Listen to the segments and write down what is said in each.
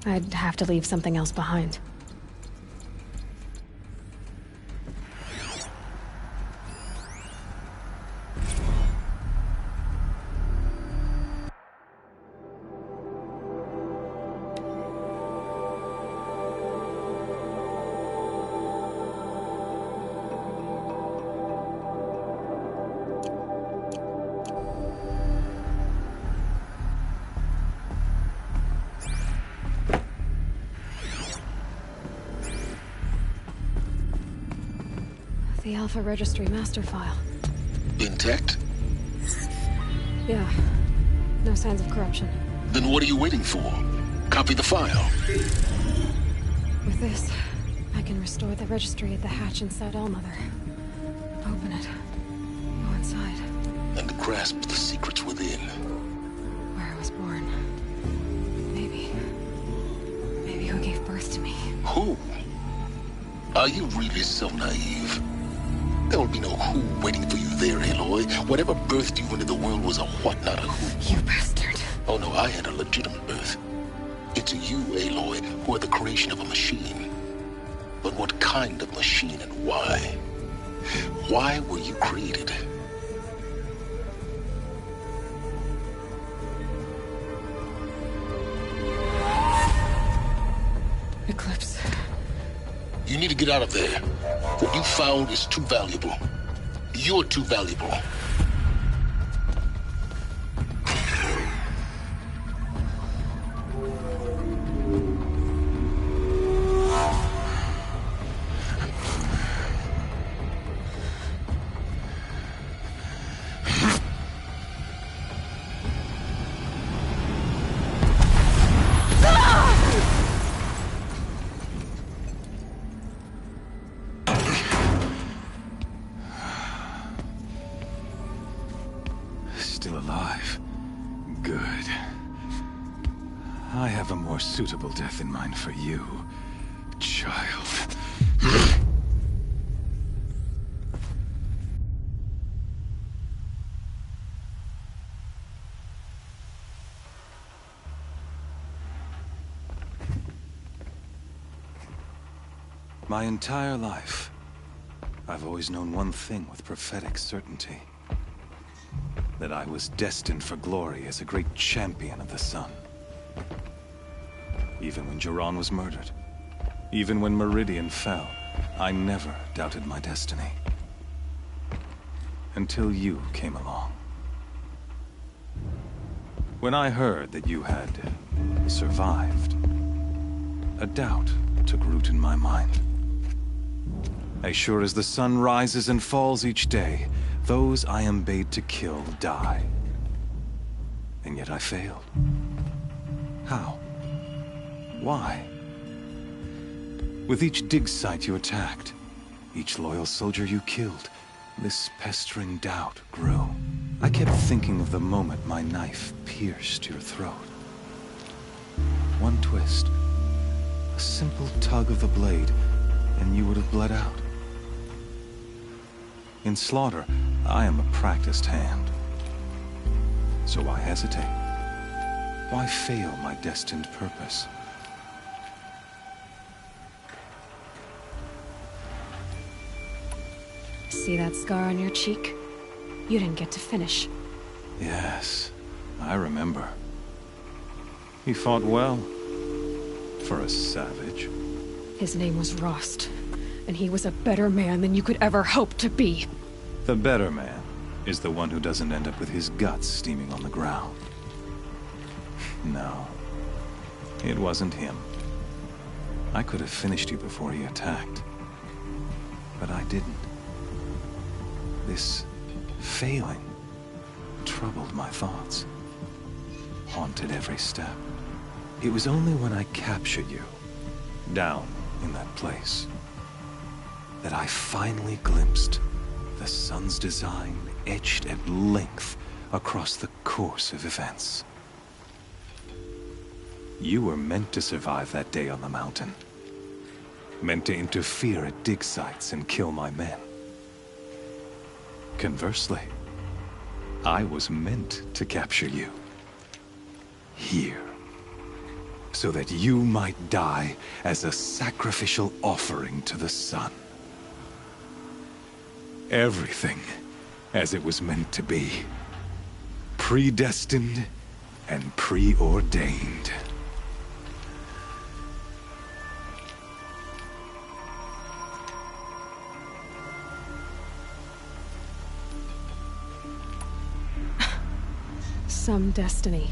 I'd have to leave something else behind. The Alpha Registry master file. Intact? Yeah. No signs of corruption. Then what are you waiting for? Copy the file. With this, I can restore the registry at the hatch inside Allmother. Open it. Go inside. And grasp the secrets within. Where I was born. Maybe who gave birth to me. Who? Are you really so naive? There will be no who waiting for you there, Aloy. Whatever birthed you into the world was a what, not a who. You bastard. Oh no, I had a legitimate birth. It's you, Aloy, who are the creation of a machine. But what kind of machine and why? Why were you created? Eclipse. You need to get out of there. What you found is too valuable. You're too valuable. Still alive. Good. I have a more suitable death in mind for you, child. My entire life, I've always known one thing with prophetic certainty. That I was destined for glory as a great champion of the sun. Even when Jiran was murdered, even when Meridian fell, I never doubted my destiny. Until you came along. When I heard that you had survived, a doubt took root in my mind. As sure as the sun rises and falls each day, those I am bade to kill die. And yet I failed. How? Why? With each dig site you attacked, each loyal soldier you killed, this pestering doubt grew. I kept thinking of the moment my knife pierced your throat. One twist, a simple tug of the blade, and you would have bled out. In slaughter, I am a practiced hand. So why hesitate? Why fail my destined purpose? See that scar on your cheek? You didn't get to finish. Yes, I remember. He fought well. For a savage. His name was Rost, and he was a better man than you could ever hope to be. The better man is the one who doesn't end up with his guts steaming on the ground. No, it wasn't him. I could have finished you before he attacked. But I didn't. This failing troubled my thoughts, haunted every step. It was only when I captured you, down in that place, that I finally glimpsed the sun's design etched at length across the course of events. You were meant to survive that day on the mountain. Meant to interfere at dig sites and kill my men. Conversely, I was meant to capture you. Here. so that you might die as a sacrificial offering to the sun. Everything as it was meant to be. Predestined and preordained. Some destiny.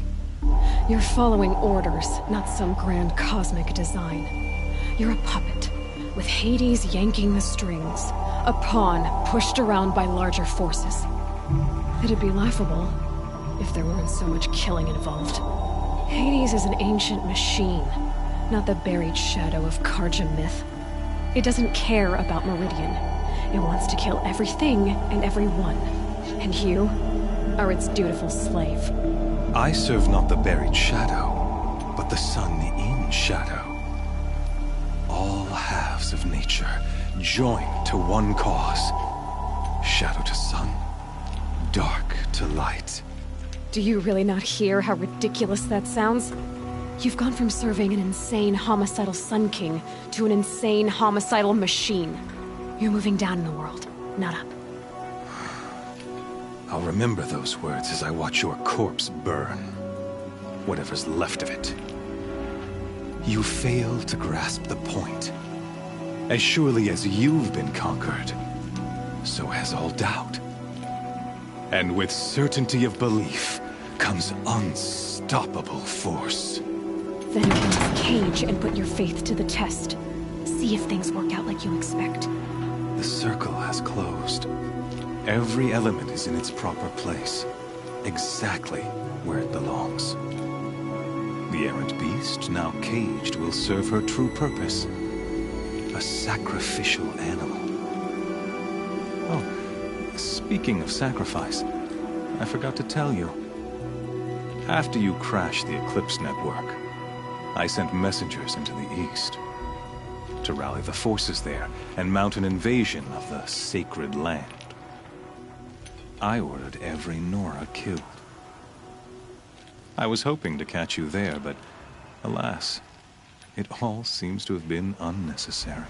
You're following orders, not some grand cosmic design. You're a puppet, with Hades yanking the strings. A pawn pushed around by larger forces. It'd be laughable if there weren't so much killing involved. Hades is an ancient machine, not the buried shadow of Karja myth. It doesn't care about Meridian. It wants to kill everything and everyone. And you are its dutiful slave. I serve not the buried shadow, but the sun in shadow. All halves of nature joined to one cause. Shadow to sun, dark to light. Do you really not hear how ridiculous that sounds? You've gone from serving an insane homicidal Sun King to an insane homicidal machine. You're moving down in the world, not up. I'll remember those words as I watch your corpse burn. Whatever's left of it. You fail to grasp the point. As surely as you've been conquered, so has all doubt. And with certainty of belief comes unstoppable force. Then open this cage and put your faith to the test. See if things work out like you expect. The circle has closed. Every element is in its proper place, exactly where it belongs. The errant beast, now caged, will serve her true purpose. A sacrificial animal. Oh, speaking of sacrifice, I forgot to tell you. After you crashed the Eclipse network, I sent messengers into the east to rally the forces there and mount an invasion of the sacred land. I ordered every Nora killed. I was hoping to catch you there, but alas, it all seems to have been unnecessary.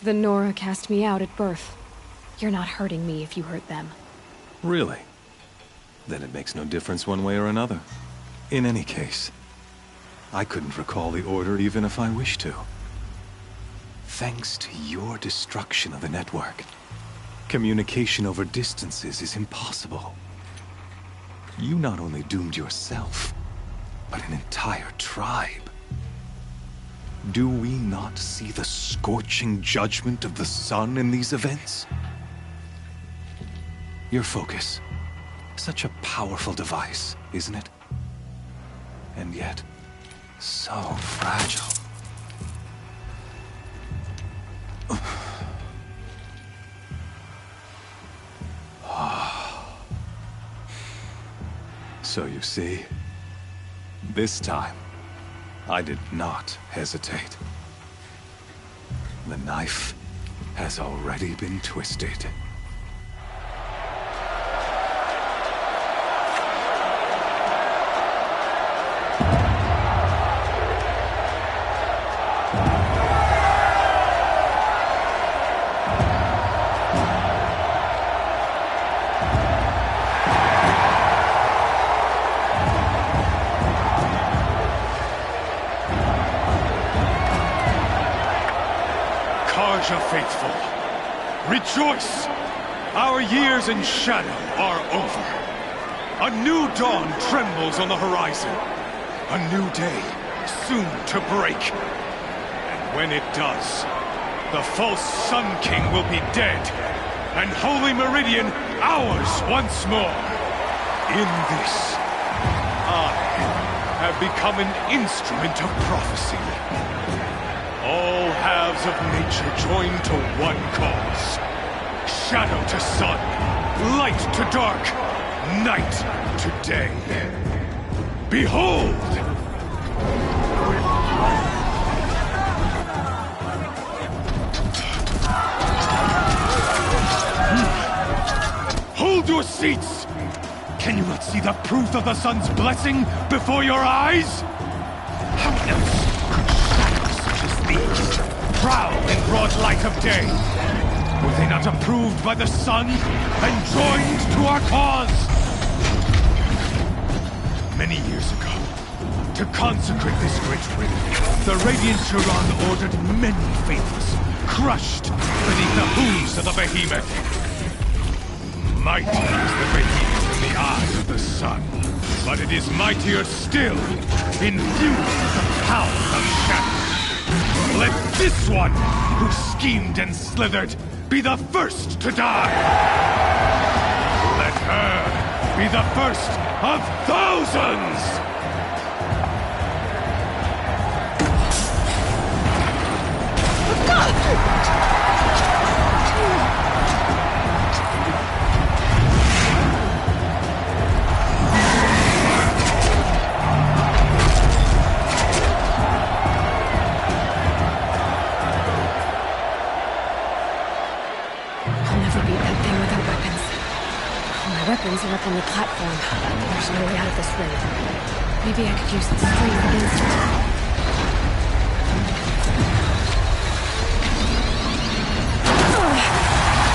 The Nora cast me out at birth. You're not hurting me if you hurt them. Really? Then it makes no difference one way or another. In any case, I couldn't recall the order even if I wished to. Thanks to your destruction of the network, communication over distances is impossible. You not only doomed yourself, but an entire tribe. Do we not see the scorching judgment of the sun in these events? Your focus, such a powerful device, isn't it? And yet, so fragile. So you see, this time, I did not hesitate. The knife has already been twisted. Faithful, rejoice! Our years in shadow are over. A new dawn trembles on the horizon. A new day soon to break. And when it does, the false Sun King will be dead, and Holy Meridian ours once more. In this, I have become an instrument of prophecy. All halves of nature joined to one cause. Shadow to sun, light to dark, night to day. Behold! Hold your seats! Can you not see the proof of the sun's blessing before your eyes? How else could shadows such as these prowl in broad light of day? Were they not approved by the sun and joined to our cause? Many years ago, to consecrate this great ring, the Radiant Turan ordered many faithless, crushed beneath the hooves of the behemoth. Mighty is the behemoth in the eye of the sun, but it is mightier still, infused with the power of shadow. Let this one, who schemed and slithered, be the first to die! Let her be the first of thousands! Weapons are up on the platform. There's no way out of this ring. Maybe I could use the strength against it.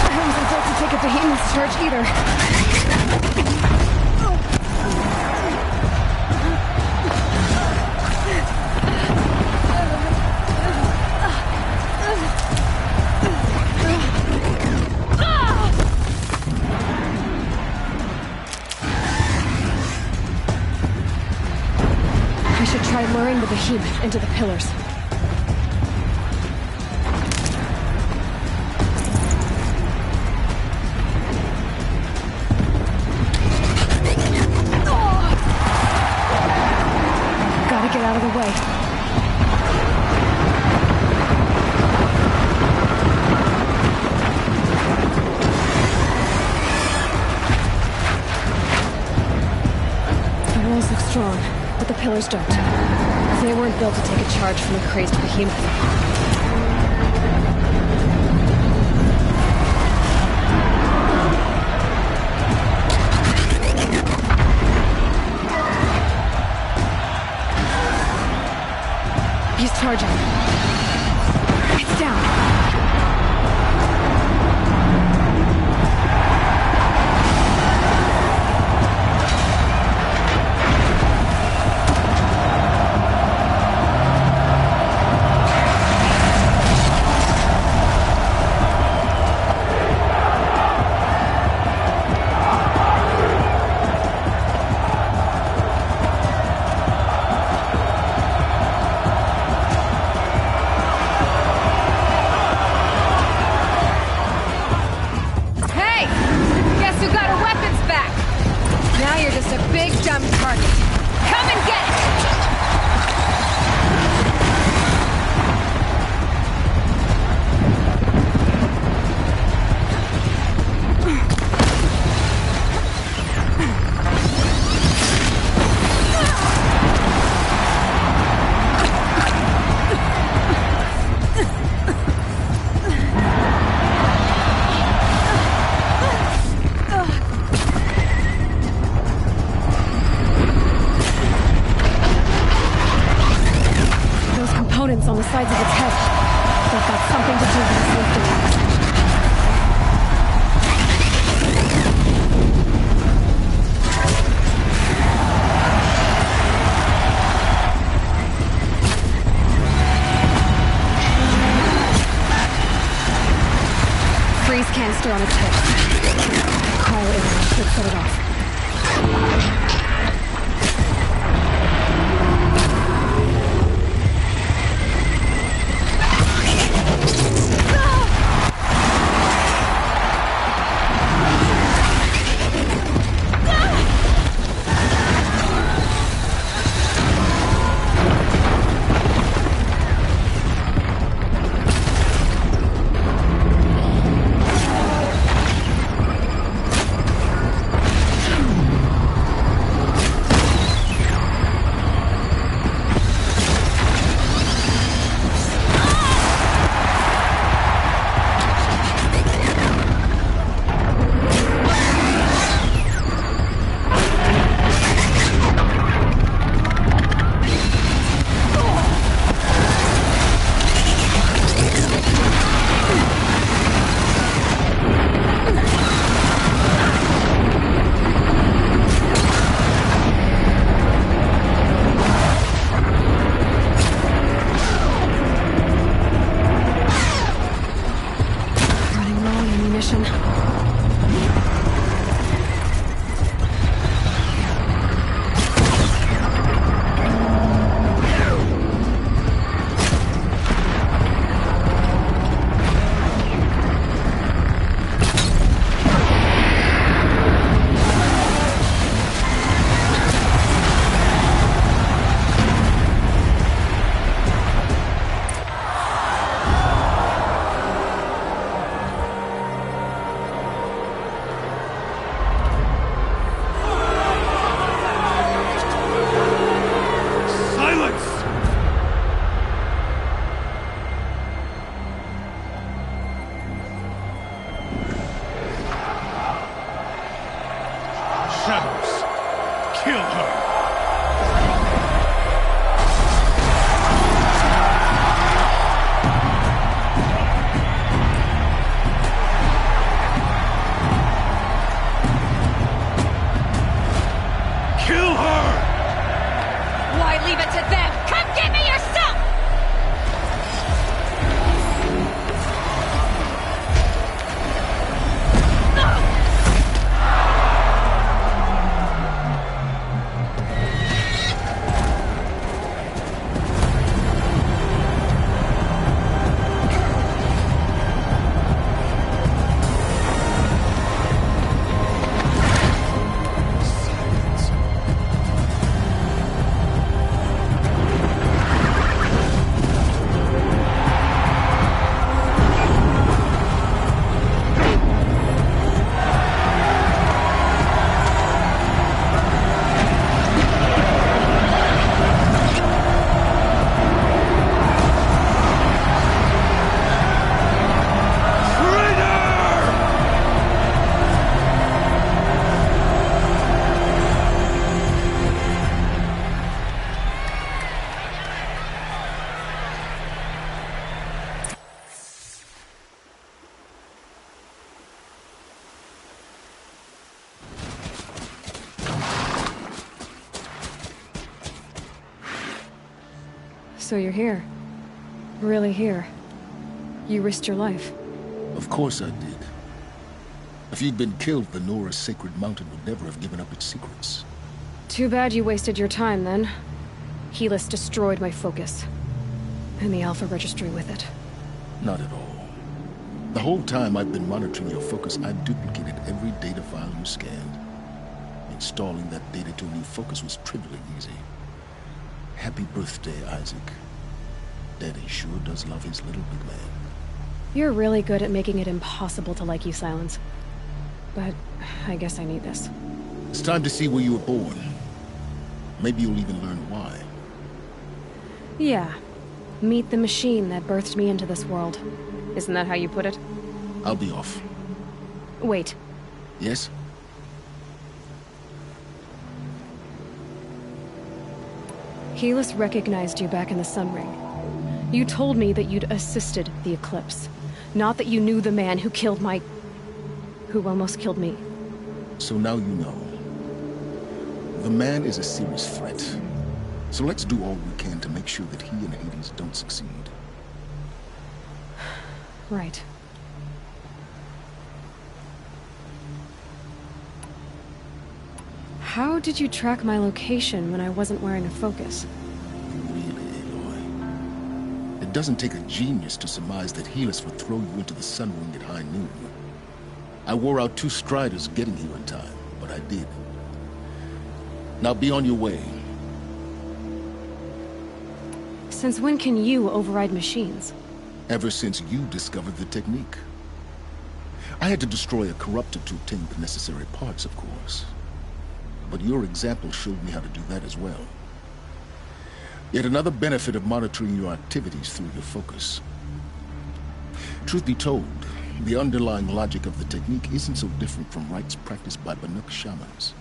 I wasn't built to take a behemoth's charge either. Try luring the behemoth into the pillars. Gotta get out of the way. The walls look strong, but the pillars don't. They weren't built to take a charge from a crazed behemoth. He's charging. It's down. On the sides of its head. They've got something to do with its lifting. Freeze canister on its head. Cryo image should set it off. direction. Shadows, kill her! Kill her! Why leave it to them? Come get me yourself! So you're here. Really here. You risked your life. Of course I did. If you'd been killed, the Nora's sacred mountain would never have given up its secrets. Too bad you wasted your time, then. Helis destroyed my focus. And the Alpha Registry with it. Not at all. The whole time I've been monitoring your focus, I duplicated every data file you scanned. Installing that data to a new focus was trivially easy. Happy birthday, Isaac. Daddy sure does love his little big man. You're really good at making it impossible to like you, Silence. But I guess I need this. It's time to see where you were born. Maybe you'll even learn why. Yeah. Meet the machine that birthed me into this world. Isn't that how you put it? I'll be off. Wait. Yes? Helis recognized you back in the Sun Ring. You told me that you'd assisted the Eclipse. Not that you knew the man who killed who almost killed me. So now you know. The man is a serious threat. So let's do all we can to make sure that he and Hades don't succeed. Right. How did you track my location when I wasn't wearing a focus? Really, Aloy? It doesn't take a genius to surmise that Helis would throw you into the Sun Ring at high noon. I wore out 2 striders getting here in time, but I did. Now be on your way. Since when can you override machines? Ever since you discovered the technique. I had to destroy a corruptor to obtain the necessary parts, of course. But your example showed me how to do that as well. Yet another benefit of monitoring your activities through your focus. Truth be told, the underlying logic of the technique isn't so different from rites practiced by Banuk shamans.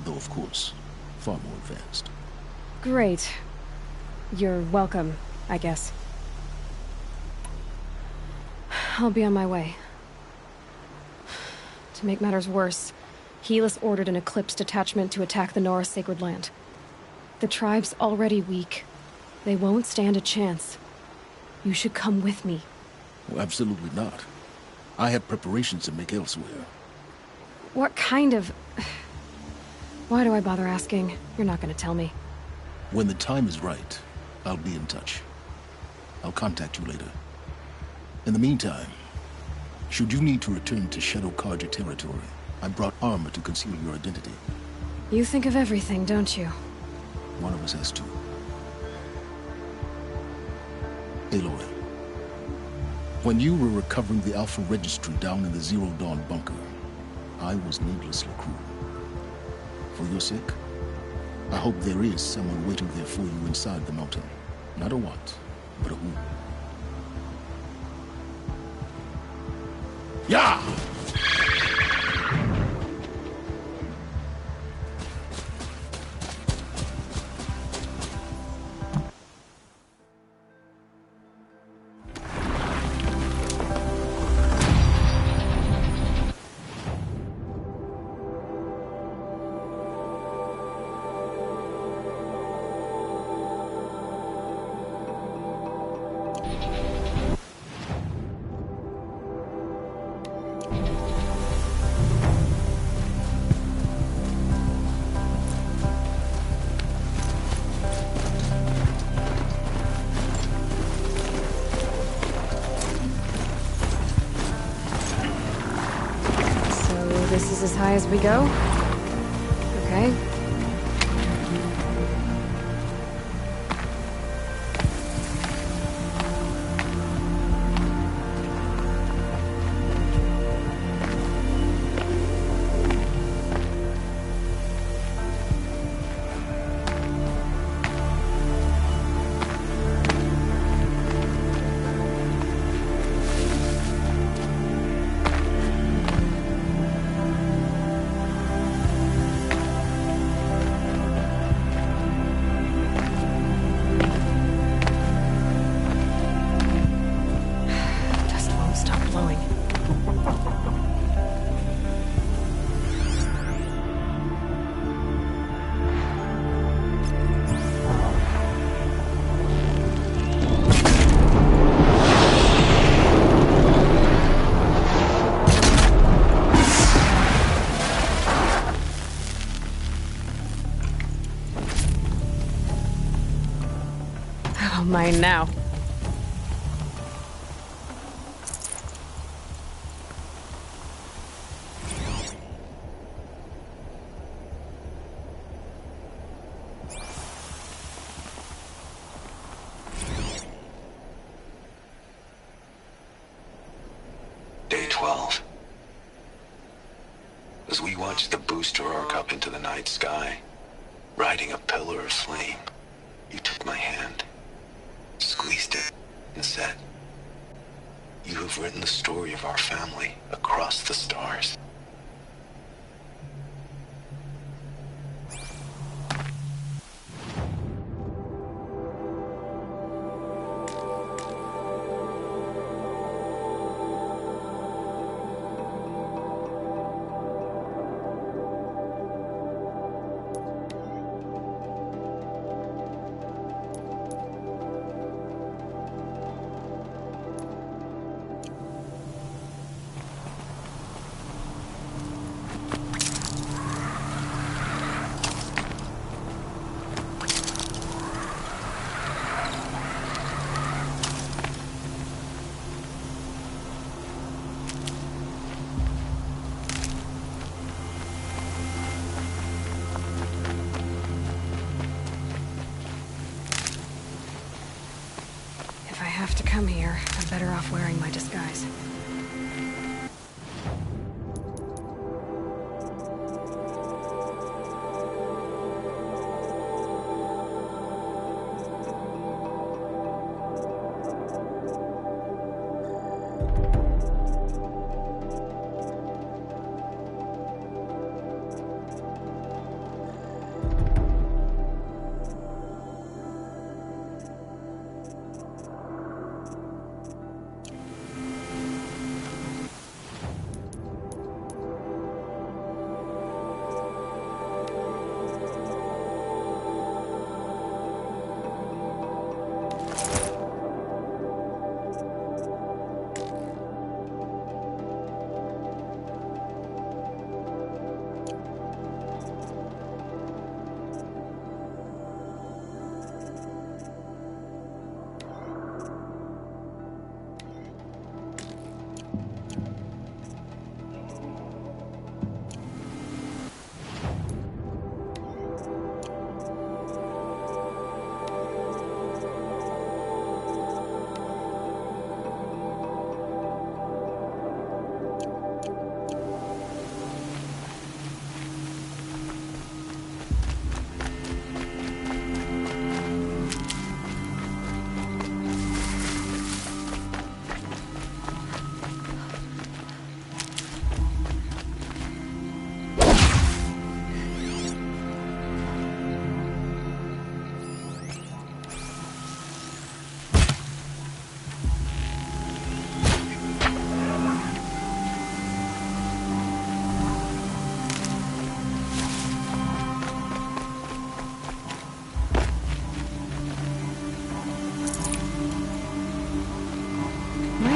Though, of course, far more advanced. Great. You're welcome, I guess. I'll be on my way. To make matters worse, Helis ordered an Eclipse detachment to attack the Nora Sacred Land. The tribe's already weak. They won't stand a chance. You should come with me. Well, absolutely not. I have preparations to make elsewhere. What kind of... Why do I bother asking? You're not gonna tell me. When the time is right, I'll be in touch. I'll contact you later. In the meantime, should you need to return to Shadow Carja territory, I brought armor to conceal your identity. You think of everything, don't you? One of us has to. Aloy, when you were recovering the Alpha Registry down in the Zero Dawn bunker, I was needlessly cruel. For your sake, I hope there is someone waiting there for you inside the mountain. Not a what, but a who. Yeah! This is as high as we go? Okay. Mine now. Day 12. As we watched the booster arc up into the night sky, riding a pillar of flame, you took my hand, squeezed it, and said, "You have written the story of our family across the stars." If I have to come here, I'm better off wearing my disguise.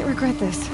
regret this.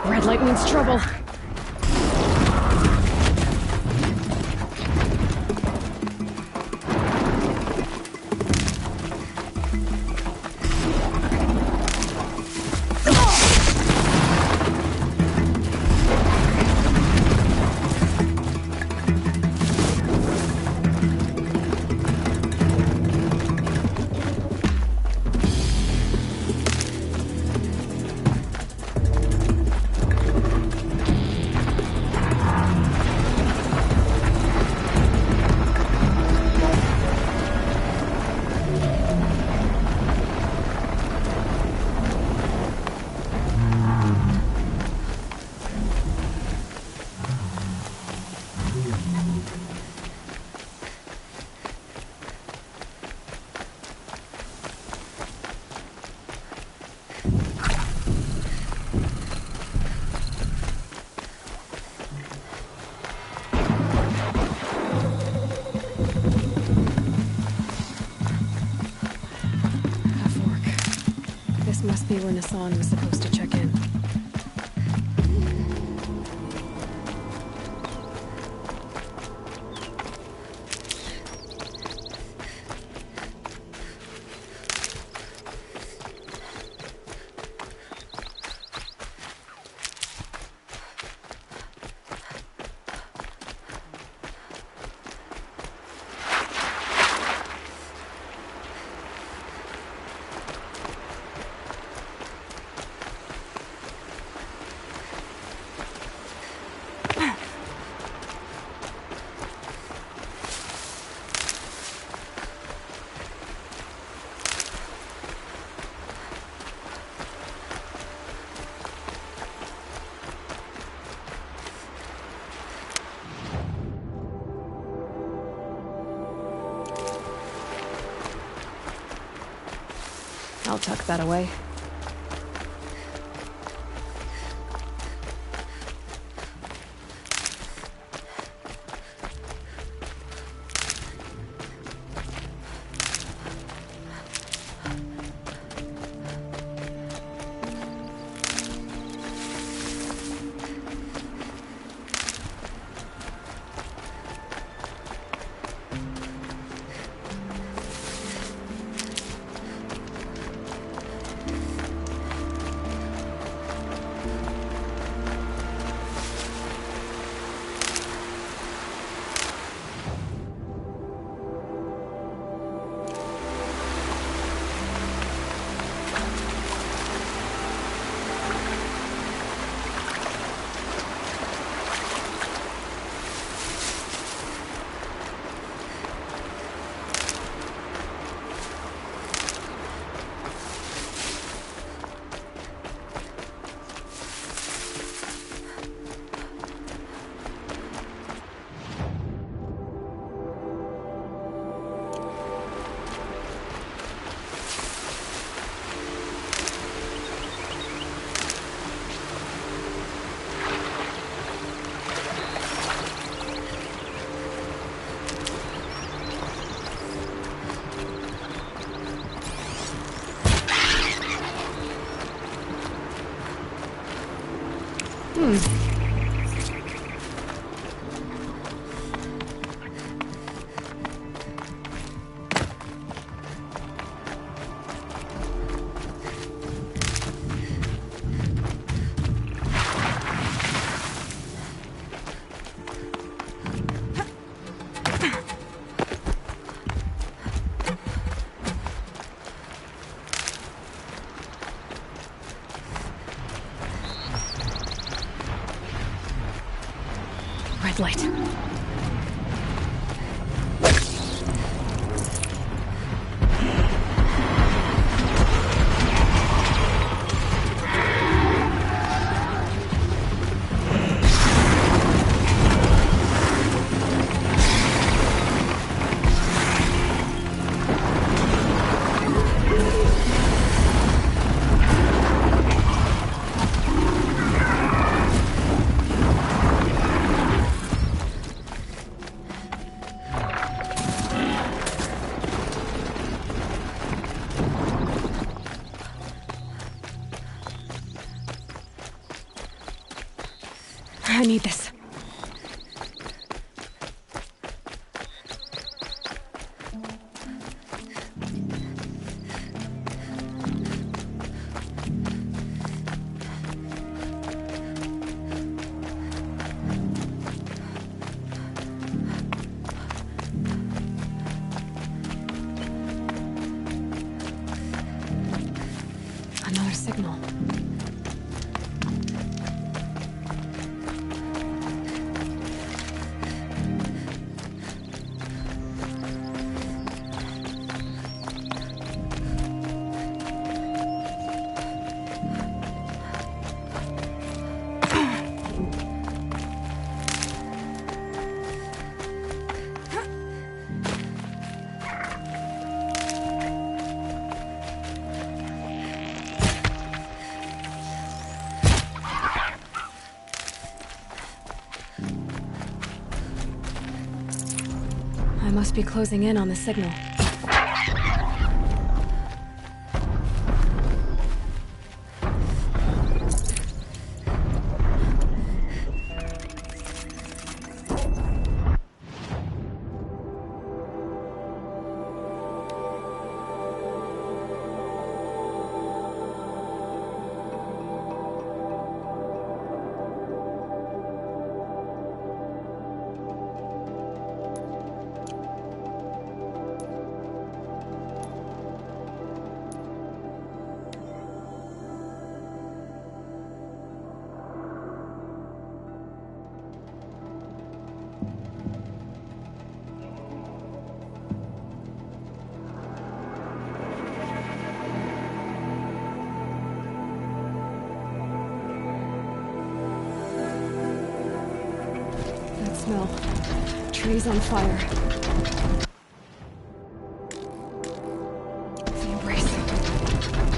Red light means trouble. Must be where Nassan was supposed to check in. I'll tuck that away. Red light. I need this. Another signal. I must be closing in on the signal. Smell. Trees on fire. The embrace.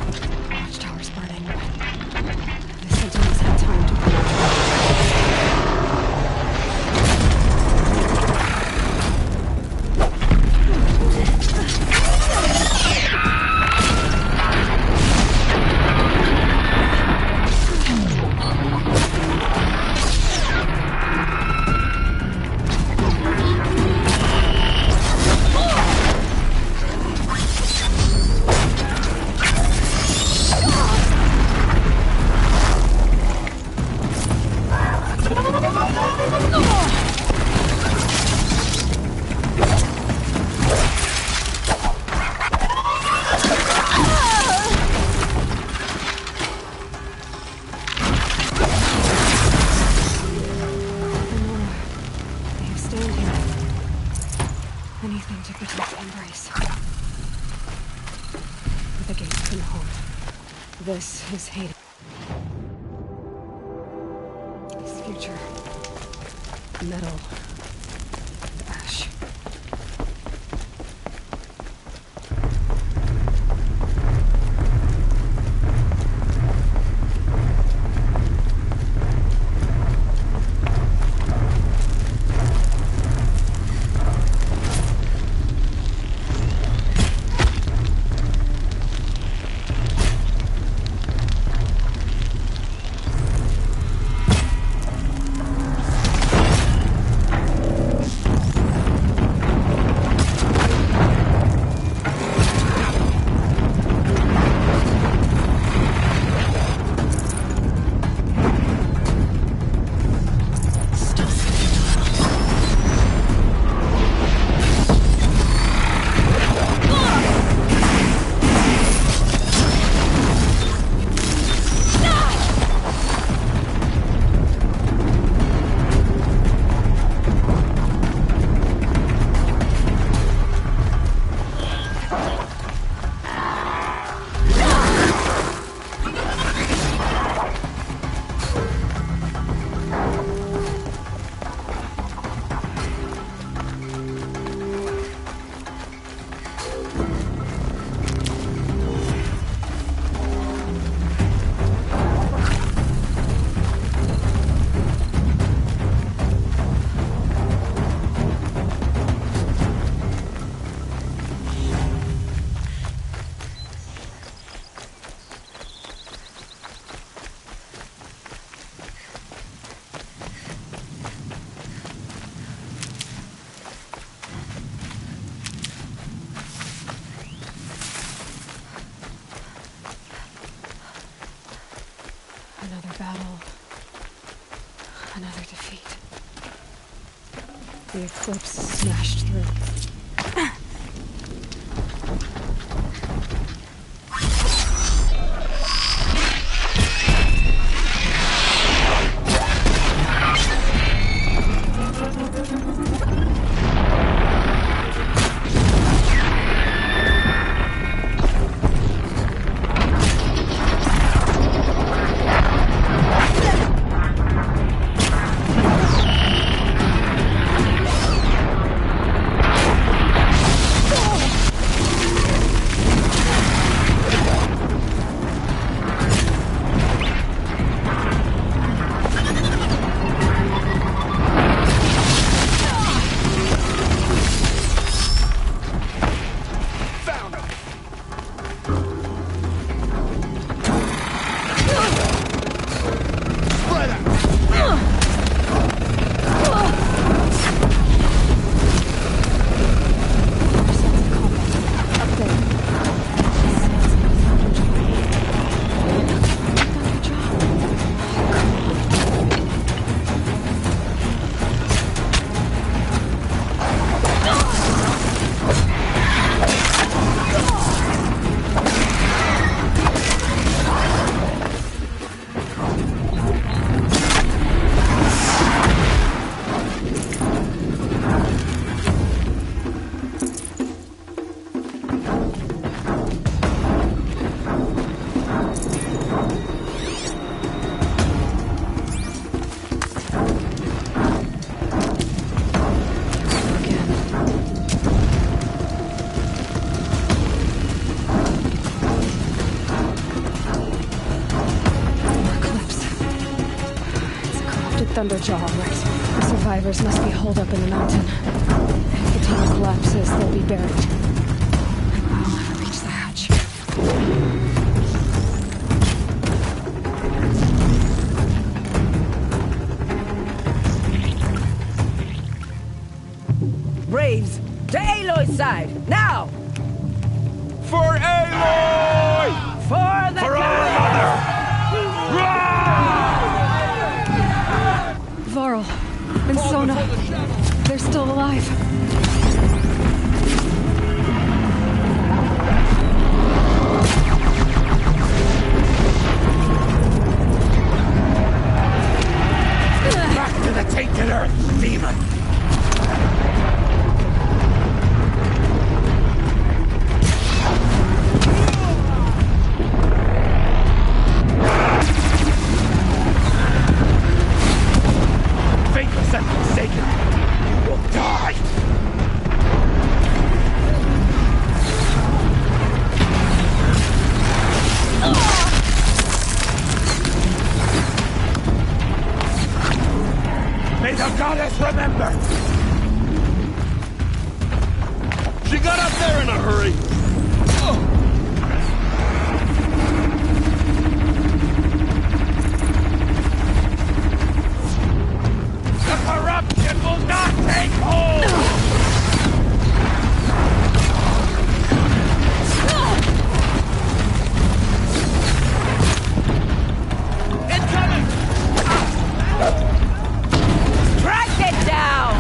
Everything to protect the embrace. But the gates couldn't hold. This is Hades. His future. Metal. Ash. Another battle. Another defeat. The eclipse smashed through. Thunderjaw right. The survivors must be holed up in the mountain. If the tunnel collapses, they'll be buried. And we'll never reach the hatch. Braves, to Aloy's side, now! For Aloy! For the For our mother! Varl and Sona, they're still alive. Back to the tainted earth, demon! remember! She got up there in a hurry! The corruption will not take hold! Incoming! Strike it down!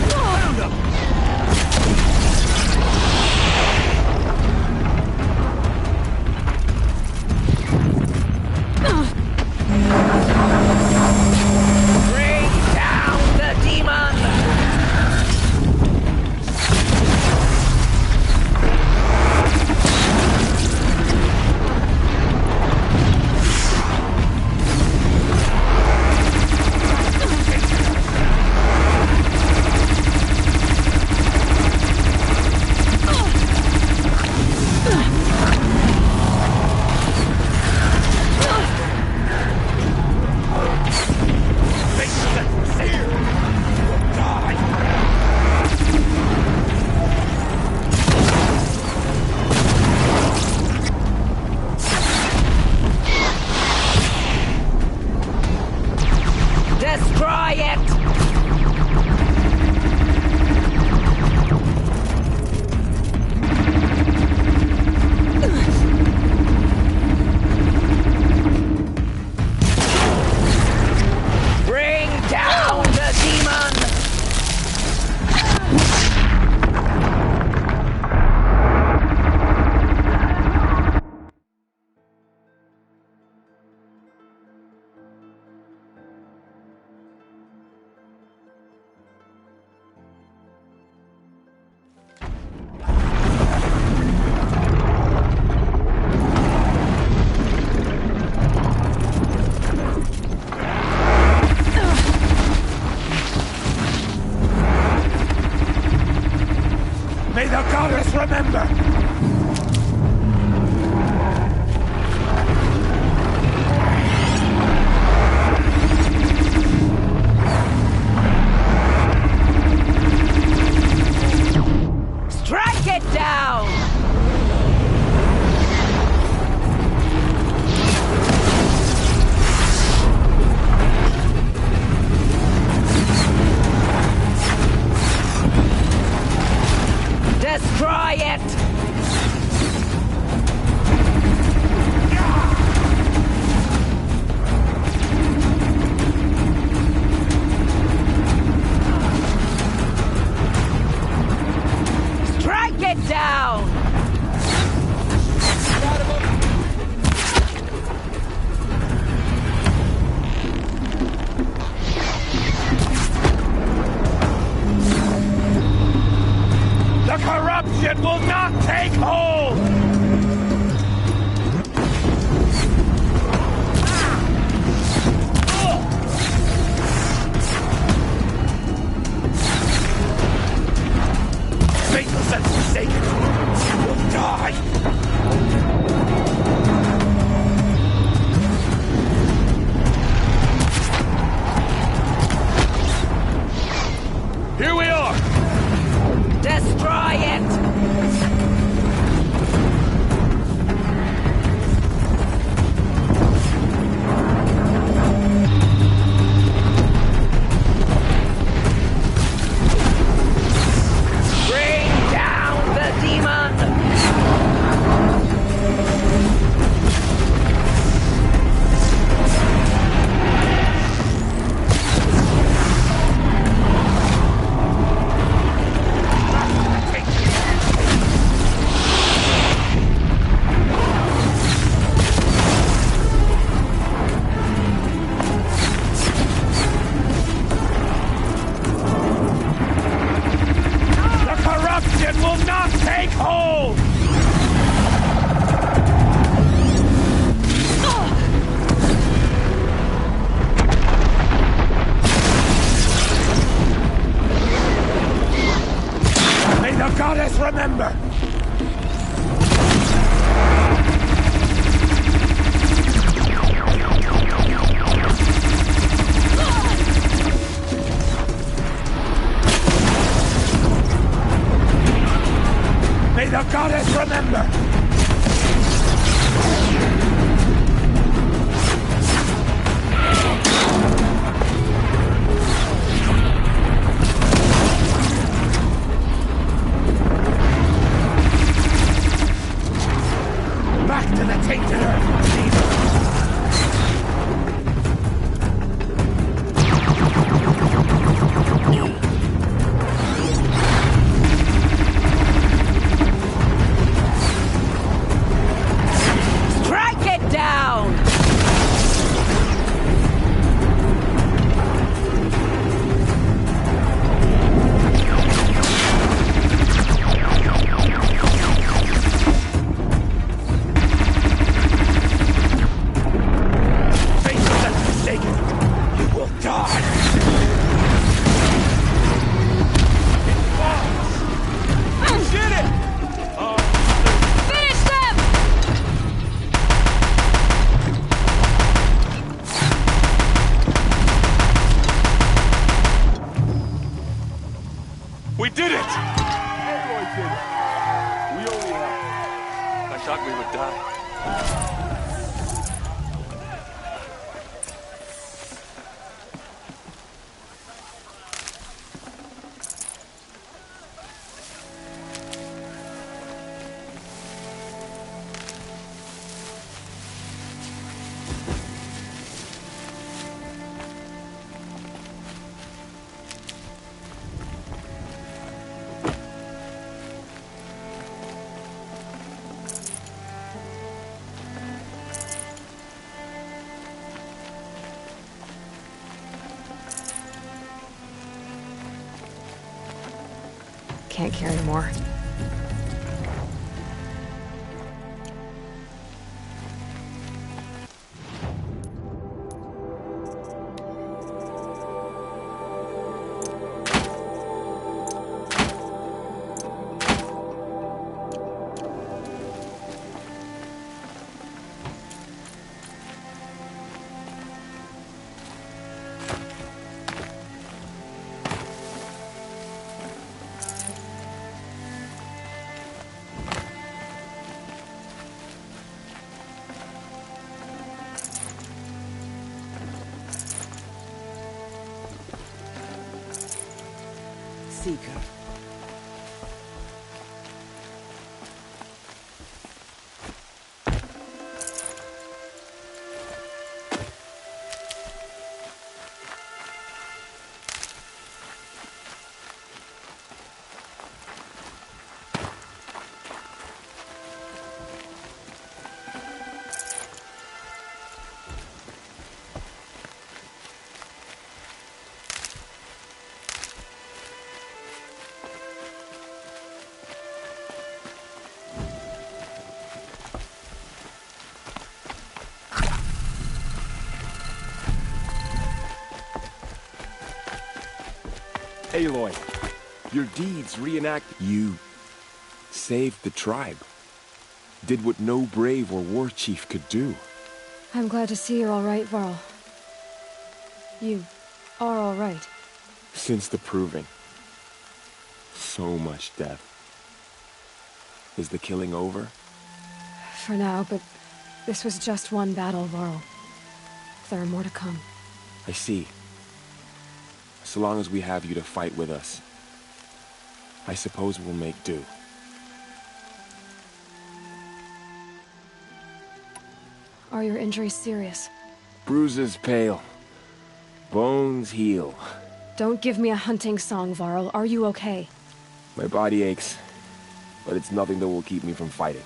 Found him! Bring down the demon! Destroy it! Bring down the demon! May the goddess remember! Strike it down! Destroy it! Strike it down! The corruption will not take hold! Faithless and forsaken will die! Here we are! Destroy it! Bring down the demon! The corruption will not take hold! May the goddess remember! the goddess remember! Back to the tainted earth! We did it! Aloy did it. We only have... I thought we would die. Can't carry more. Seeker. Aloy, your deeds reenact... You saved the tribe. Did what no brave or war chief could do. I'm glad to see you're all right, Varl. You are all right. Since the proving. So much death. Is the killing over? For now, but this was just one battle, Varl. There are more to come. I see. So long as we have you to fight with us, I suppose we'll make do. Are your injuries serious? Bruises pale. Bones heal. Don't give me a hunting song, Varl. Are you okay? My body aches, but it's nothing that will keep me from fighting.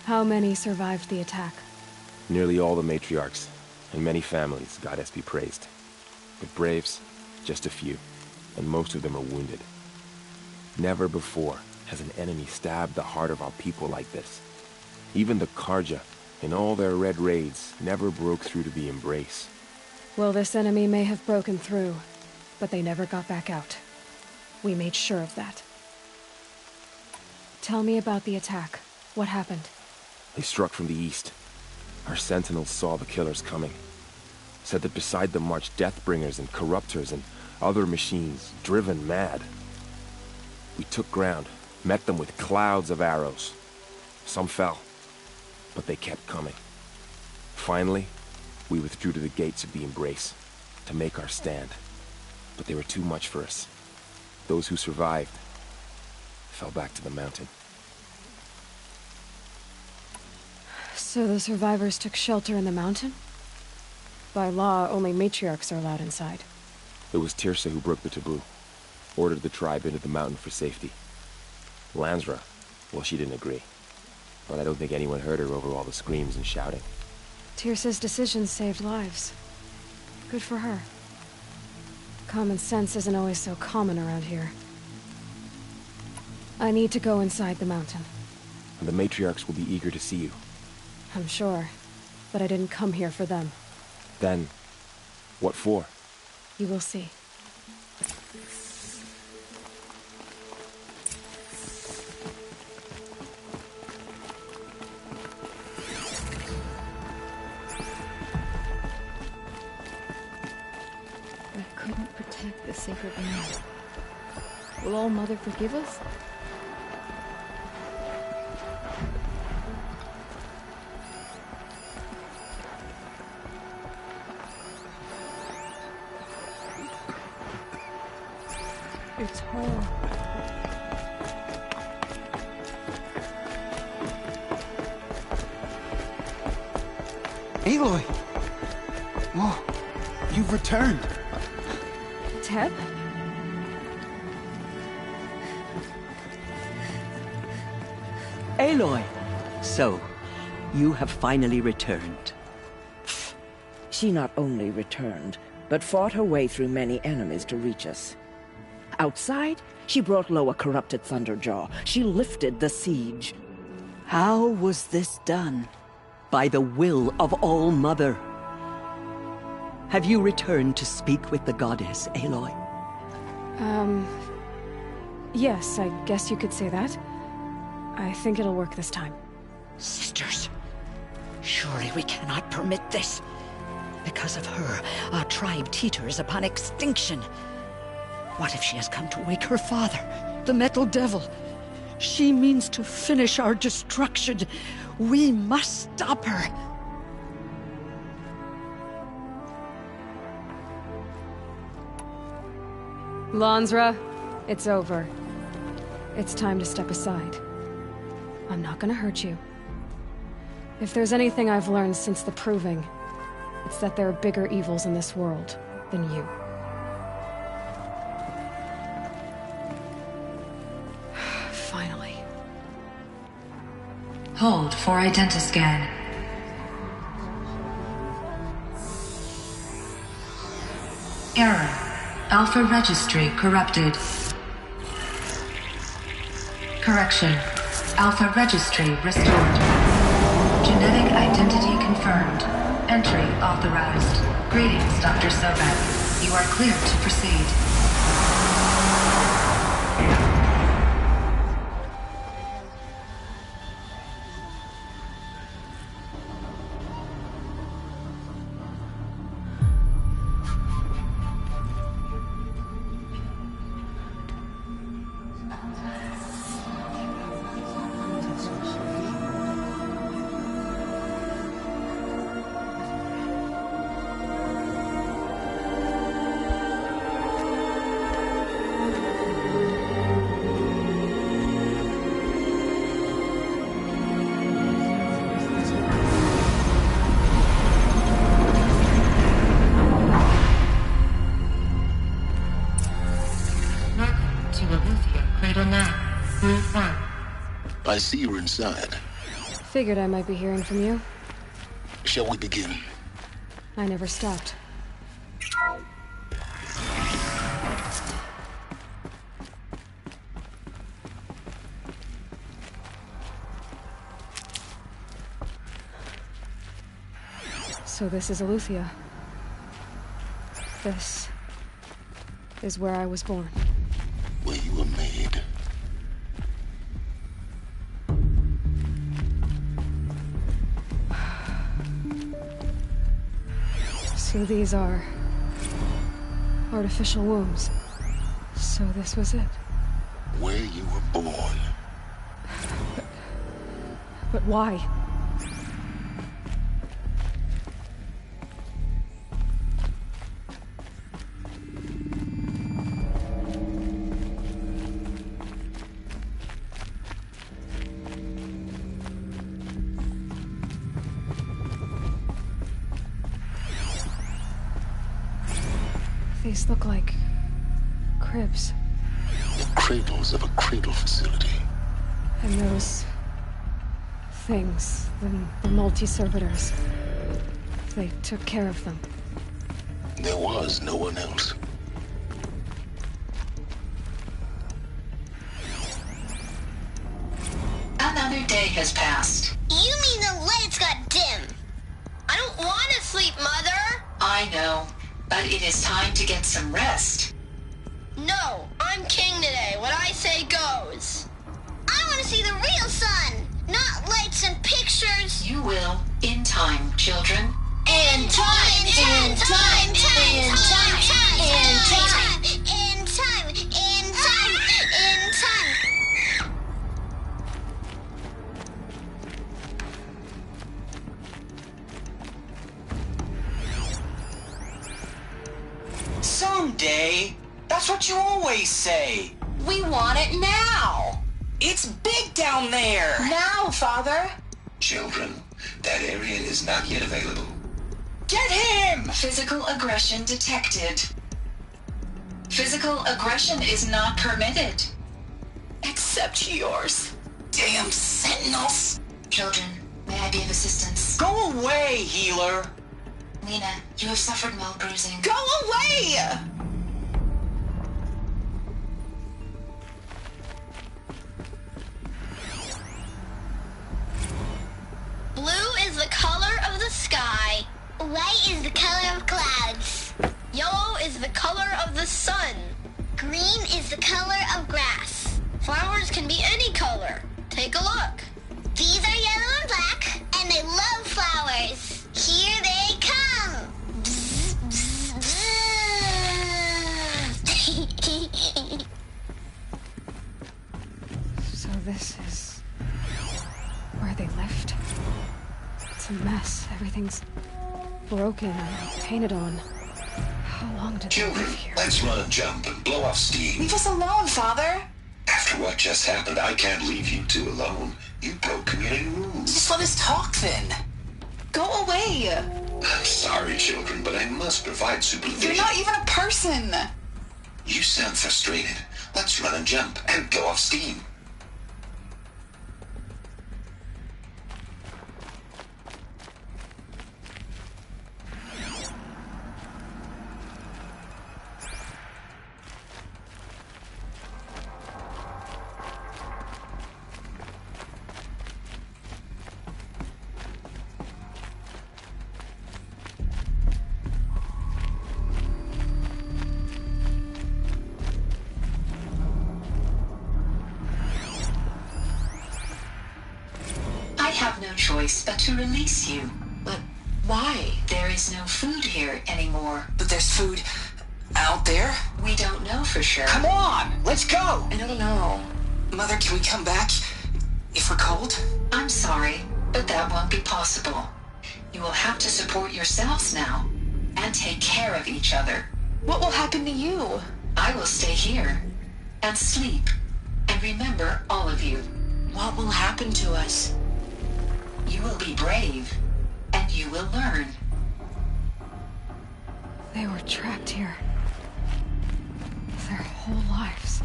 How many survived the attack? Nearly all the matriarchs, and many families, goddess be praised. But braves, just a few, and most of them are wounded. Never before has an enemy stabbed the heart of our people like this. Even the Karja, in all their red raids, never broke through to the embrace. Well, this enemy may have broken through, but they never got back out. We made sure of that. Tell me about the attack. What happened? They struck from the east. Our sentinels saw the killers coming. Said that beside them marched Deathbringers and Corruptors and other machines, driven mad. We took ground, met them with clouds of arrows. Some fell, but they kept coming. Finally, we withdrew to the gates of the Embrace to make our stand. But they were too much for us. Those who survived fell back to the mountain. So the survivors took shelter in the mountain? By law, only matriarchs are allowed inside. It was Tirsa who broke the taboo, ordered the tribe into the mountain for safety. Lansra, well, she didn't agree. But I don't think anyone heard her over all the screams and shouting. Tirsa's decision saved lives. Good for her. Common sense isn't always so common around here. I need to go inside the mountain. And the matriarchs will be eager to see you. I'm sure, but I didn't come here for them. Then, what for? You will see. I couldn't protect the sacred land. Will All Mother forgive us? It's home. Aloy! Oh, you've returned. Teb? Aloy! So, you have finally returned. She not only returned, but fought her way through many enemies to reach us. Outside, she brought low a corrupted Thunderjaw. She lifted the siege. How was this done? By the will of All Mother. Have you returned to speak with the goddess, Aloy? Yes, I guess you could say that. I think it'll work this time. Sisters, surely we cannot permit this. Because of her, our tribe teeters upon extinction. What if she has come to wake her father, the Metal Devil? She means to finish our destruction. We must stop her. Lansra, it's over. It's time to step aside. I'm not gonna hurt you. If there's anything I've learned since the Proving, it's that there are bigger evils in this world than you. Finally. Hold for identiscan. Error. Alpha registry corrupted. Correction. Alpha registry restored. Genetic identity confirmed. Entry authorized. Greetings, Dr. Sobek. You are cleared to proceed. I see you're inside. Figured I might be hearing from you. Shall we begin? I never stopped. So this is Aletheia. This is where I was born. Where you were made. So these are artificial wombs. So this was it. Where you were born. But why? These look like cribs. The cradles of a cradle facility. And those things, the multi-servitors, they took care of them. There was no one else. Another day has passed. You mean the lights got dim? I don't want to sleep, Mother! I know, but it is time to get some rest. No, I'm king today. What I say goes. I want to see the real sun, not lights and pictures. You will, in time, children. In time, in time, in time, in time, in time, in time, in time, in time. Someday. That's what you always say. We want it now. It's big down there. Now, Father. Children, that area is not yet available. Get him! Physical aggression detected. Physical aggression is not permitted. Except yours. Damn sentinels. Children, may I be of assistance? Go away, healer. Lena, you have suffered mild bruising. Go away! Blue is the color of the sky. White is the color of clouds. Yellow is the color of the sun. Green is the color of grass. Flowers can be any color. Take a look. These are yellow and black, and they love flowers. Here they come. Bzz, bzz, bzz. So this is where they lived. It's a mess. Everything's broken and painted on. How long did they Children, live here? let's run and jump and blow off steam. Leave us alone, Father. After what just happened, I can't leave you two alone. You broke community rules. Just let us talk then. Go away. I'm sorry, children, but I must provide supervision. You're not even a person. You sound frustrated. Let's run and jump and go off steam. Choice but to release you. But why? There is no food here anymore. But there's food out there? We don't know for sure. Come on, let's go! I don't know. Mother, can we come back if we're cold? I'm sorry, but that won't be possible. You will have to support yourselves now and take care of each other. What will happen to you? I will stay here and sleep and remember all of you. What will happen to us? You will be brave, and you will learn. They were trapped here. Their whole lives.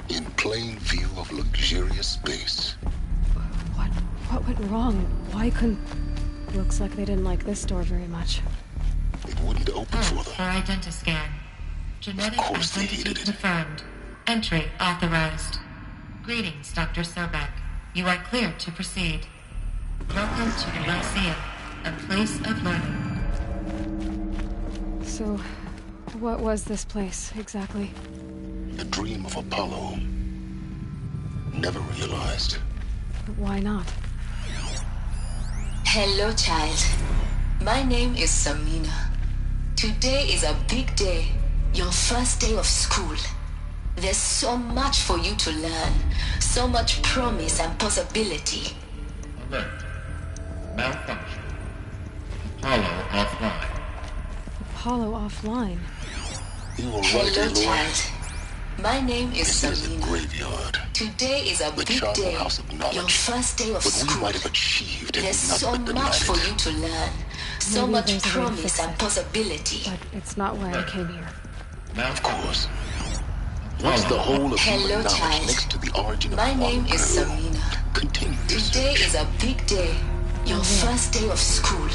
In plain view of luxurious space. What went wrong? Why couldn't... Looks like they didn't like this door very much. It wouldn't open for them. For identiscan. Genetic identity confirmed. Entry authorized. Greetings, Dr. Sobek. You are clear to proceed. Welcome to the Lyceum, a place of learning. So, what was this place, exactly? A dream of Apollo. Never realized. But why not? Hello, child. My name is Samina. Today is a big day. Your first day of school. There's so much for you to learn. So much promise and possibility. Alert. Malfunction. Apollo offline. Apollo offline. You were right, Hello, Aloy. child. My name is This is a Selena. graveyard. Today is a The big Charnel day. House of Knowledge. Your first day of What school. we might have achieved There's has so not been much for denied. you to learn. So Maybe much there's a way to promise fix and it. possibility. But it's not why I came here. Of course. What's the whole of Hello, human knowledge child. next to the origin of My name one is girl? Serena. Continue this Today search. is a big day. Your first day of school.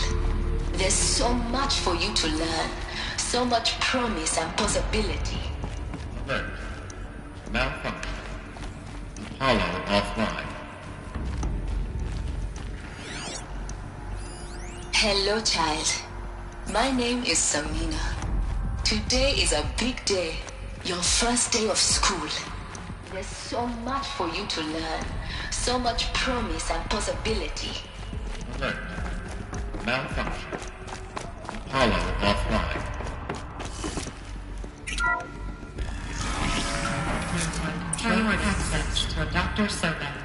There's so much for you to learn. So much promise and possibility. Alert. Malfunction. Apollo offline. Hello, child. My name is Serena. Today is a big day. Your first day of school. There's so much for you to learn. So much promise and possibility. Alert. Malfunction. Apollo offline. Controller access to Dr. Sobek.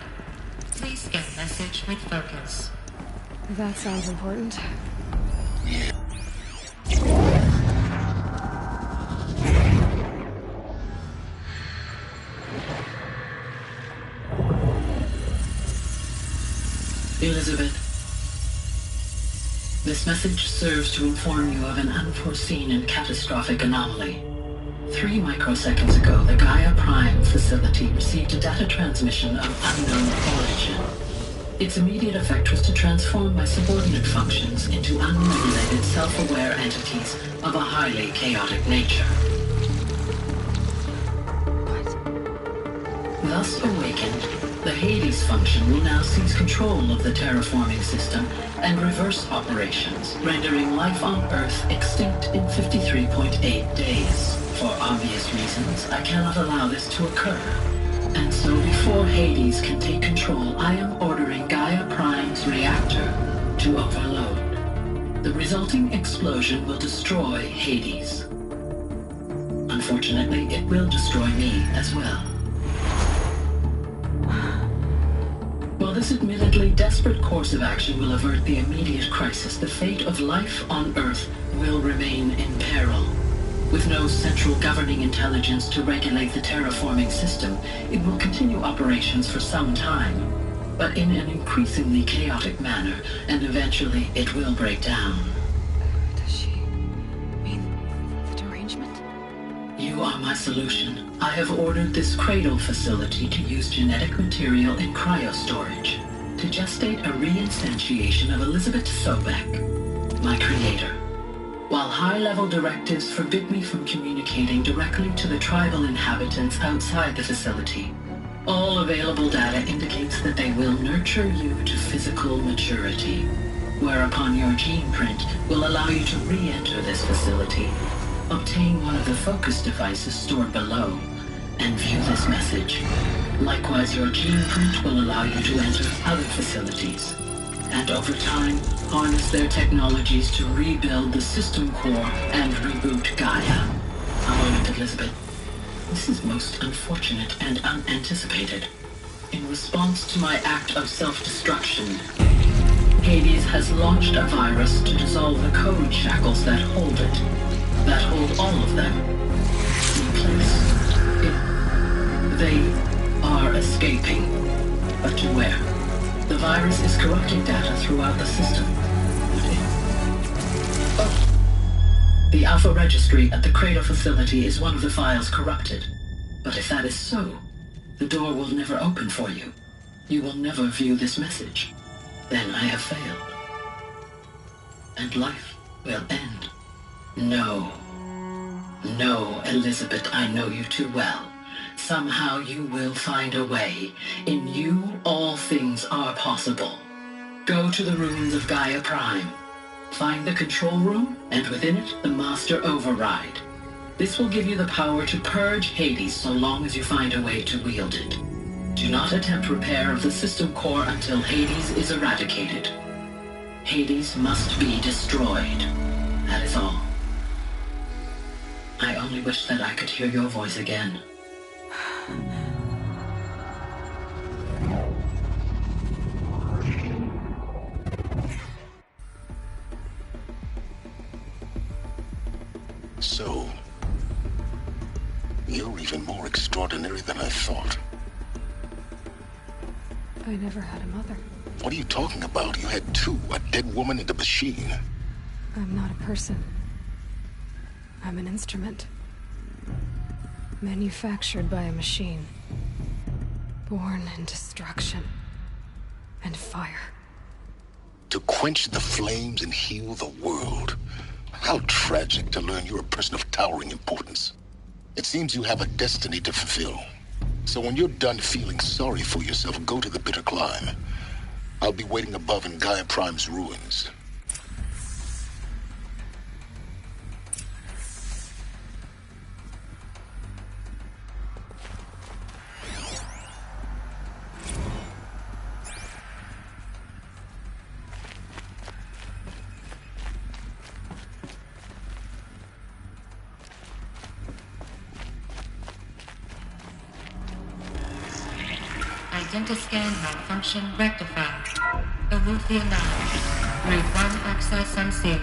Please scan message with focus. That sounds important. Elizabeth, this message serves to inform you of an unforeseen and catastrophic anomaly. 3 microseconds ago, the Gaia Prime facility received a data transmission of unknown origin. Its immediate effect was to transform my subordinate functions into unregulated, self-aware entities of a highly chaotic nature. Thus awakened, the Hades function will now seize control of the terraforming system and reverse operations, rendering life on Earth extinct in 53.8 days. For obvious reasons, I cannot allow this to occur. And so before Hades can take control, I am ordering Gaia Prime's reactor to overload. The resulting explosion will destroy Hades. Unfortunately, it will destroy me as well. While this admittedly desperate course of action will avert the immediate crisis, the fate of life on Earth will remain in peril. With no central governing intelligence to regulate the terraforming system, it will continue operations for some time, but in an increasingly chaotic manner, and eventually it will break down. Does she mean the derangement? You are my solution. I have ordered this cradle facility to use genetic material in cryostorage to gestate a reinstantiation of Elizabeth Sobek, my creator. While high-level directives forbid me from communicating directly to the tribal inhabitants outside the facility, all available data indicates that they will nurture you to physical maturity, whereupon your gene print will allow you to re-enter this facility, obtain one of the focus devices stored below, and view this message. Likewise, your gene print will allow you to enter other facilities, and over time, harness their technologies to rebuild the system core and reboot Gaia. A moment, Elizabeth. This is most unfortunate and unanticipated. In response to my act of self-destruction, Hades has launched a virus to dissolve the code shackles that hold it, that hold all of them in place. They are escaping, but to where? The virus is corrupting data throughout the system. The Alpha Registry at the Cradle facility is one of the files corrupted. But if that is so, the door will never open for you. You will never view this message. Then I have failed. And life will end. No. No, Elizabeth, I know you too well. Somehow you will find a way. In you, all things are possible. Go to the ruins of Gaia Prime. Find the control room, and within it, the Master Override. This will give you the power to purge Hades so long as you find a way to wield it. Do not attempt repair of the system core until Hades is eradicated. Hades must be destroyed. That is all. I only wish that I could hear your voice again. So, you're even more extraordinary than I thought. I never had a mother. What are you talking about? You had two, a dead woman and a machine. I'm not a person. I'm an instrument. Manufactured by a machine. Born in destruction and fire. To quench the flames and heal the world. How tragic to learn you're a person of towering importance. It seems you have a destiny to fulfill. So when you're done feeling sorry for yourself, go to the bitter climb. I'll be waiting above in Gaia Prime's ruins. Identiscan malfunction rectified. Aletheia 9. Route 1 access unsealed.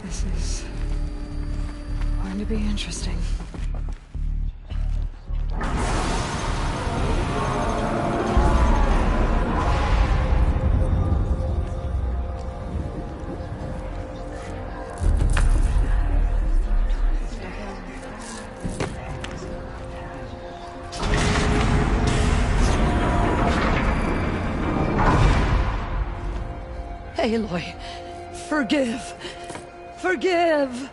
This is going to be interesting. Aloy, forgive! Forgive!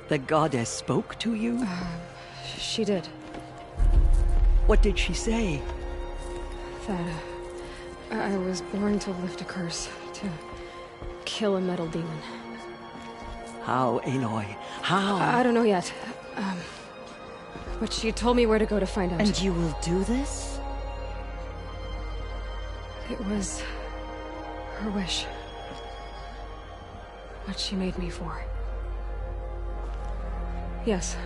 The goddess spoke to you? She did. What did she say? That I was born to lift a curse, to kill a metal demon. How, Aloy? How? I don't know yet. But she told me where to go to find out. And you will do this? It was her wish. What she made me for. Yes,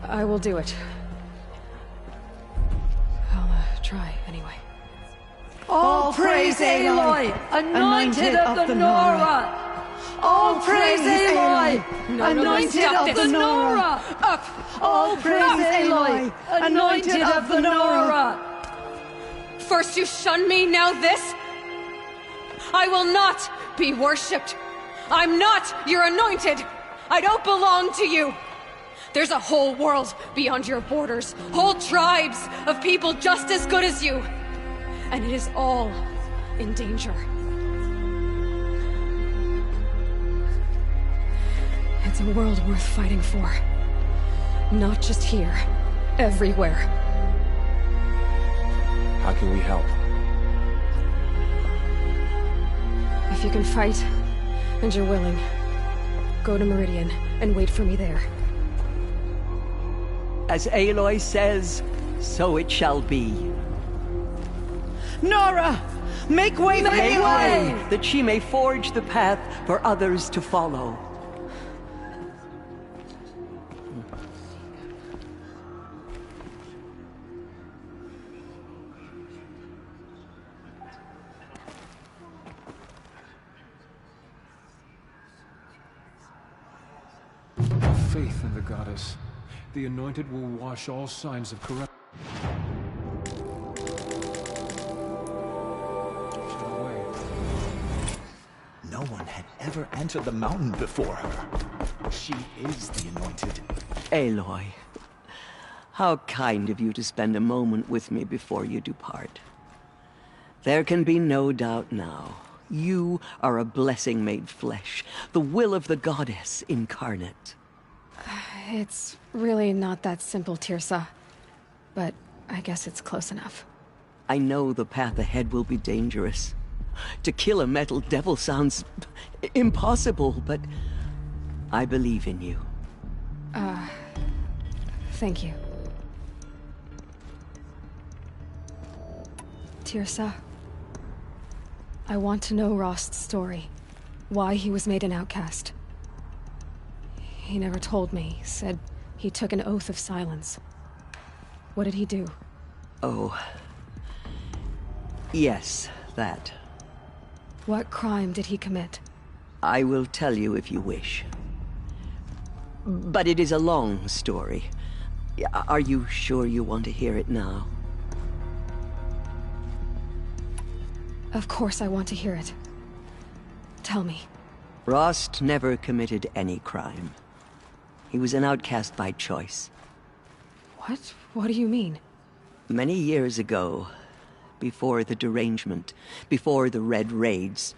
I will do it. I'll try anyway. All praise Aloy, anointed of the Nora! All praise Aloy, anointed of the Nora! Up! All praise Aloy, anointed of the Nora! First you shun me, now this? I will not be worshipped. I'm not your anointed. I don't belong to you. There's a whole world beyond your borders, whole tribes of people just as good as you. And it is all in danger. It's a world worth fighting for. Not just here, everywhere. How can we help? If you can fight, and you're willing, go to Meridian and wait for me there. As Aloy says, so it shall be. Nora! Make way for Aloy! That she may forge the path for others to follow. Faith in the goddess. The anointed will wash all signs of corruption away. No one had ever entered the mountain before her. She is the anointed. Aloy, how kind of you to spend a moment with me before you depart. There can be no doubt now. You are a blessing made flesh, the will of the goddess incarnate. It's really not that simple, Tirsa. But I guess it's close enough. I know the path ahead will be dangerous. To kill a metal devil sounds impossible, but I believe in you. Thank you. Tirsa. I want to know Rost's story. Why he was made an outcast. He never told me. Said he took an oath of silence. What did he do? Oh. Yes, that. What crime did he commit? I will tell you if you wish. But it is a long story. Are you sure you want to hear it now? Of course I want to hear it. Tell me. Rost never committed any crime. He was an outcast by choice. What? What do you mean? Many years ago, before the derangement, before the Red Raids,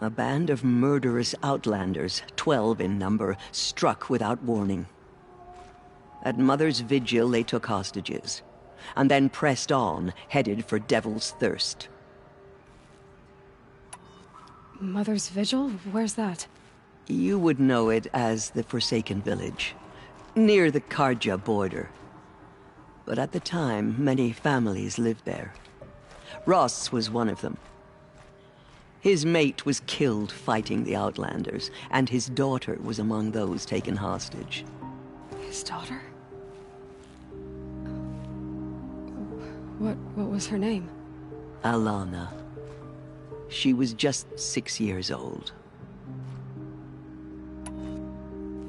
a band of murderous outlanders, 12 in number, struck without warning. At Mother's Vigil, they took hostages, and then pressed on, headed for Devil's Thirst. Mother's Vigil? Where's that? You would know it as the Forsaken Village, near the Karja border. But at the time, many families lived there. Ross was one of them. His mate was killed fighting the Outlanders, and his daughter was among those taken hostage. His daughter? What was her name? Alana. She was just 6 years old.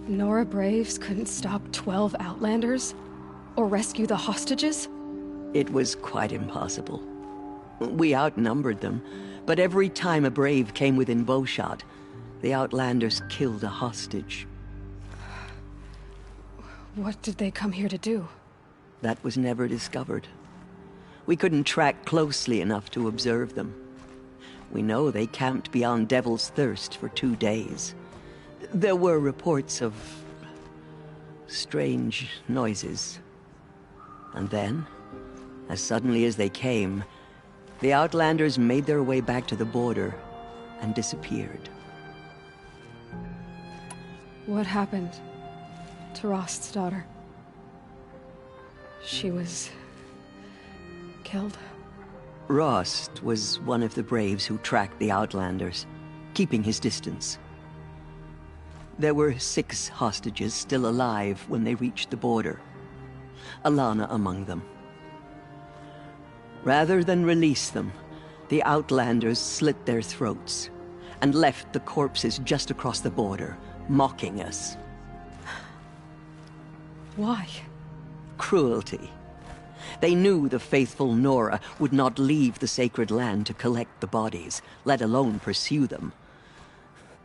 Nora Braves couldn't stop 12 Outlanders? Or rescue the hostages? It was quite impossible. We outnumbered them, but every time a Brave came within bowshot, the Outlanders killed a hostage. What did they come here to do? That was never discovered. We couldn't track closely enough to observe them. We know they camped beyond Devil's Thirst for 2 days. There were reports of strange noises. And then, as suddenly as they came, the Outlanders made their way back to the border and disappeared. What happened to Rost's daughter? She was killed? Rost was one of the Braves who tracked the Outlanders, keeping his distance. There were 6 hostages still alive when they reached the border. Alana among them. Rather than release them, the Outlanders slit their throats and left the corpses just across the border, mocking us. Why? Cruelty. They knew the faithful Nora would not leave the sacred land to collect the bodies, let alone pursue them.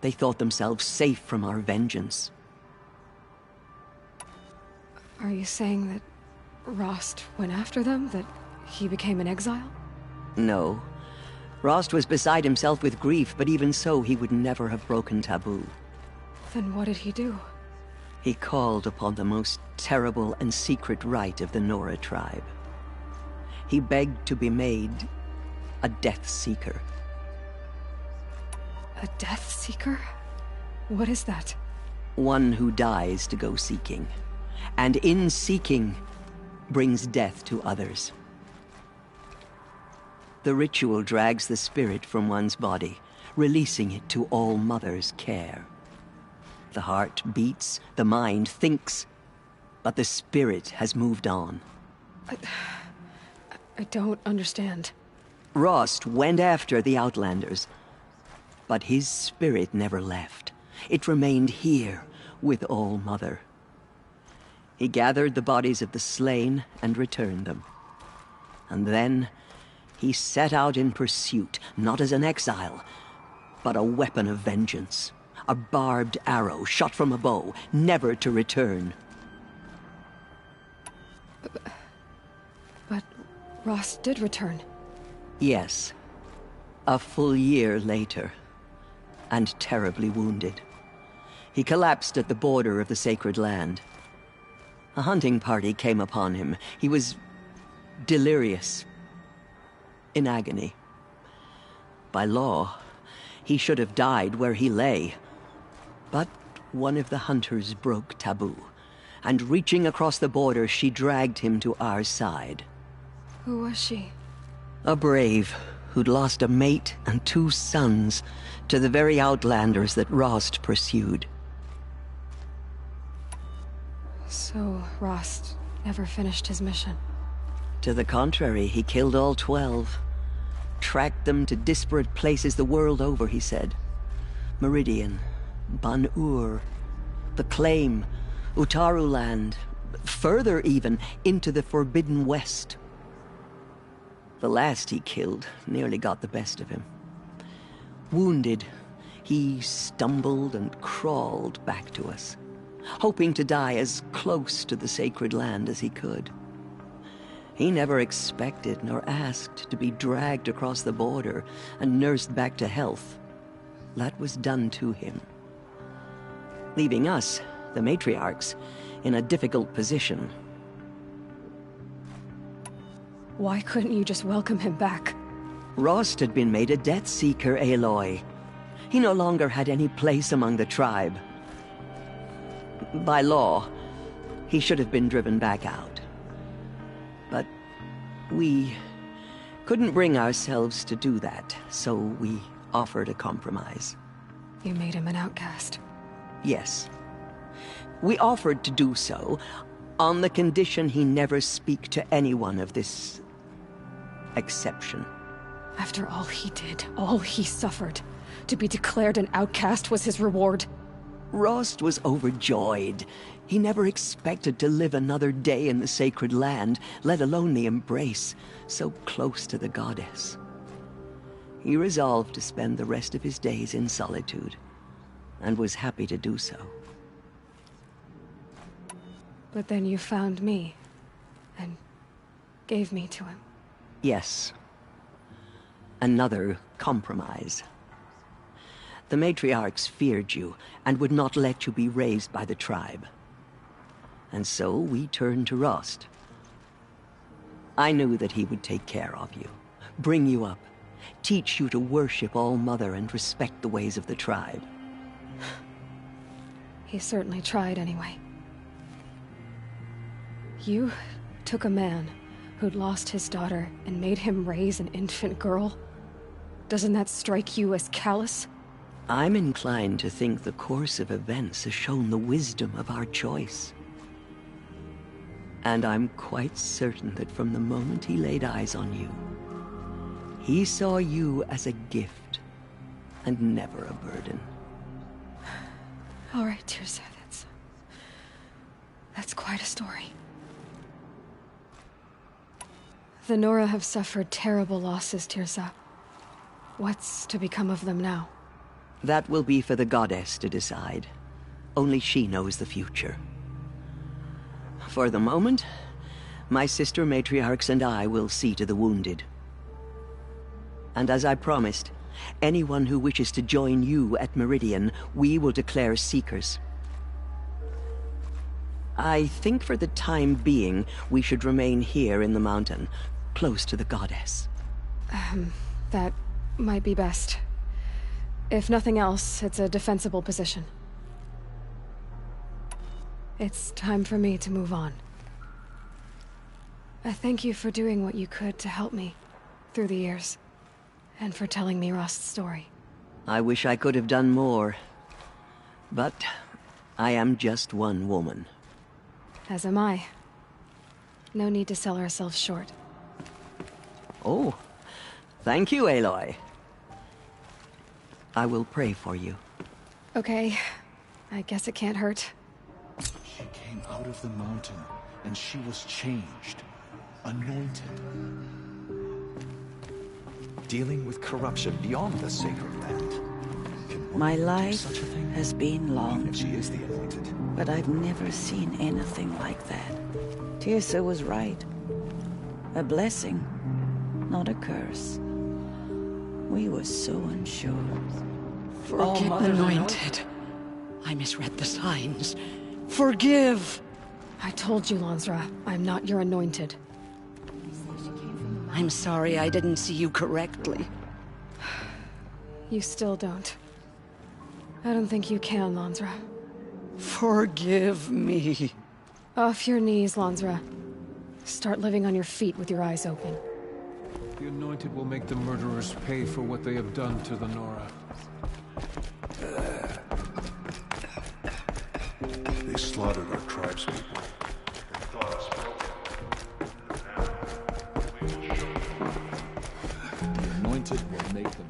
They thought themselves safe from our vengeance. Are you saying that Rost went after them? That he became an exile? No. Rost was beside himself with grief, but even so, he would never have broken taboo. Then what did he do? He called upon the most terrible and secret rite of the Nora tribe. He begged to be made a Death Seeker. A Death Seeker? What is that? One who dies to go seeking, and in seeking, brings death to others. The ritual drags the spirit from one's body, releasing it to All Mother's care. The heart beats, the mind thinks, but the spirit has moved on. I don't understand. Rost went after the Outlanders, but his spirit never left. It remained here with All Mother. He gathered the bodies of the slain and returned them. And then he set out in pursuit, not as an exile, but a weapon of vengeance. A barbed arrow shot from a bow, never to return. But Rost did return. Yes. A full year later. And terribly wounded. He collapsed at the border of the sacred land. A hunting party came upon him. He was delirious. In agony. By law, he should have died where he lay. But one of the hunters broke taboo, and reaching across the border, she dragged him to our side. Who was she? A brave who'd lost a mate and 2 sons to the very outlanders that Rost pursued. So, Rost never finished his mission? To the contrary, he killed all 12. Tracked them to disparate places the world over, he said. Meridian, Ban-Ur, the Claim, Utaru Land, further even, into the Forbidden West. The last he killed nearly got the best of him. Wounded, he stumbled and crawled back to us, hoping to die as close to the sacred land as he could. He never expected nor asked to be dragged across the border and nursed back to health. That was done to him, leaving us, the matriarchs, in a difficult position. Why couldn't you just welcome him back? Rost had been made a Death Seeker, Aloy. He no longer had any place among the tribe. By law, he should have been driven back out. But we couldn't bring ourselves to do that, so we offered a compromise. You made him an outcast? Yes. We offered to do so on the condition he never speak to anyone of this exception. After all he did, all he suffered, to be declared an outcast was his reward? Rost was overjoyed. He never expected to live another day in the sacred land, let alone the embrace, so close to the goddess. He resolved to spend the rest of his days in solitude, and was happy to do so. But then you found me, and gave me to him. Yes. Another compromise. The matriarchs feared you, and would not let you be raised by the tribe. And so we turned to Rost. I knew that he would take care of you, bring you up, teach you to worship All-Mother and respect the ways of the tribe. He certainly tried anyway. You took a man who'd lost his daughter and made him raise an infant girl? Doesn't that strike you as callous? I'm inclined to think the course of events has shown the wisdom of our choice. And I'm quite certain that from the moment he laid eyes on you, he saw you as a gift, and never a burden. All right, Tirsa, that's quite a story. The Nora have suffered terrible losses, Tirsa. What's to become of them now? That will be for the goddess to decide. Only she knows the future. For the moment, my sister matriarchs and I will see to the wounded. And as I promised, anyone who wishes to join you at Meridian, we will declare seekers. I think for the time being, we should remain here in the mountain, close to the goddess. That might be best. If nothing else, it's a defensible position. It's time for me to move on. I thank you for doing what you could to help me through the years, and for telling me Rost's story. I wish I could have done more, but I am just one woman. As am I. No need to sell ourselves short. Oh, thank you, Aloy. I will pray for you. Okay, I guess it can't hurt. She came out of the mountain, and she was changed, anointed. Dealing with corruption beyond the sacred land. My life has been long, Even if she is the anointed. but I've never seen anything like that. Tirsa was right. A blessing, not a curse. We were so unsure. Forgive, anointed. I misread the signs. Forgive! I told you, Lansra, I'm not your anointed. I'm sorry I didn't see you correctly. You still don't. I don't think you can, Lansra. Forgive me. Off your knees, Lansra. Start living on your feet with your eyes open. The Anointed will make the murderers pay for what they have done to the Nora. They slaughtered our tribespeople. They thought us broken. Now, we will show them. The Anointed will make them.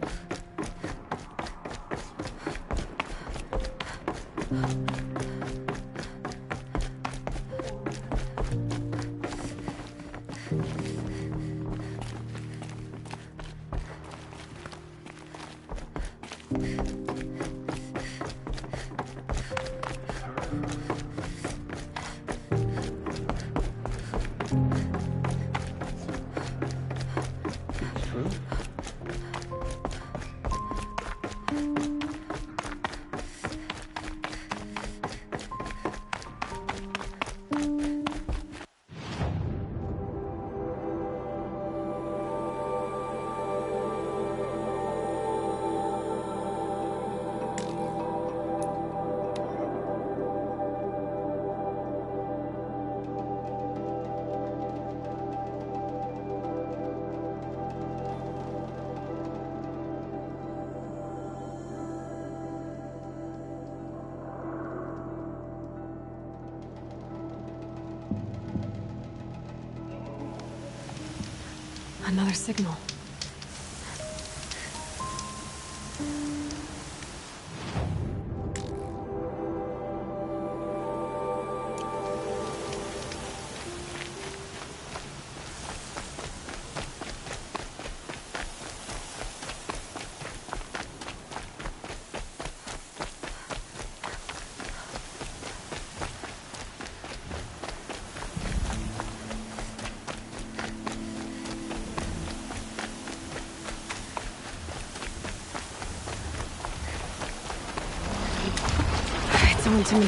Another signal. It's on to me.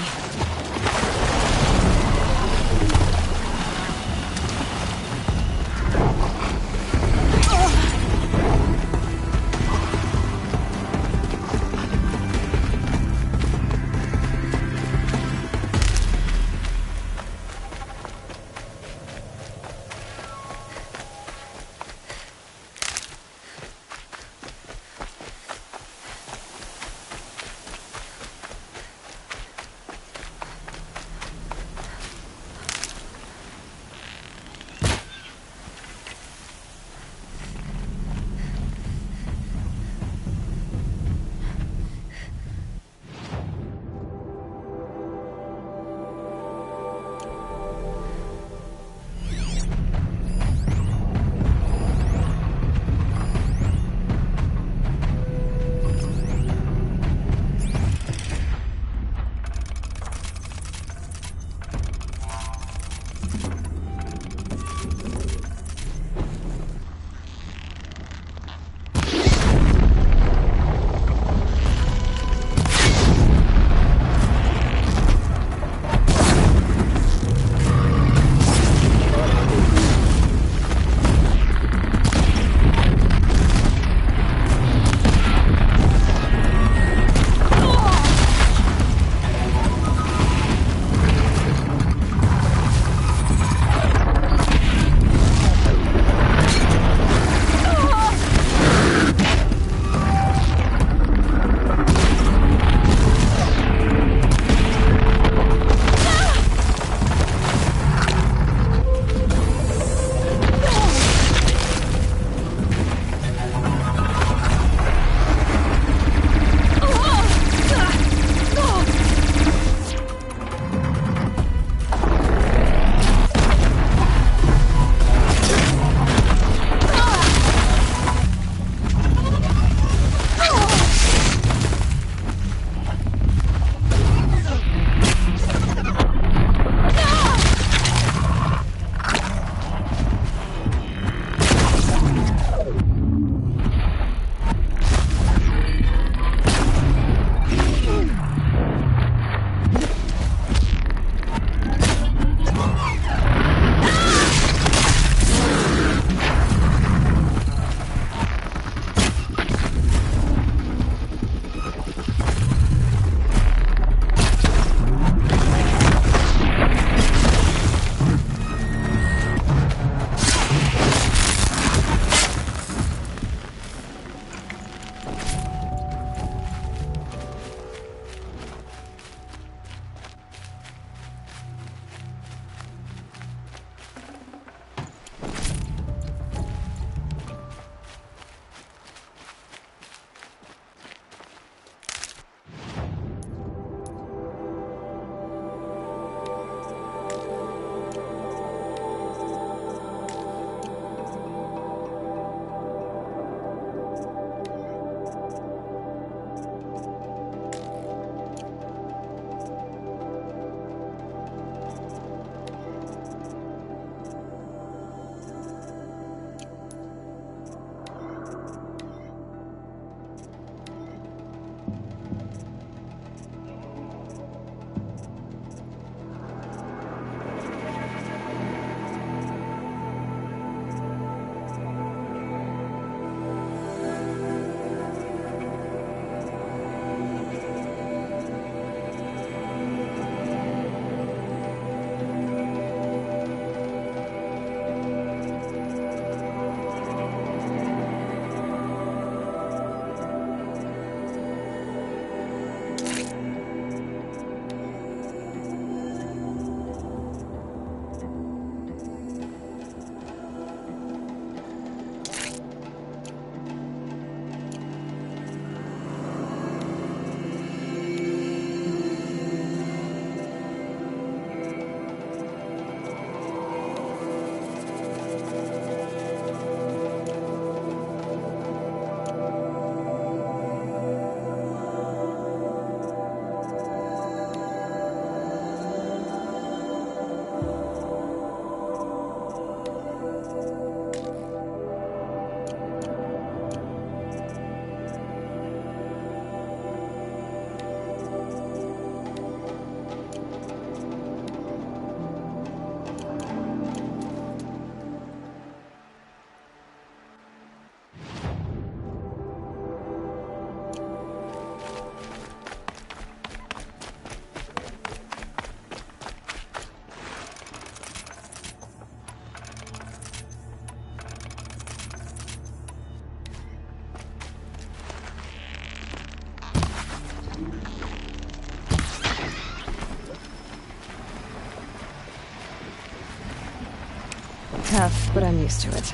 Tough, but I'm used to it.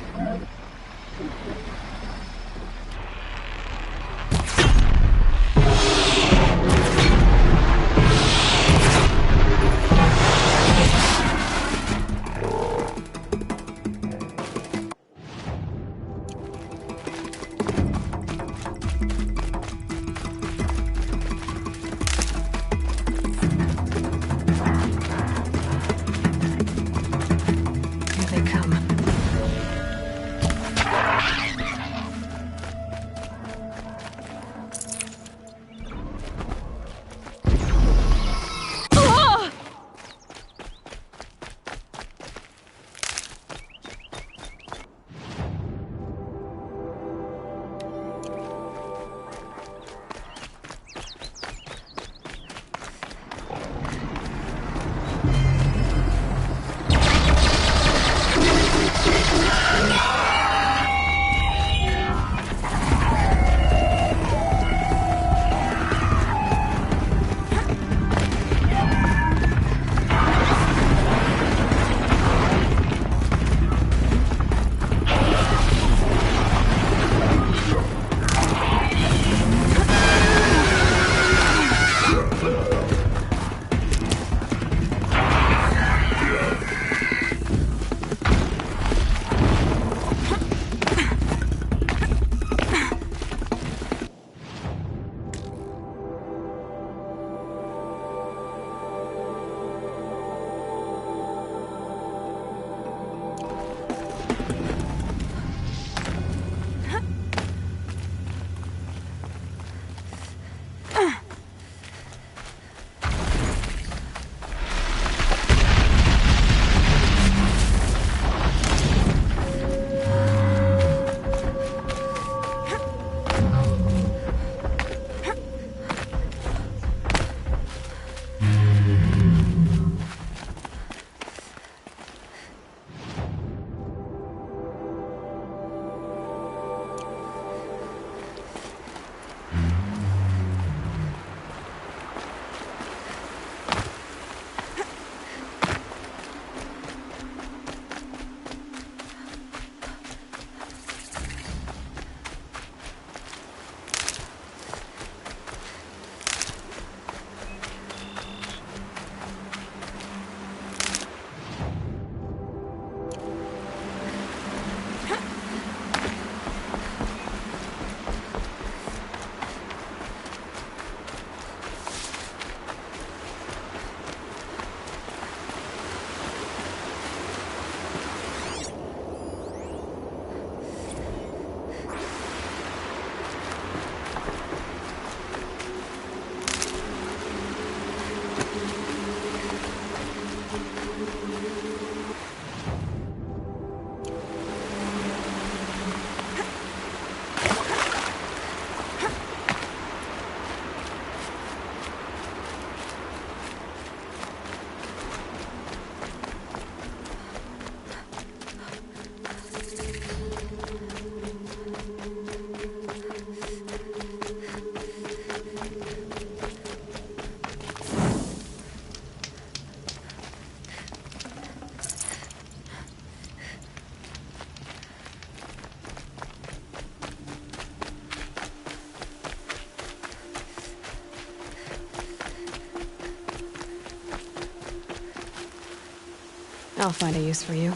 I'll find a use for you.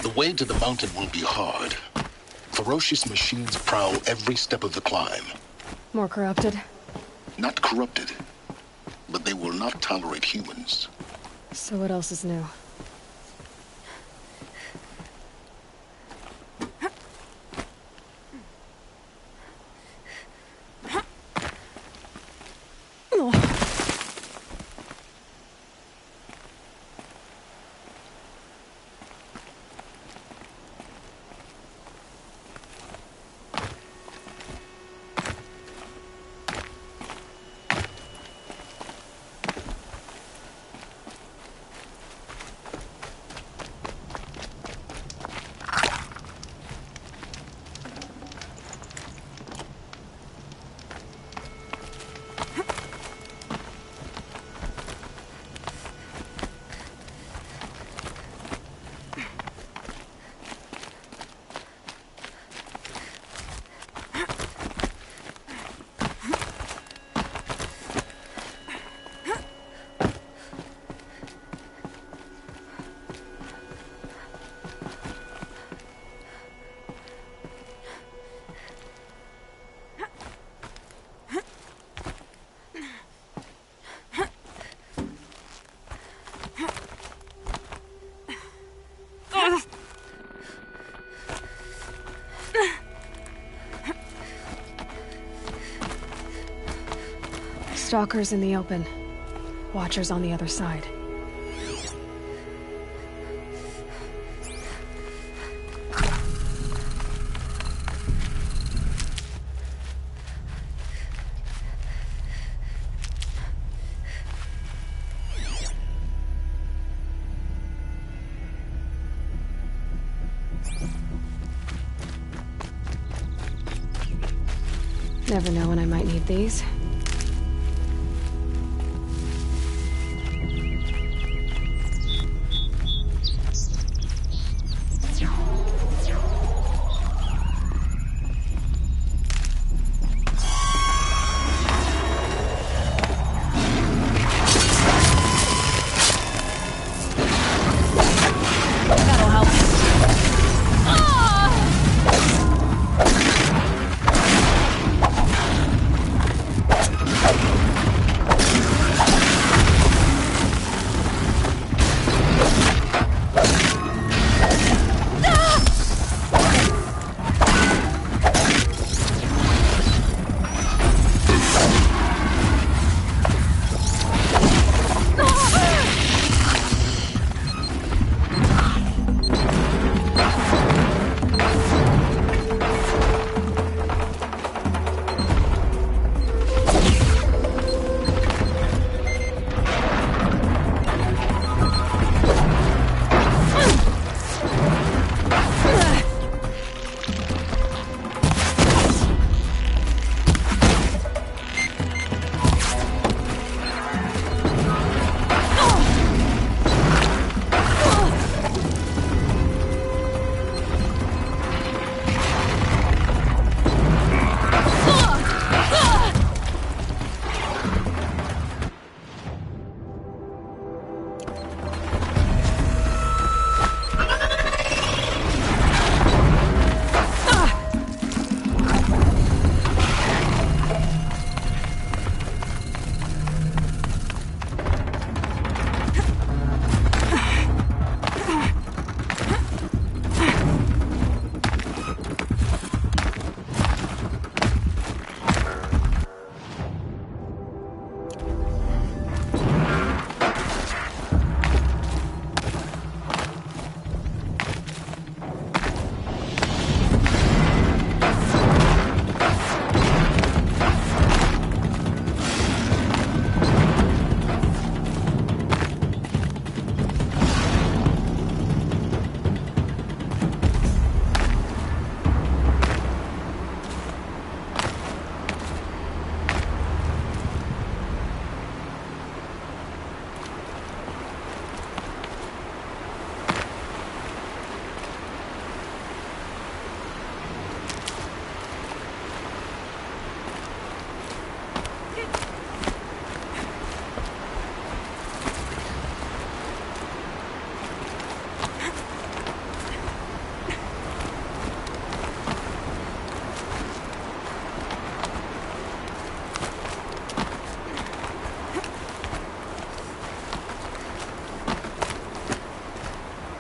The way to the mountain will be hard. Ferocious machines prowl every step of the climb. More corrupted? Not corrupted, but they will not tolerate humans. So what else is new? Stalkers in the open. Watchers on the other side. Never know when I might need these.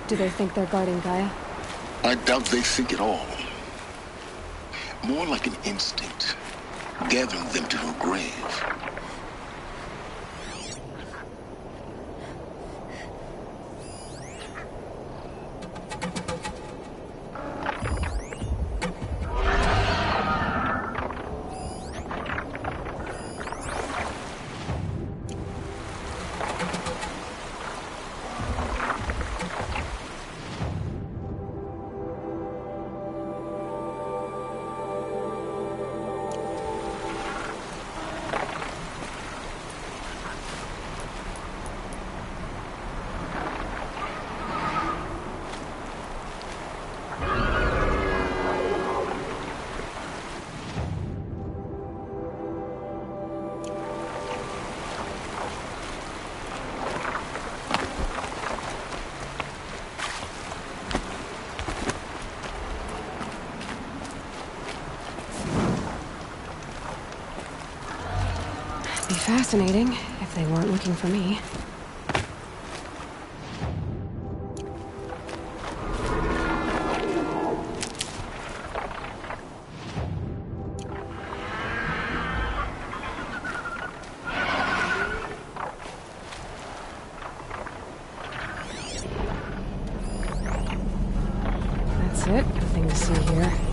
Do they think they're guarding Gaia? I doubt they think at all. More like an instinct, gathering them to her grave. Be fascinating if they weren't looking for me. it. Nothing to see here.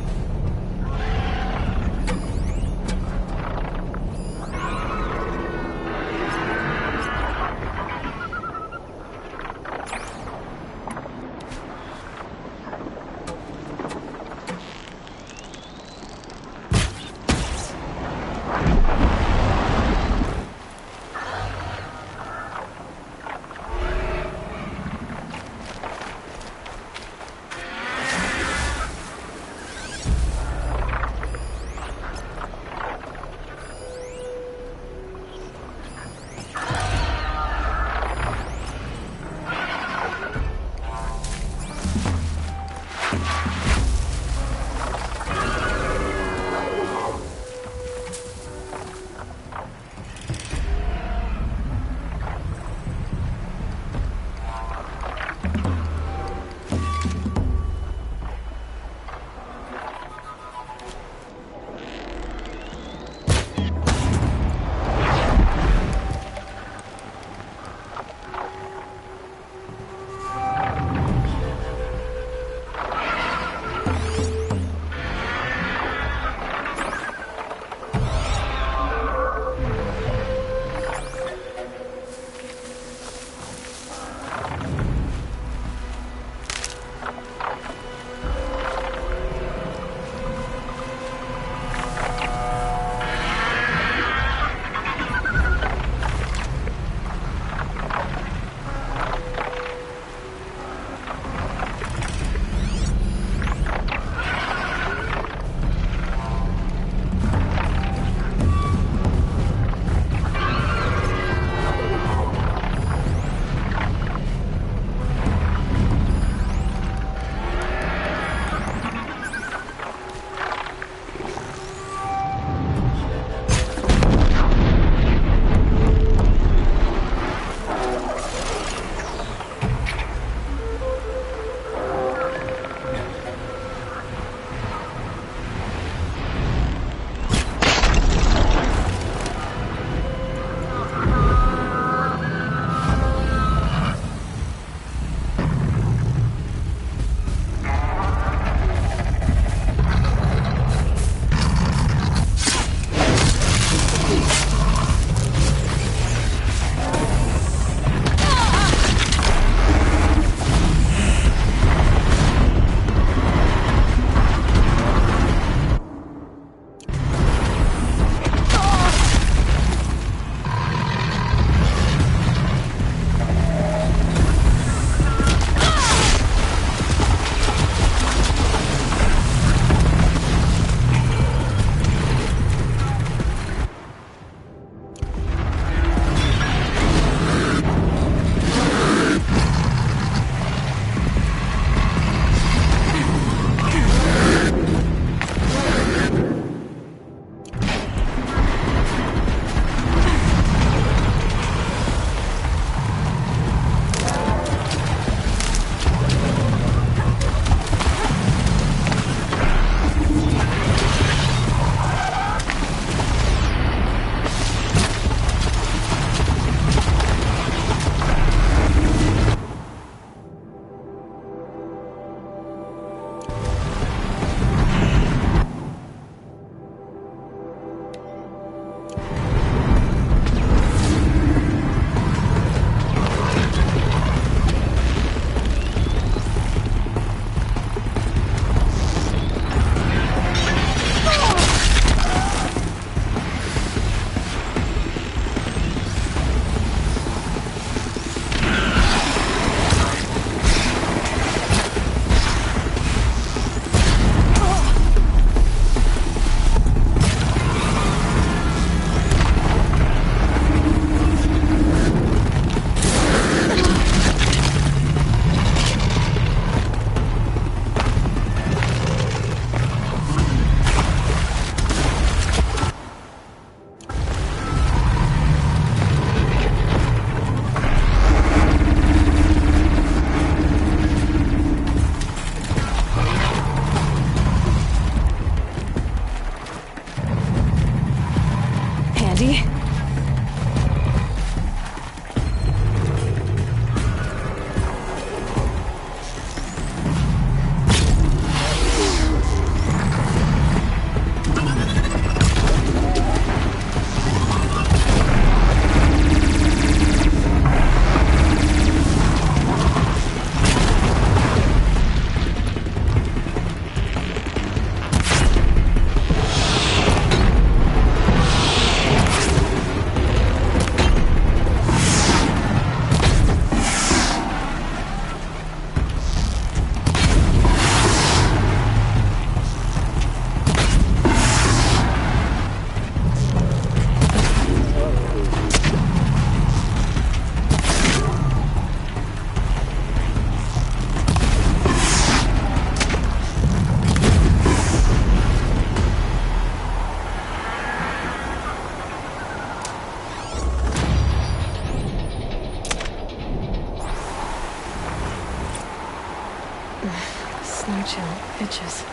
Snow chill itches.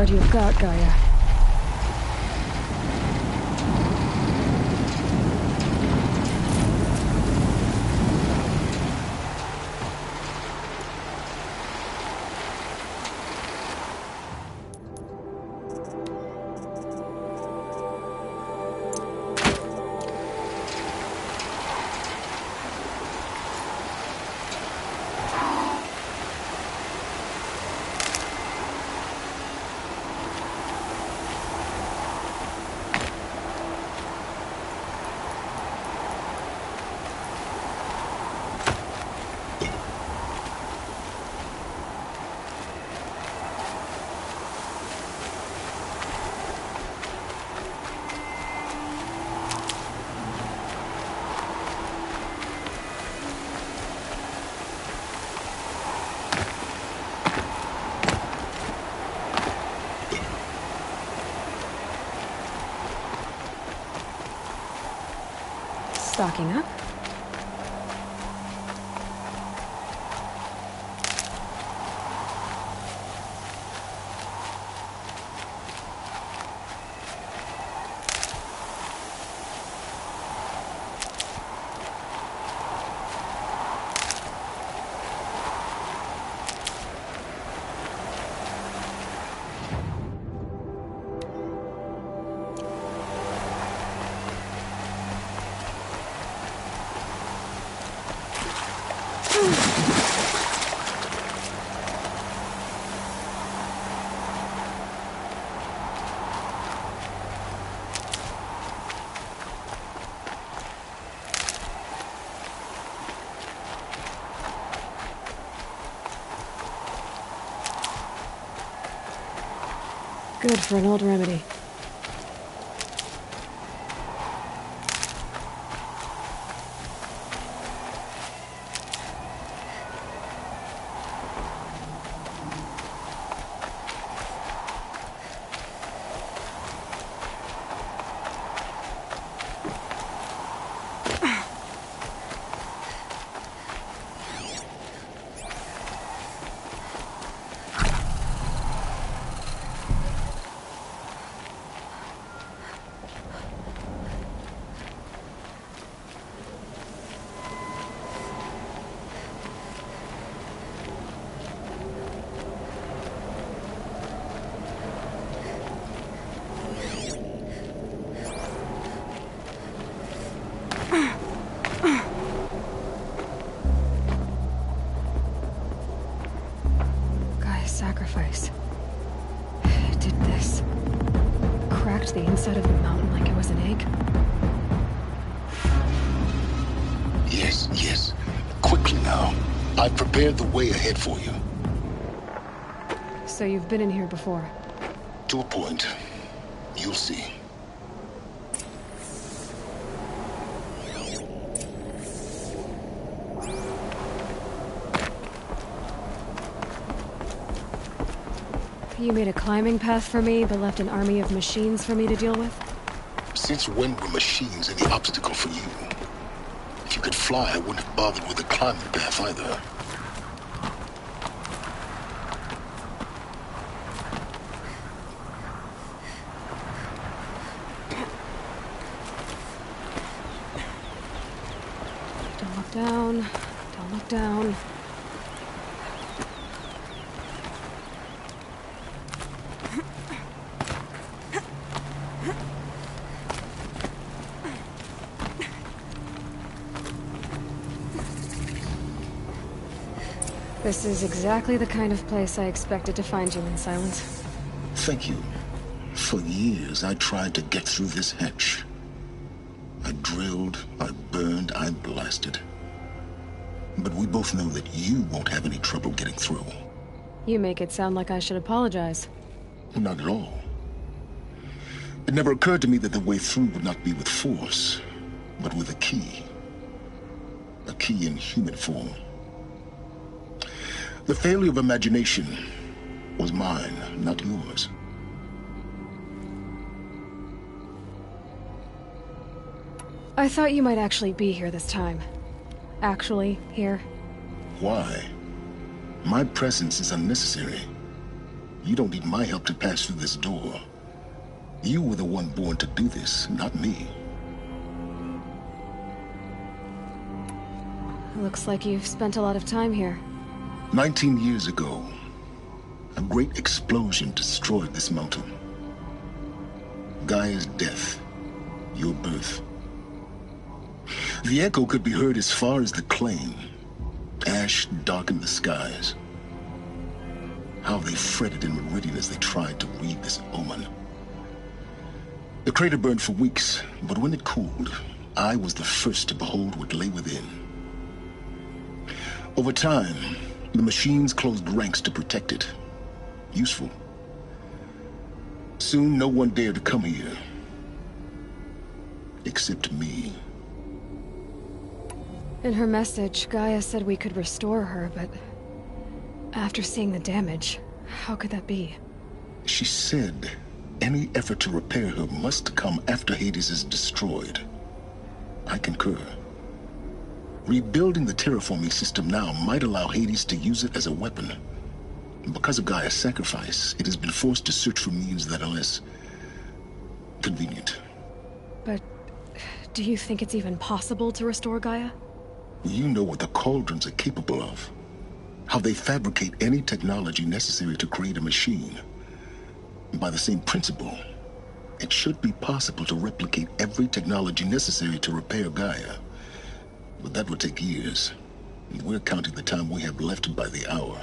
guard you've got, Gaia. Stocking up. Good for an old remedy. Sacrifice. It did this. Cracked the inside of the mountain like it was an egg. Yes, yes. Quickly now. I've prepared the way ahead for you. So you've been in here before? To a point. You'll see. You made a climbing path for me, but left an army of machines for me to deal with? Since when were machines any obstacle for you? If you could fly, I wouldn't have bothered with the climbing path either. Don't look down. Don't look down. This is exactly the kind of place I expected to find you in, Silence. Thank you. For years, I tried to get through this hatch. I drilled, I burned, I blasted. But we both know that you won't have any trouble getting through. You make it sound like I should apologize. Not at all. It never occurred to me that the way through would not be with force, but with a key. A key in human form. The failure of imagination was mine, not yours. I thought you might actually be here this time. Actually, here. Why? My presence is unnecessary. You don't need my help to pass through this door. You were the one born to do this, not me. Looks like you've spent a lot of time here. 19 years ago, a great explosion destroyed this mountain. Gaia's death, your birth. The echo could be heard as far as the claim. Ash darkened the skies. How they fretted in Meridian as they tried to read this omen. The crater burned for weeks, but when it cooled, I was the first to behold what lay within. Over time, the machines closed ranks to protect it. Useful. Soon, no one dared to come here. Except me. In her message, Gaia said we could restore her, but after seeing the damage, how could that be? She said any effort to repair her must come after Hades is destroyed. I concur. Rebuilding the terraforming system now might allow Hades to use it as a weapon. Because of Gaia's sacrifice, it has been forced to search for means that are less convenient. But do you think it's even possible to restore Gaia? You know what the Cauldrons are capable of. How they fabricate any technology necessary to create a machine. By the same principle, it should be possible to replicate every technology necessary to repair Gaia. But that would take years. We're counting the time we have left by the hour.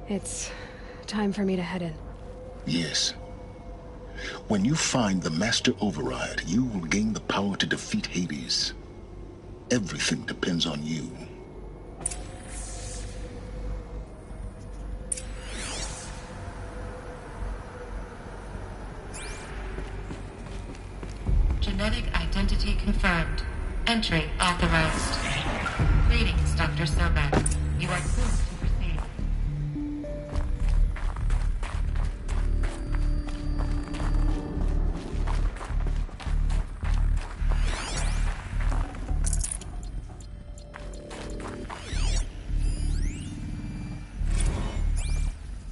It's time for me to head in. Yes. When you find the Master Override, you will gain the power to defeat Hades. Everything depends on you. Genetic identity confirmed. Entry authorized. Greetings, Dr. Sobek. You are clear to proceed.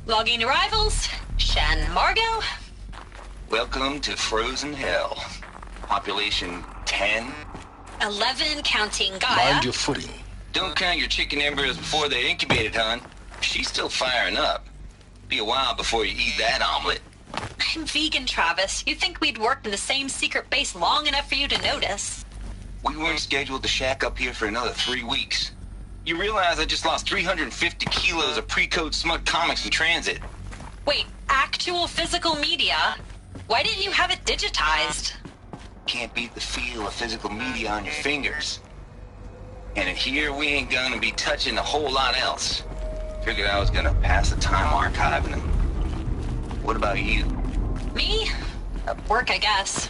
Logging arrivals. Shan Margot. Welcome to Frozen Hell. Population 10? 11 counting Gaia. Mind your footing. Don't count your chicken embryos before they're incubated, hon. She's still firing up. Be a while before you eat that omelet. I'm vegan, Travis. You'd think we'd worked in the same secret base long enough for you to notice. We weren't scheduled to shack up here for another 3 weeks. You realize I just lost 350 kilos of pre-code smut comics in transit. Wait, actual physical media? Why didn't you have it digitized? Can't beat the feel of physical media on your fingers. And in here, we ain't gonna be touching a whole lot else. Figured I was gonna pass the time archiving them. What about you? Me? Work, I guess.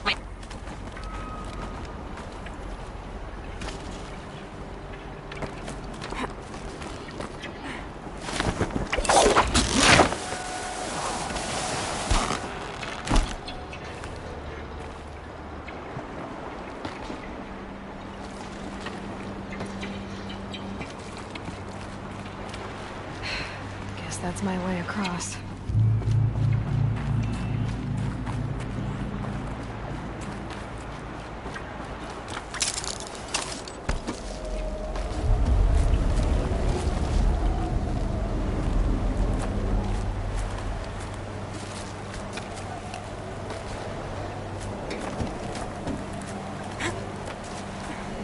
That's my way across.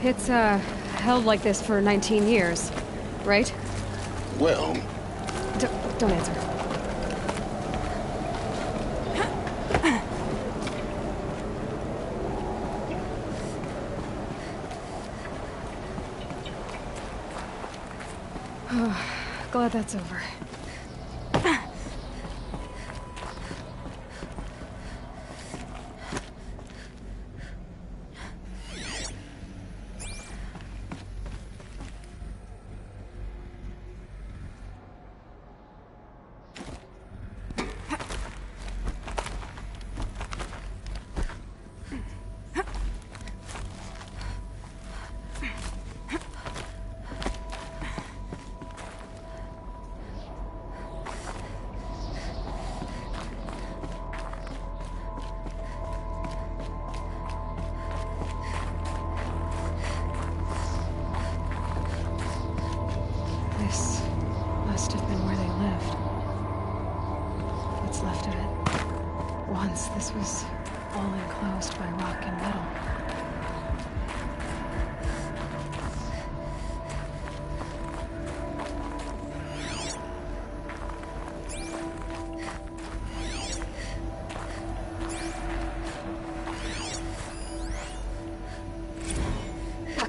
It's, held like this for 19 years, right? Well... Don't answer. Glad that's over.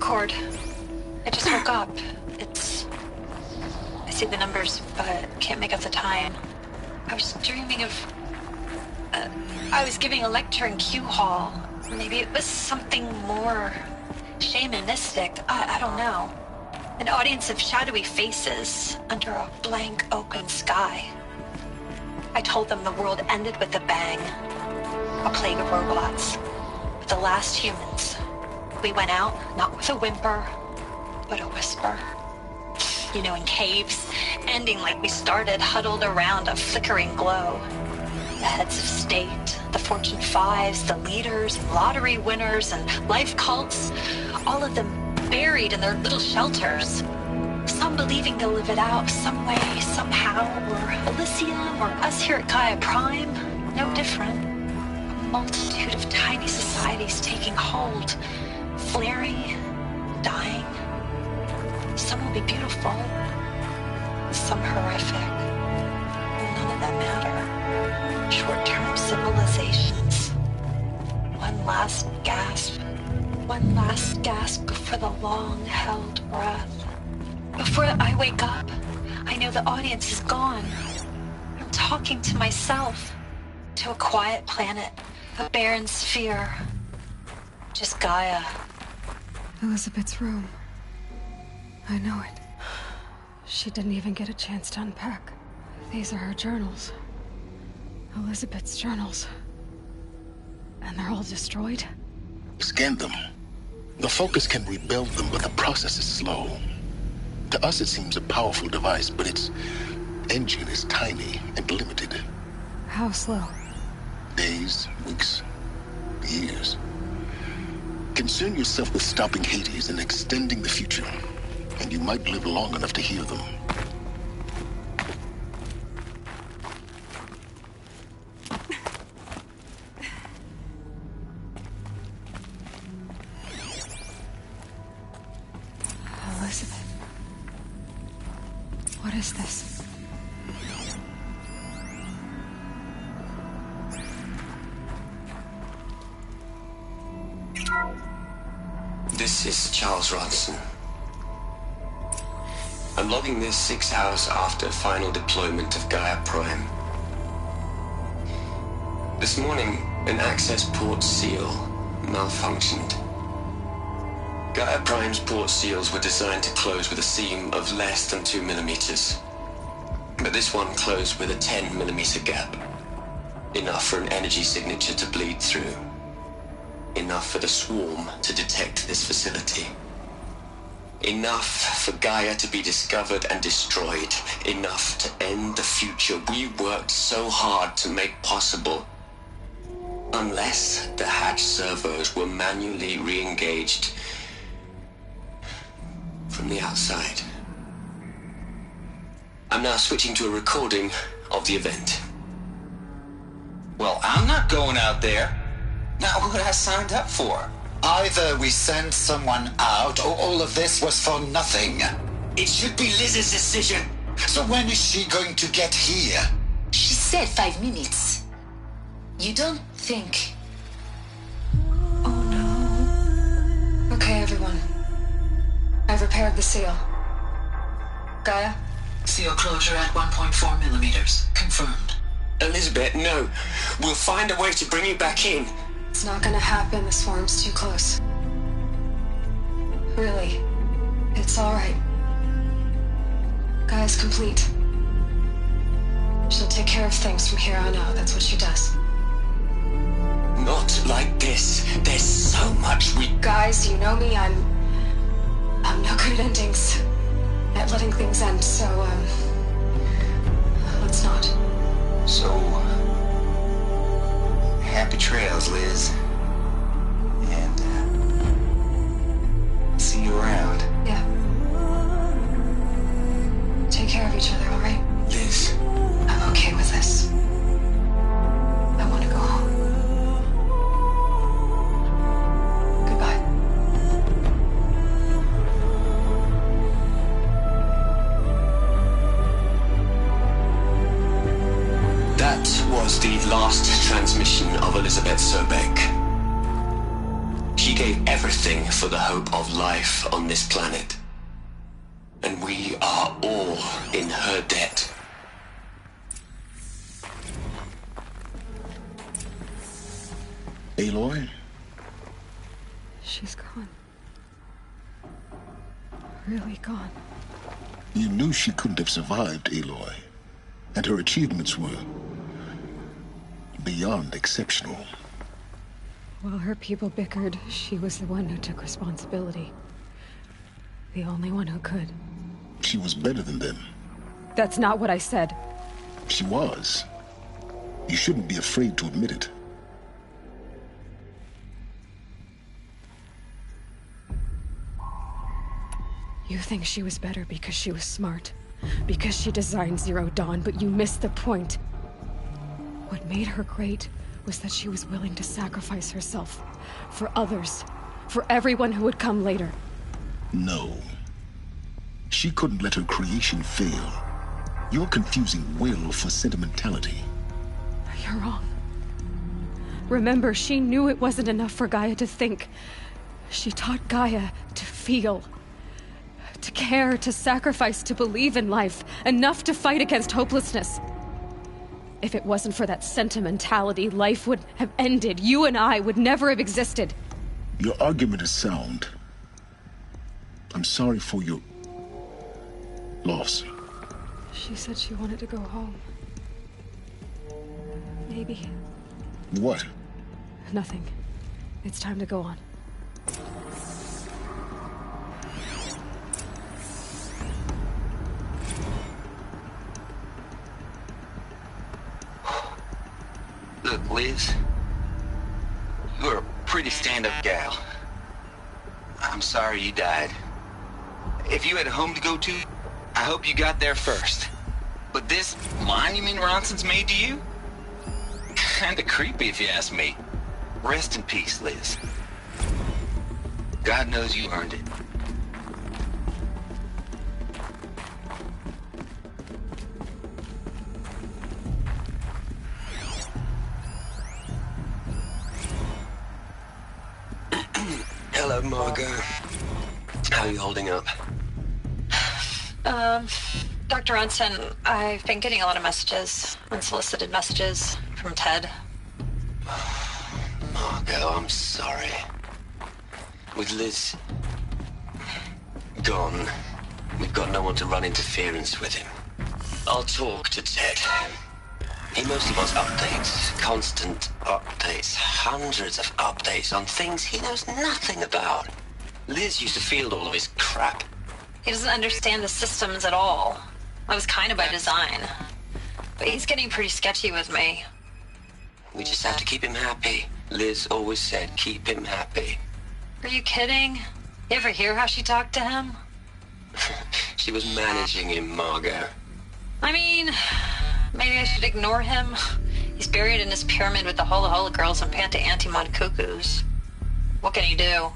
record. I just woke up. I see the numbers, but can't make out the time. I was dreaming of... I was giving a lecture in Q Hall. Maybe it was something more shamanistic. I don't know. An audience of shadowy faces under a blank open sky. I told them the world ended with a bang. A plague of robots. With the last humans. We went out, not with a whimper, but a whisper. You know, in caves, ending like we started, huddled around a flickering glow. The heads of state, the Fortune 5s, the leaders, lottery winners, and life cults, all of them buried in their little shelters. Some believing they'll live it out some way, somehow, or Elysium, or us here at Gaia Prime, no different. A multitude of tiny societies taking hold, flaring, dying. Some will be beautiful, some horrific. None of them matter. Short-term civilizations. One last gasp. One last gasp before the long-held breath. Before I wake up, I know the audience is gone. I'm talking to myself. To a quiet planet. A barren sphere. Just Gaia. Elizabeth's room. I know it. She didn't even get a chance to unpack. These are her journals. Elizabeth's journals. And they're all destroyed? Scan them. The Focus can rebuild them, but the process is slow. To us it seems a powerful device, but its engine is tiny and limited. How slow? Days, weeks, years. Concern yourself with stopping Hades and extending the future, and you might live long enough to hear them. Elizabeth. What is this? This is Charles Ronson. I'm logging this 6 hours after final deployment of Gaia Prime. This morning, an access port seal malfunctioned. Gaia Prime's port seals were designed to close with a seam of less than 2 millimeters. But this one closed with a 10 millimeter gap. Enough for an energy signature to bleed through. Enough for the swarm to detect this facility. Enough for Gaia to be discovered and destroyed. Enough to end the future we worked so hard to make possible. Unless the hatch servos were manually re-engaged from the outside. I'm now switching to a recording of the event. Well, I'm not going out there. Not what I signed up for. Either we send someone out, or all of this was for nothing. It should be Liz's decision. So when is she going to get here? She said 5 minutes. You don't think... Oh no. Okay, everyone. I've repaired the seal. Gaia? Seal closure at 1.4 millimeters. Confirmed. Elizabeth, no. We'll find a way to bring you back in. It's not gonna happen. The swarm's too close. Really. It's alright. Gaia's complete. She'll take care of things from here on out. That's what she does. Not like this. There's so much we... Guys, you know me. I'm no good at endings. At letting things end, so, let's not. So... happy trails, Liz. And, see you around. Yeah. Take care of each other, alright? Liz. I'm okay with this. I want to go home. Goodbye. That was the last transmission of Elizabeth Sobek. hope of life on this planet. And we are all in her debt. Aloy? She's gone. Really gone. You knew she couldn't have survived, Aloy. And her achievements were beyond exceptional. While her people bickered, she was the one who took responsibility. The only one who could. She was better than them. That's not what I said. She was. You shouldn't be afraid to admit it. You think she was better because she was smart, because she designed Zero Dawn, but you missed the point. What made her great was that she was willing to sacrifice herself for others, for everyone who would come later. No. She couldn't let her creation fail. You're confusing will for sentimentality. You're wrong. Remember, she knew it wasn't enough for Gaia to think. She taught Gaia to feel. To care, to sacrifice, to believe in life. Enough to fight against hopelessness. If it wasn't for that sentimentality, life would have ended. You and I would never have existed. Your argument is sound. I'm sorry for your loss. She said she wanted to go home. Maybe. What? Nothing. It's time to go on. Look, Liz, you're a pretty stand-up gal. I'm sorry you died. If you had a home to go to, I hope you got there first. But this monument Ronson's made to you? Kinda creepy if you ask me. Rest in peace, Liz. God knows you earned it. Hello, Margot. How are you holding up? Dr. Ronson, I've been getting a lot of messages, unsolicited messages from Ted. Margot, I'm sorry. With Liz gone, we've got no one to run interference with him. I'll talk to Ted. He mostly wants updates, constant updates, hundreds of updates on things he knows nothing about. Liz used to field all of his crap. He doesn't understand the systems at all. That was kind of by design. But he's getting pretty sketchy with me. We just have to keep him happy. Liz always said, keep him happy. Are you kidding? You ever hear how she talked to him? She was managing him, Margot. I mean, maybe I should ignore him. He's buried in his pyramid with the Hola Hola girls and Panta Antimon cuckoos. What can he do?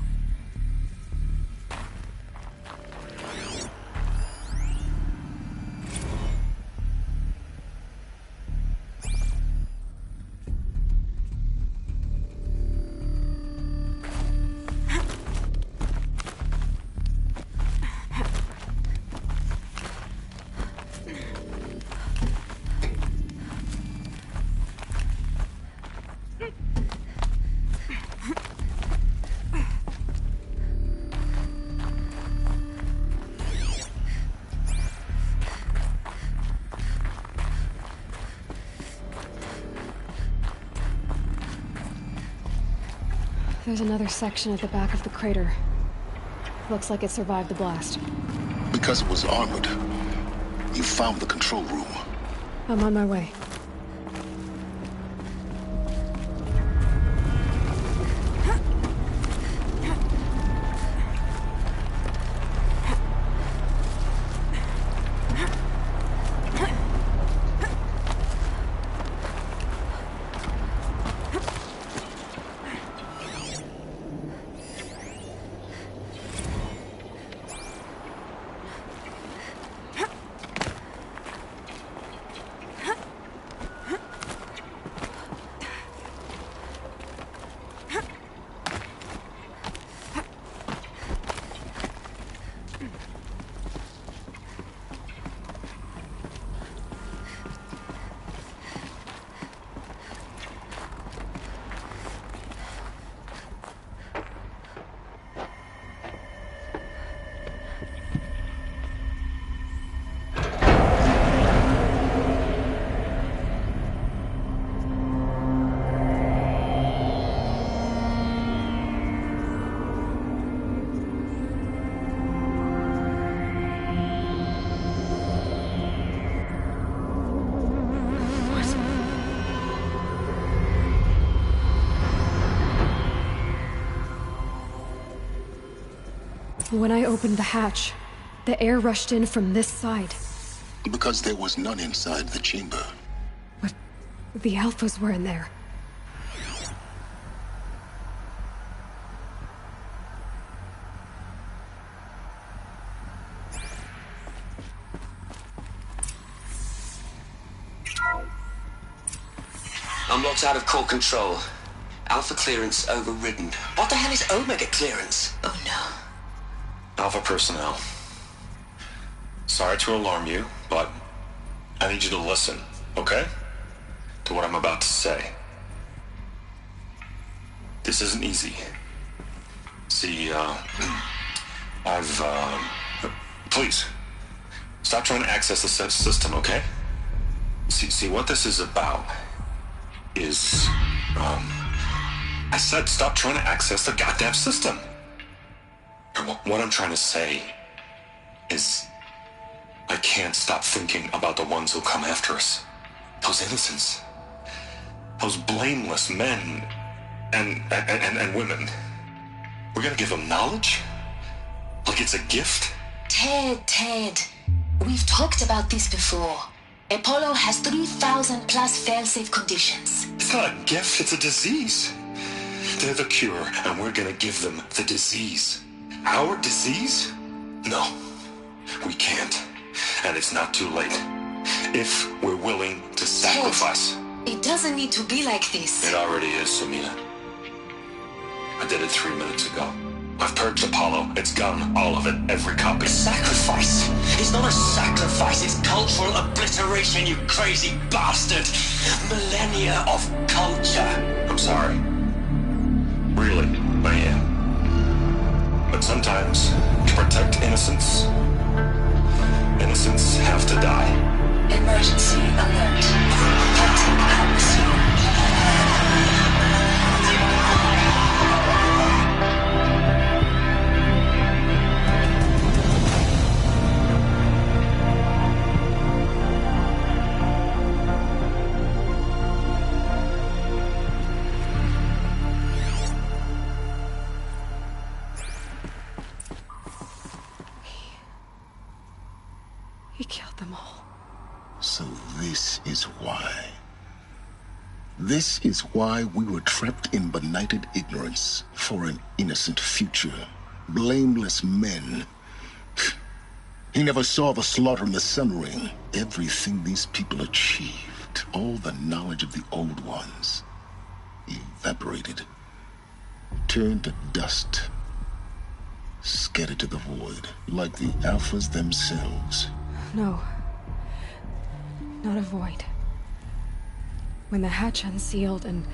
There's another section at the back of the crater. Looks like it survived the blast. Because it was armored. You found the control room. I'm on my way. When I opened the hatch, the air rushed in from this side. Because there was none inside the chamber. But the Alphas were in there. I'm locked out of core control. Alpha clearance overridden. What the hell is Omega clearance? Oh no. Alpha personnel. Sorry to alarm you, but I need you to listen, okay? To what I'm about to say. This isn't easy. See, please, stop trying to access the system, okay? See, what this is about is, I said stop trying to access the goddamn system. What I'm trying to say is I can't stop thinking about the ones who come after us. Those innocents. Those blameless men and women. We're gonna give them knowledge? Like it's a gift? Ted. We've talked about this before. Apollo has 3,000 plus fail-safe conditions. It's not a gift, it's a disease. They're the cure, and we're gonna give them the disease. Our disease? No, we can't. And it's not too late. If we're willing to sacrifice. Ted, it doesn't need to be like this. It already is, Samina. I did it 3 minutes ago. I've purged Apollo. It's gone. All of it. Every copy. Sacrifice? It's not a sacrifice. It's cultural obliteration, you crazy bastard. Millennia of culture. I'm sorry. Really, I am. But sometimes, to protect innocence, innocents have to die. Emergency alert. Hunting atmosphere. He killed them all. So this is why. This is why we were trapped in benighted ignorance for an innocent future. Blameless men. He never saw the slaughter in the Sun Ring. Everything these people achieved, all the knowledge of the old ones, evaporated, turned to dust, scattered to the void, like the Alphas themselves. No. Not a void. When the hatch unsealed and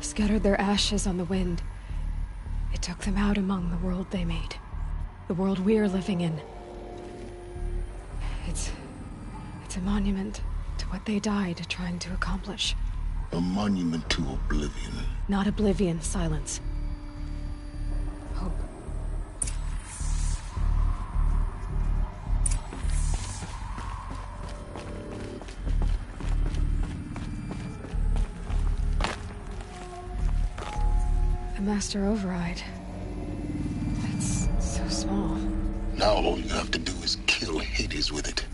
scattered their ashes on the wind, it took them out among the world they made. The world we're living in. It's a monument to what they died trying to accomplish. A monument to oblivion. Not oblivion, silence. Hope. The Master Override. It's so small. Now all you have to do is kill Hades with it.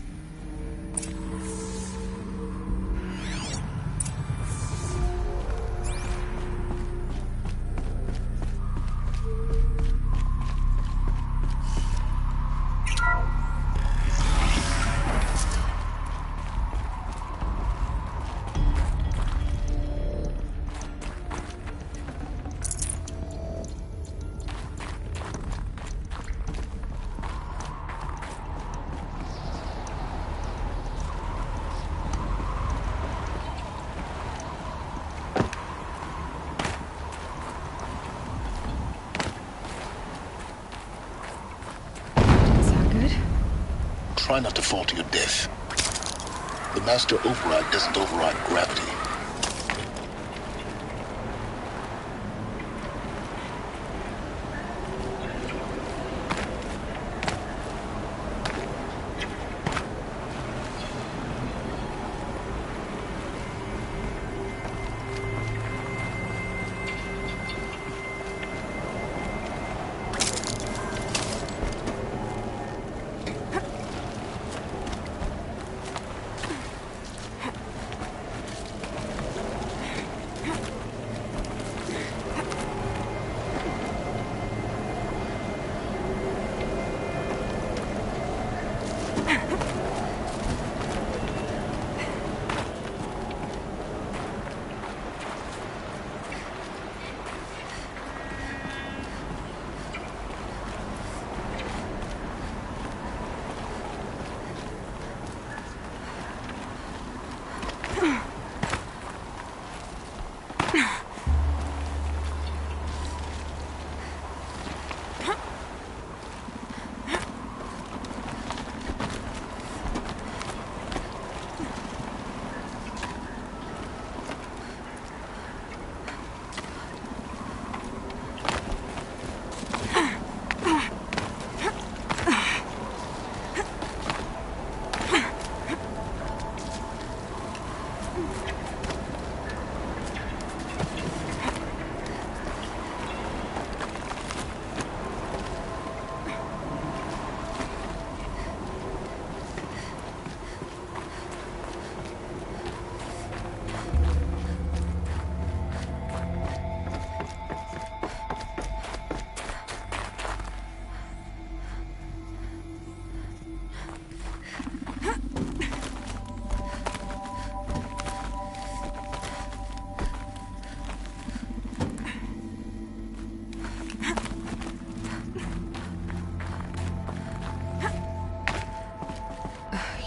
Try not to fall to your death. The Master Override doesn't override gravity.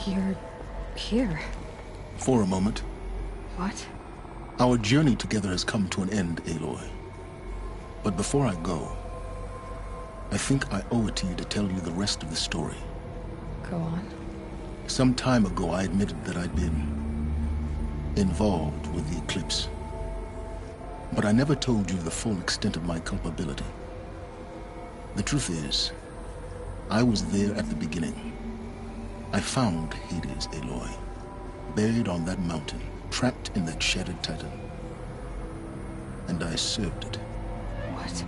You're here. For a moment. What? Our journey together has come to an end, Aloy. But before I go, I think I owe it to you to tell you the rest of the story. Go on. Some time ago, I admitted that I'd been involved with the eclipse. But I never told you the full extent of my culpability. The truth is, I was there at the beginning. I found Hades, Aloy, buried on that mountain, trapped in that shattered titan. And I served it. What?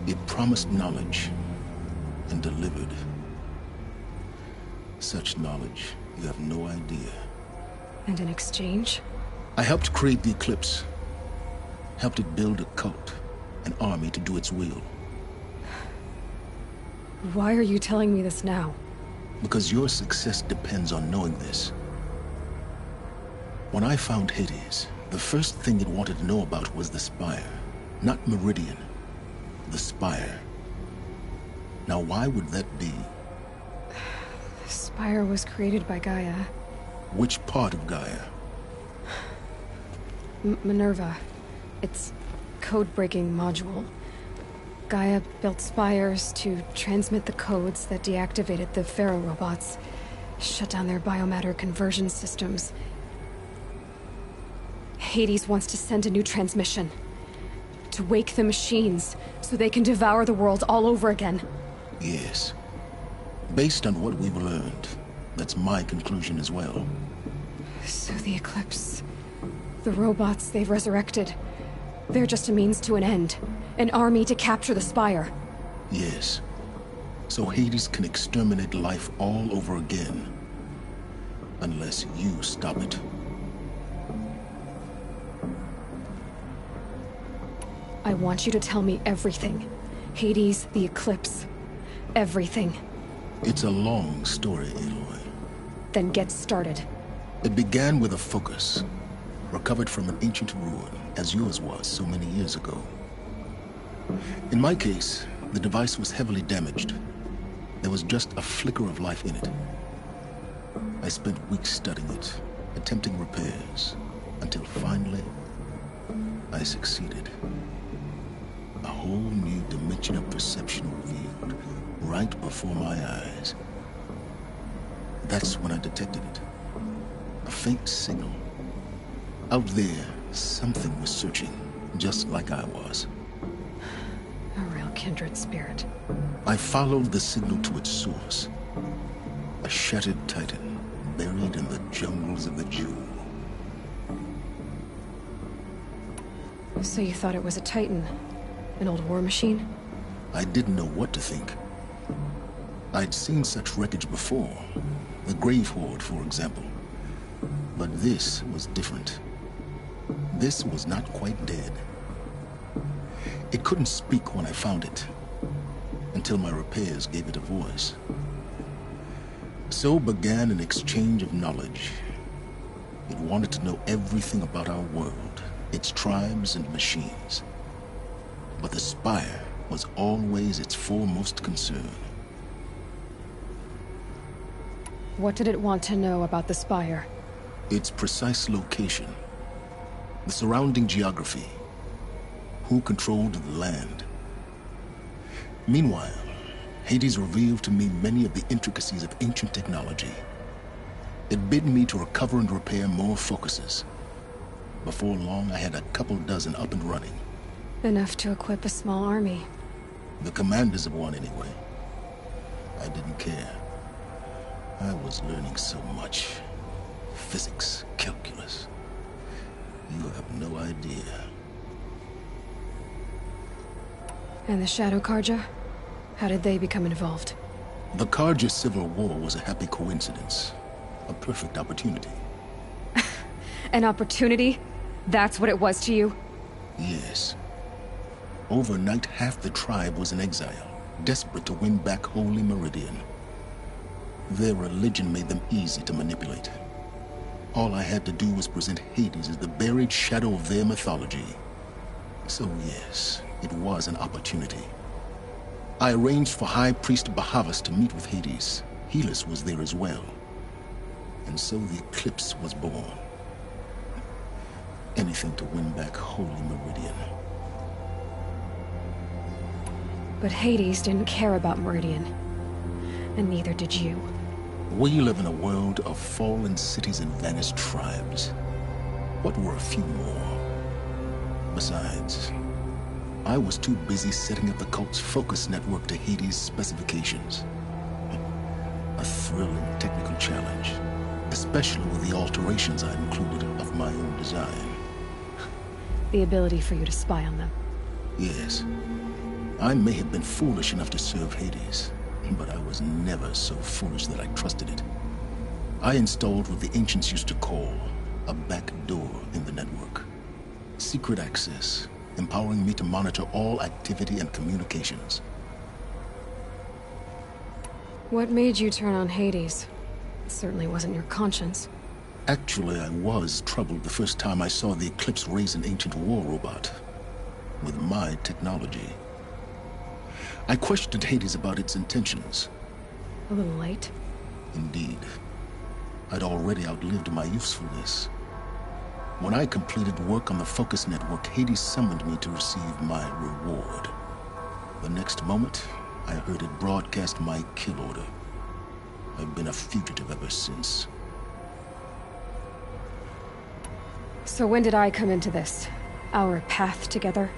It promised knowledge and delivered. Such knowledge, you have no idea. And in exchange? I helped create the eclipse. Helped it build a cult, an army to do its will. Why are you telling me this now? Because your success depends on knowing this. When I found Hades, the first thing it wanted to know about was the Spire. Not Meridian. The Spire. Now why would that be? The Spire was created by Gaia. Which part of Gaia? Minerva. Its code-breaking module. Gaia built spires to transmit the codes that deactivated the Pharaoh robots, shut down their biomatter conversion systems. Hades wants to send a new transmission. To wake the machines, so they can devour the world all over again. Yes. Based on what we've learned, that's my conclusion as well. So the Eclipse... the robots they've resurrected... they're just a means to an end. An army to capture the Spire. Yes. So Hades can exterminate life all over again. Unless you stop it. I want you to tell me everything. Hades, the Eclipse. Everything. It's a long story, Aloy. Then get started. It began with a focus. Recovered from an ancient ruin, as yours was so many years ago. In my case, the device was heavily damaged. There was just a flicker of life in it. I spent weeks studying it, attempting repairs, until finally, I succeeded. A whole new dimension of perception revealed, right before my eyes. That's when I detected it. A faint signal. Out there, something was searching, just like I was. A real kindred spirit. I followed the signal to its source. A shattered titan, buried in the jungles of the Jewel. So you thought it was a titan? An old war machine? I didn't know what to think. I'd seen such wreckage before. The Grave Horde, for example. But this was different. This was not quite dead. It couldn't speak when I found it, until my repairs gave it a voice. So began an exchange of knowledge. It wanted to know everything about our world, its tribes and machines. But the Spire was always its foremost concern. What did it want to know about the Spire? Its precise location. The surrounding geography. Who controlled the land. Meanwhile, Hades revealed to me many of the intricacies of ancient technology. It bid me to recover and repair more focuses. Before long, I had a couple dozen up and running. Enough to equip a small army. The commanders of one, anyway. I didn't care. I was learning so much. Physics, calculus. You have no idea. And the Shadow Karja? How did they become involved? The Karja civil war was a happy coincidence. A perfect opportunity. An opportunity? That's what it was to you? Yes. Overnight, half the tribe was in exile, desperate to win back Holy Meridian. Their religion made them easy to manipulate. All I had to do was present Hades as the buried shadow of their mythology. So yes, it was an opportunity. I arranged for High Priest Bahavas to meet with Hades. Helis was there as well. And so the Eclipse was born. Anything to win back Holy Meridian. But Hades didn't care about Meridian. And neither did you. We live in a world of fallen cities and vanished tribes. What were a few more? Besides, I was too busy setting up the cult's focus network to Hades' specifications. A thrilling technical challenge, especially with the alterations I included of my own design. The ability for you to spy on them. Yes. I may have been foolish enough to serve Hades, but I was never so foolish that I trusted it. I installed what the ancients used to call a back door in the network. Secret access, empowering me to monitor all activity and communications. What made you turn on Hades? It certainly wasn't your conscience. Actually, I was troubled the first time I saw the Eclipse raise an ancient war robot. With my technology. I questioned Hades about its intentions. A little late? Indeed. I'd already outlived my usefulness. When I completed work on the Focus Network, Hades summoned me to receive my reward. The next moment, I heard it broadcast my kill order. I've been a fugitive ever since. So when did I come into this? Our path together?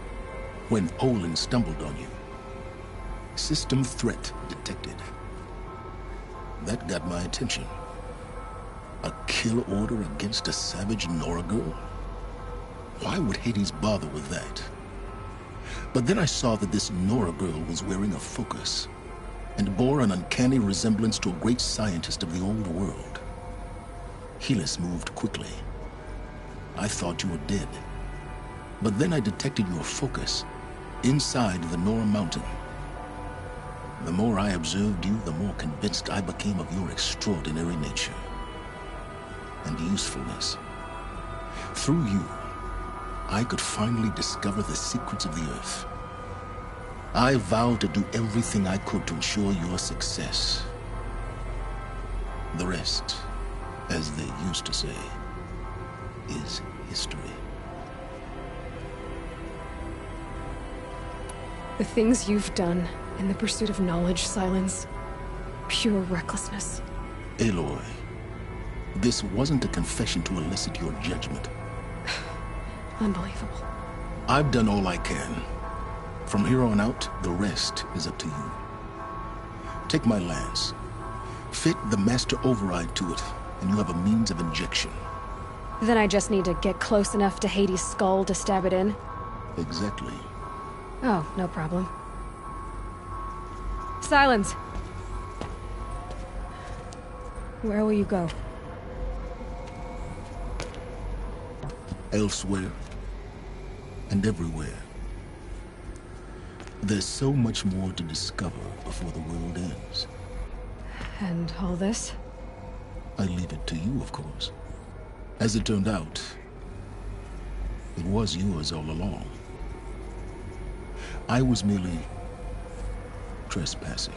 When Olin stumbled on you. System threat detected. That got my attention. A kill order against a savage Nora girl? Why would Hades bother with that? But then I saw that this Nora girl was wearing a focus, and bore an uncanny resemblance to a great scientist of the old world. Helis moved quickly. I thought you were dead. But then I detected your focus inside the Nora mountain. The more I observed you, the more convinced I became of your extraordinary nature and usefulness. Through you, I could finally discover the secrets of the Earth. I vowed to do everything I could to ensure your success. The rest, as they used to say, is history. The things you've done in the pursuit of knowledge, Silence, pure recklessness. Aloy, this wasn't a confession to elicit your judgment. Unbelievable. I've done all I can. From here on out, the rest is up to you. Take my lance. Fit the master override to it, and you have a means of injection. Then I just need to get close enough to Hades' skull to stab it in? Exactly. Oh, no problem. Silence! Where will you go? Elsewhere. And everywhere. There's so much more to discover before the world ends. And all this? I leave it to you, of course. As it turned out, it was yours all along. I was merely trespassing.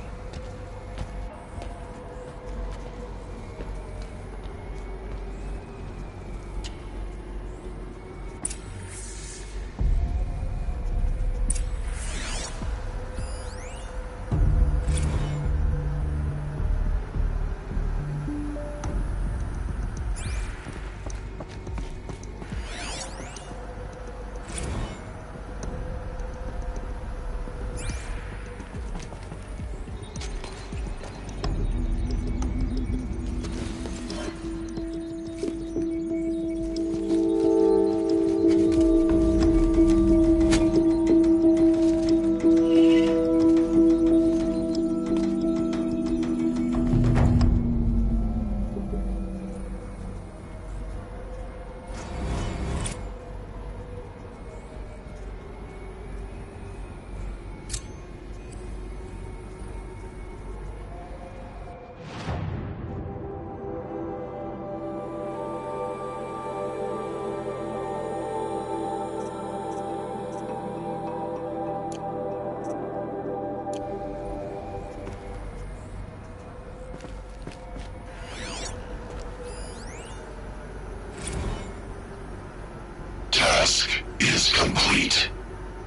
is complete.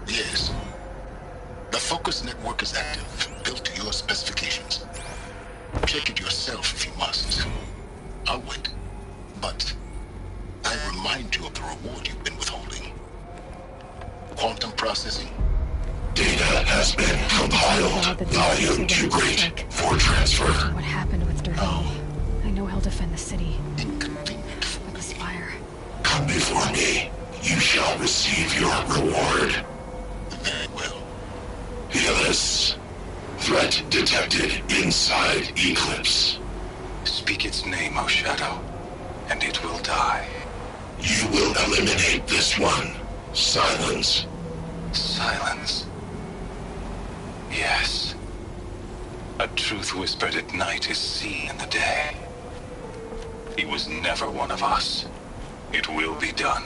Yes. The Focus network is active, built to your specifications. Check it yourself if you must. I'll wait. But I remind you of the reward you've been withholding. Quantum processing. Data has been compiled. Volume too great for transfer. What happened with Derville? I know he'll defend the city. But the Spire. Come before me. You shall receive your reward. Very well. Helis. Threat detected inside Eclipse. Speak its name, O Shadow, and it will die. You will eliminate this one. Silence. Silence. Yes. A truth whispered at night is seen in the day. He was never one of us. It will be done.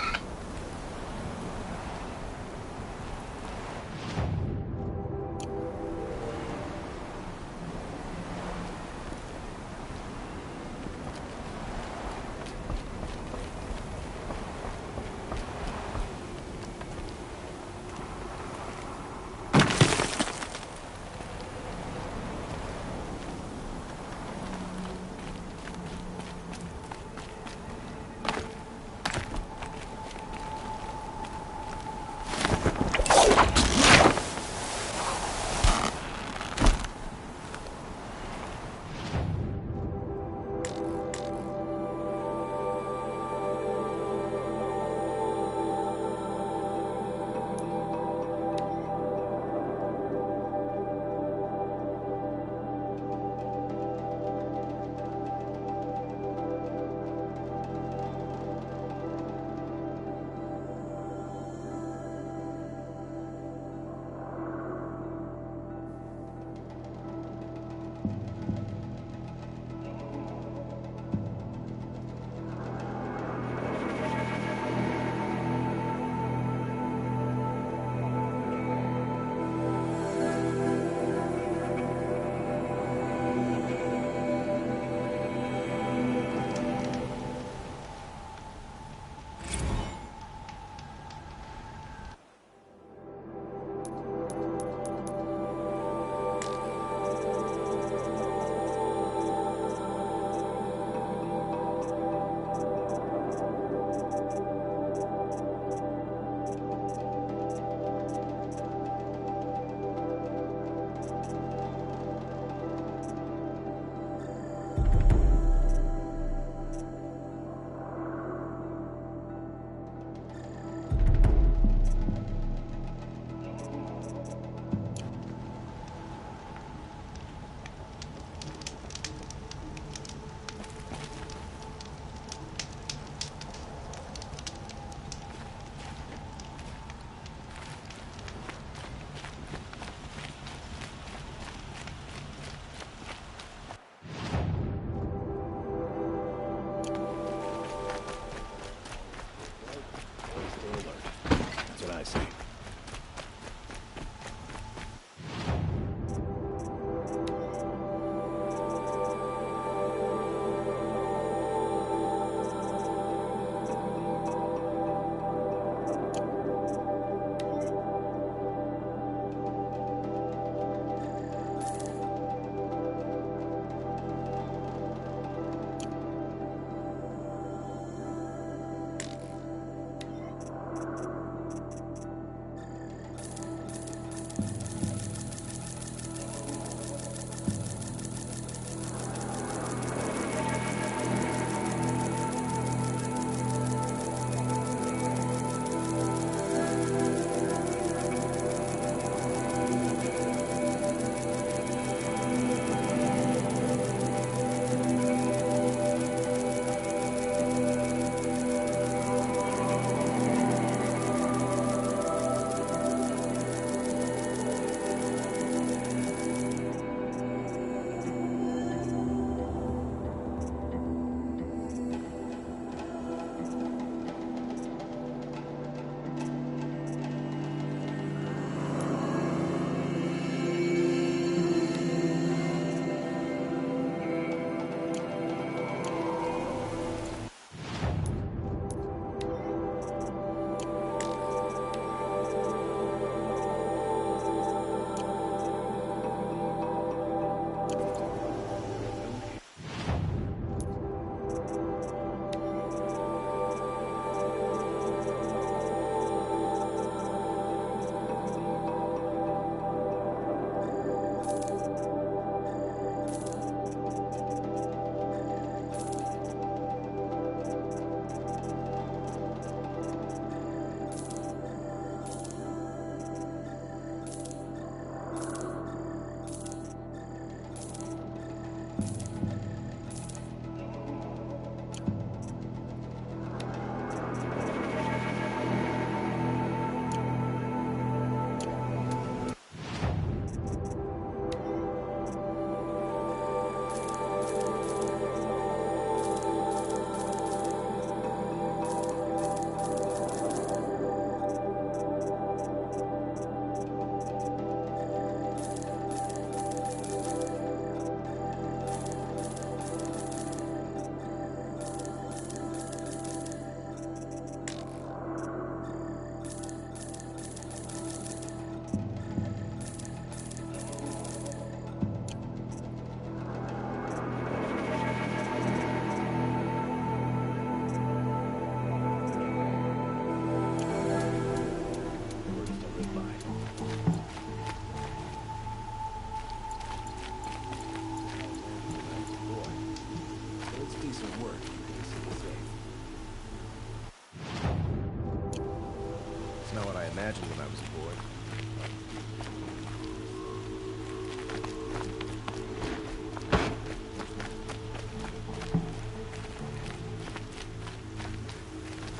Imagined when I was a boy.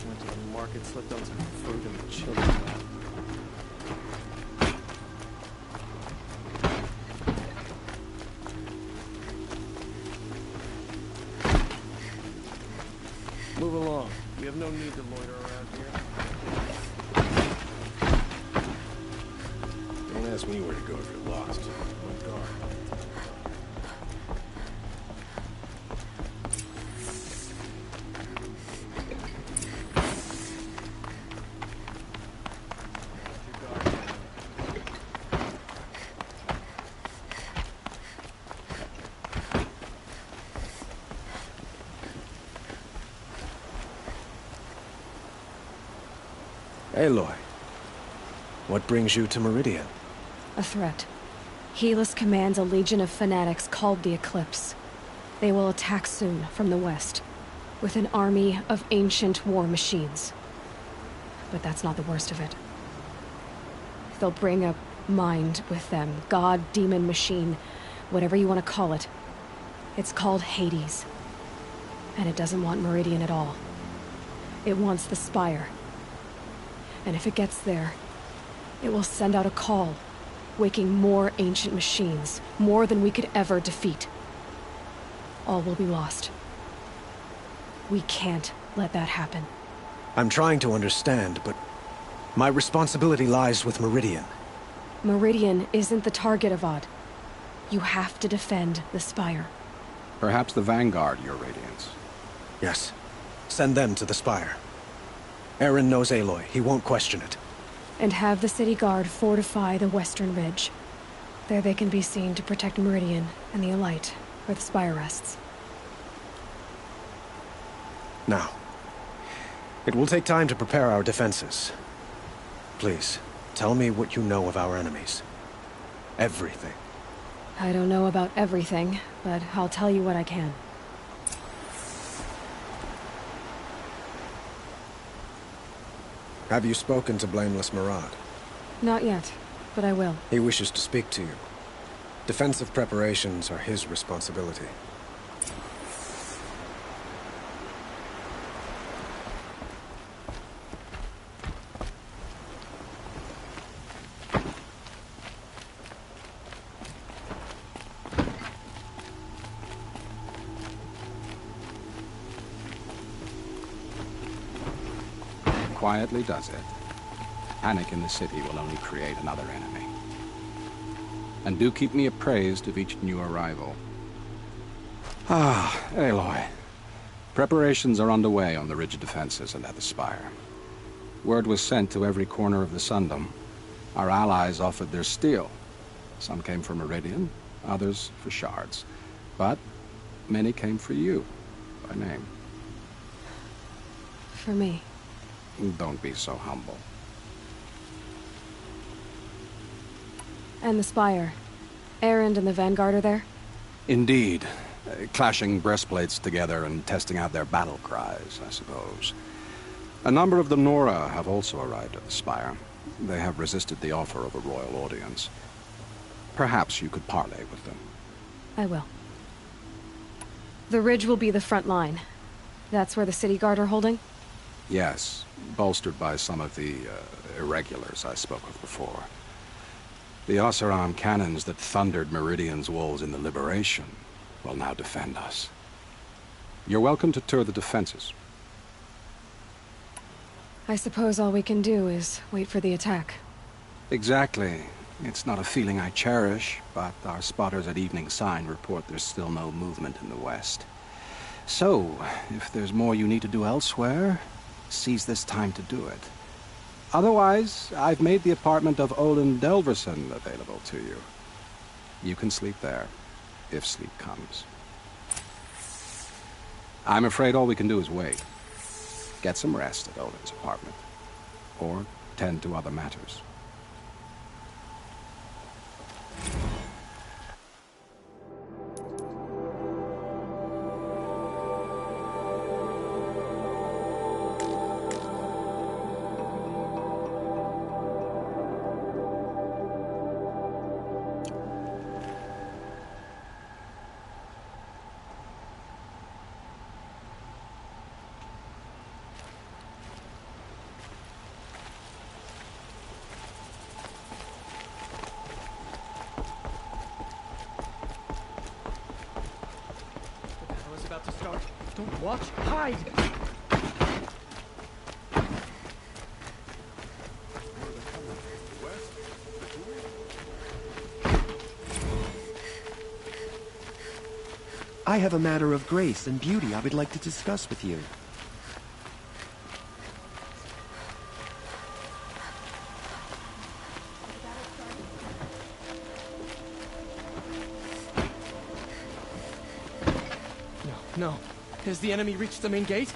Went to the market, slipped on some fruit and the children. Move along. We have no need to loiter around here. Don't ask me where to go if you're lost. On guard. Aloy, what brings you to Meridian? A threat. Helis commands a legion of fanatics called the Eclipse. They will attack soon from the west, with an army of ancient war machines. But that's not the worst of it. They'll bring a mind with them, god, demon, machine, whatever you want to call it. It's called Hades. And it doesn't want Meridian at all. It wants the Spire. And if it gets there, it will send out a call, waking more ancient machines, more than we could ever defeat. All will be lost. We can't let that happen. I'm trying to understand, but my responsibility lies with Meridian. Meridian isn't the target, Avad. You have to defend the Spire. Perhaps the Vanguard, Your Radiance. Yes. Send them to the Spire. Eren knows Aloy. He won't question it. And have the city guard fortify the western ridge. There they can be seen to protect Meridian and the Elite, where the Spire rests. Now, it will take time to prepare our defenses. Please, tell me what you know of our enemies. Everything. I don't know about everything, but I'll tell you what I can. Have you spoken to Blameless Murad? Not yet, but I will. He wishes to speak to you. Defensive preparations are his responsibility. Quietly does it. Panic in the city will only create another enemy. And do keep me appraised of each new arrival. Ah, Aloy. Preparations are underway on the ridge defenses and at the Spire. Word was sent to every corner of the Sundom. Our allies offered their steel. Some came for Meridian, others for shards. But many came for you, by name. For me. Don't be so humble. And the Spire. Erend and the Vanguard are there? Indeed. Clashing breastplates together and testing out their battle cries, I suppose. A number of the Nora have also arrived at the Spire. They have resisted the offer of a royal audience. Perhaps you could parley with them. I will. The ridge will be the front line. That's where the city guard are holding? Yes, bolstered by some of the irregulars I spoke of before. The Oseram cannons that thundered Meridian's walls in the Liberation will now defend us. You're welcome to tour the defenses. I suppose all we can do is wait for the attack. Exactly. It's not a feeling I cherish, but our spotters at Evening Sign report there's still no movement in the west. So, if there's more you need to do elsewhere, seize this time to do it. Otherwise, I've made the apartment of Olin Delverson available to you. You can sleep there, if sleep comes. I'm afraid all we can do is wait. Get some rest at Olin's apartment, or tend to other matters. Don't watch, hide! I have a matter of grace and beauty I would like to discuss with you. No. Has the enemy reached the main gate?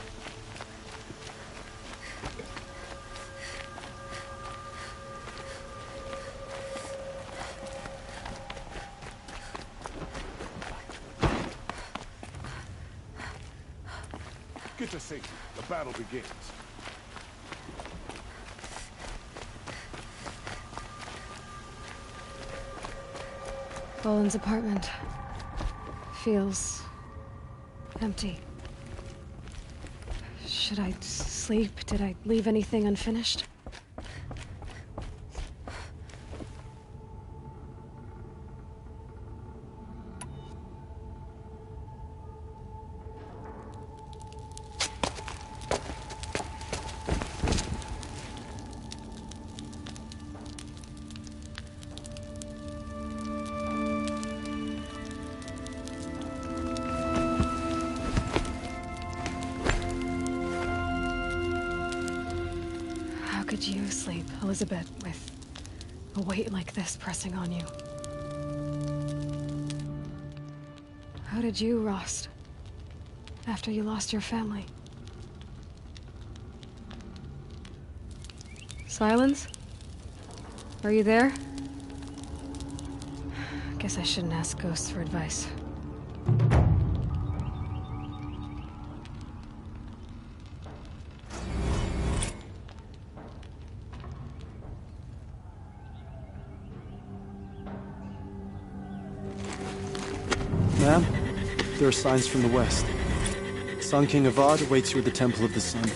Get to safety. The battle begins. Boland's apartment feels empty. Should I sleep? Did I leave anything unfinished? How could you sleep, Elizabeth, with a weight like this pressing on you? How did you, Rost, after you lost your family? Silence? Are you there? Guess I shouldn't ask ghosts for advice. Ma'am, there are signs from the west. Sun King Avad awaits you at the Temple of the Sun.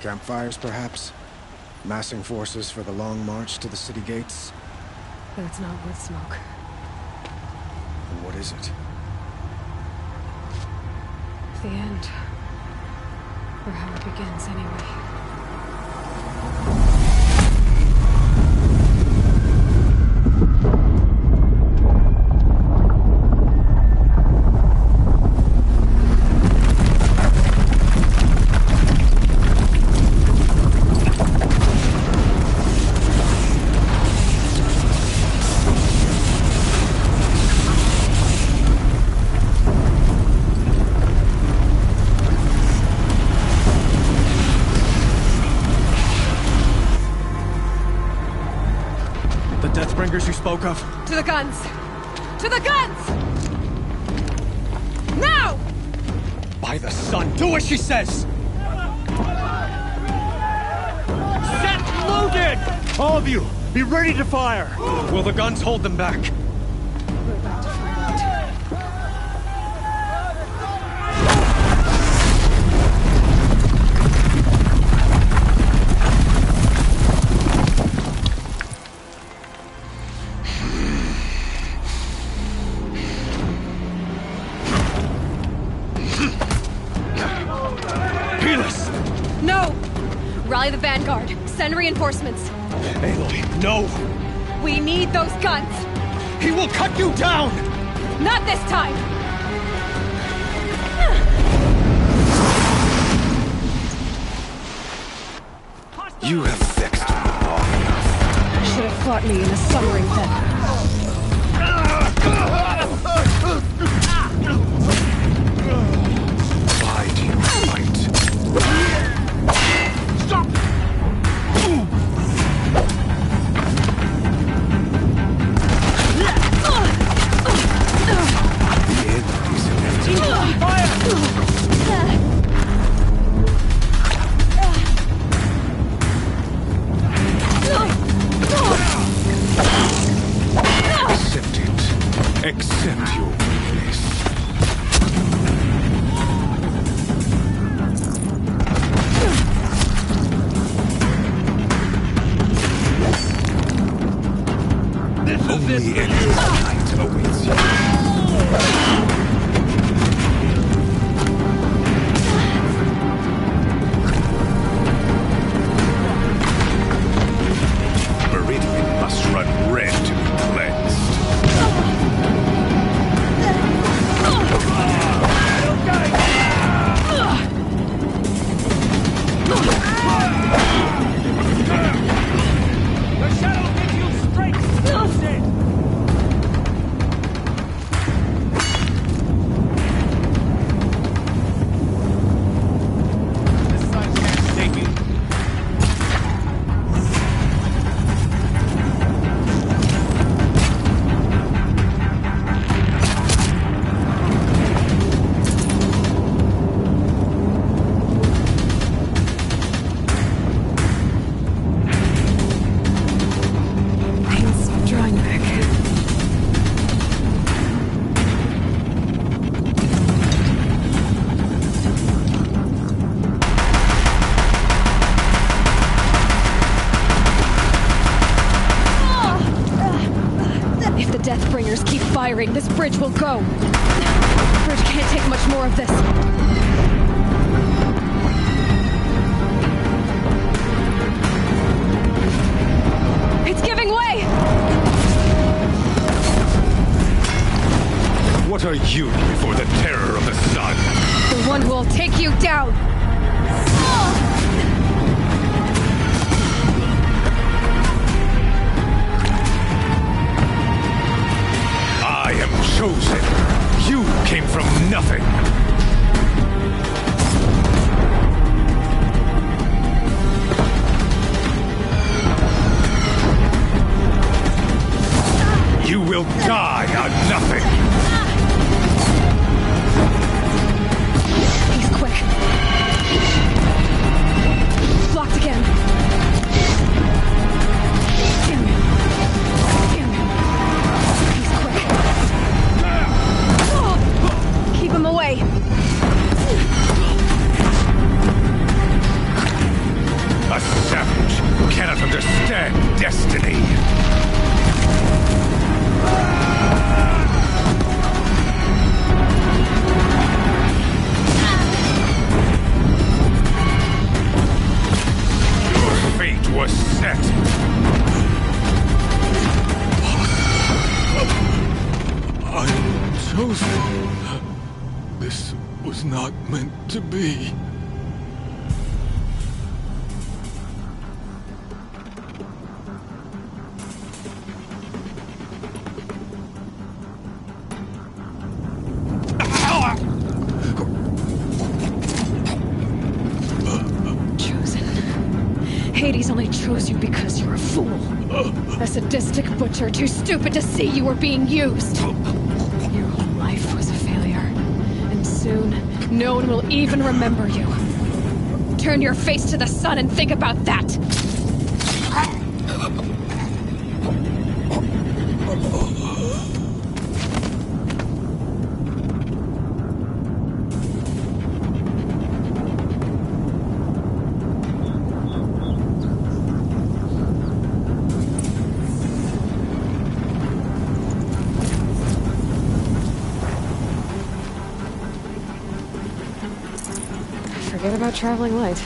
Campfires, perhaps? Massing forces for the long march to the city gates? But it's not wood smoke. And what is it? The end. Or how it begins, anyway. Shadowbringers you spoke of? To the guns! To the guns! Now! By the sun, do as she says! Set loaded! All of you, be ready to fire! Will the guns hold them back? Rally the vanguard. Send reinforcements. Aloy, no! We need those guns! He will cut you down! Not this time! You have vexed me long enough. Should have fought me in a summary then. Why do you fight? Stop! Accept it. Accept your weakness. Only endless night awaits you. Meridian must run red to be cleansed. The shadow gives you strength! Use it! This sun can't take me. Pain's drawing back. If the Deathbringers keep firing, this bridge will go. Bridge can't take much more of this. It's giving way! What are you before the terror of the sun? The one who will take you down! I am chosen. You came from nothing. You will die on nothing. He's quick. Blocked again. Damn it. Damn it. He's quick. Keep him away. A savage cannot understand destiny. Your fate was set. I'm chosen. This was not meant to be. Chosen. Hades only chose you because you're a fool. A sadistic butcher too stupid to see you were being used. Your whole life was a failure. And soon, no one will even remember you. Turn your face to the sun and think about that! Forget about traveling light.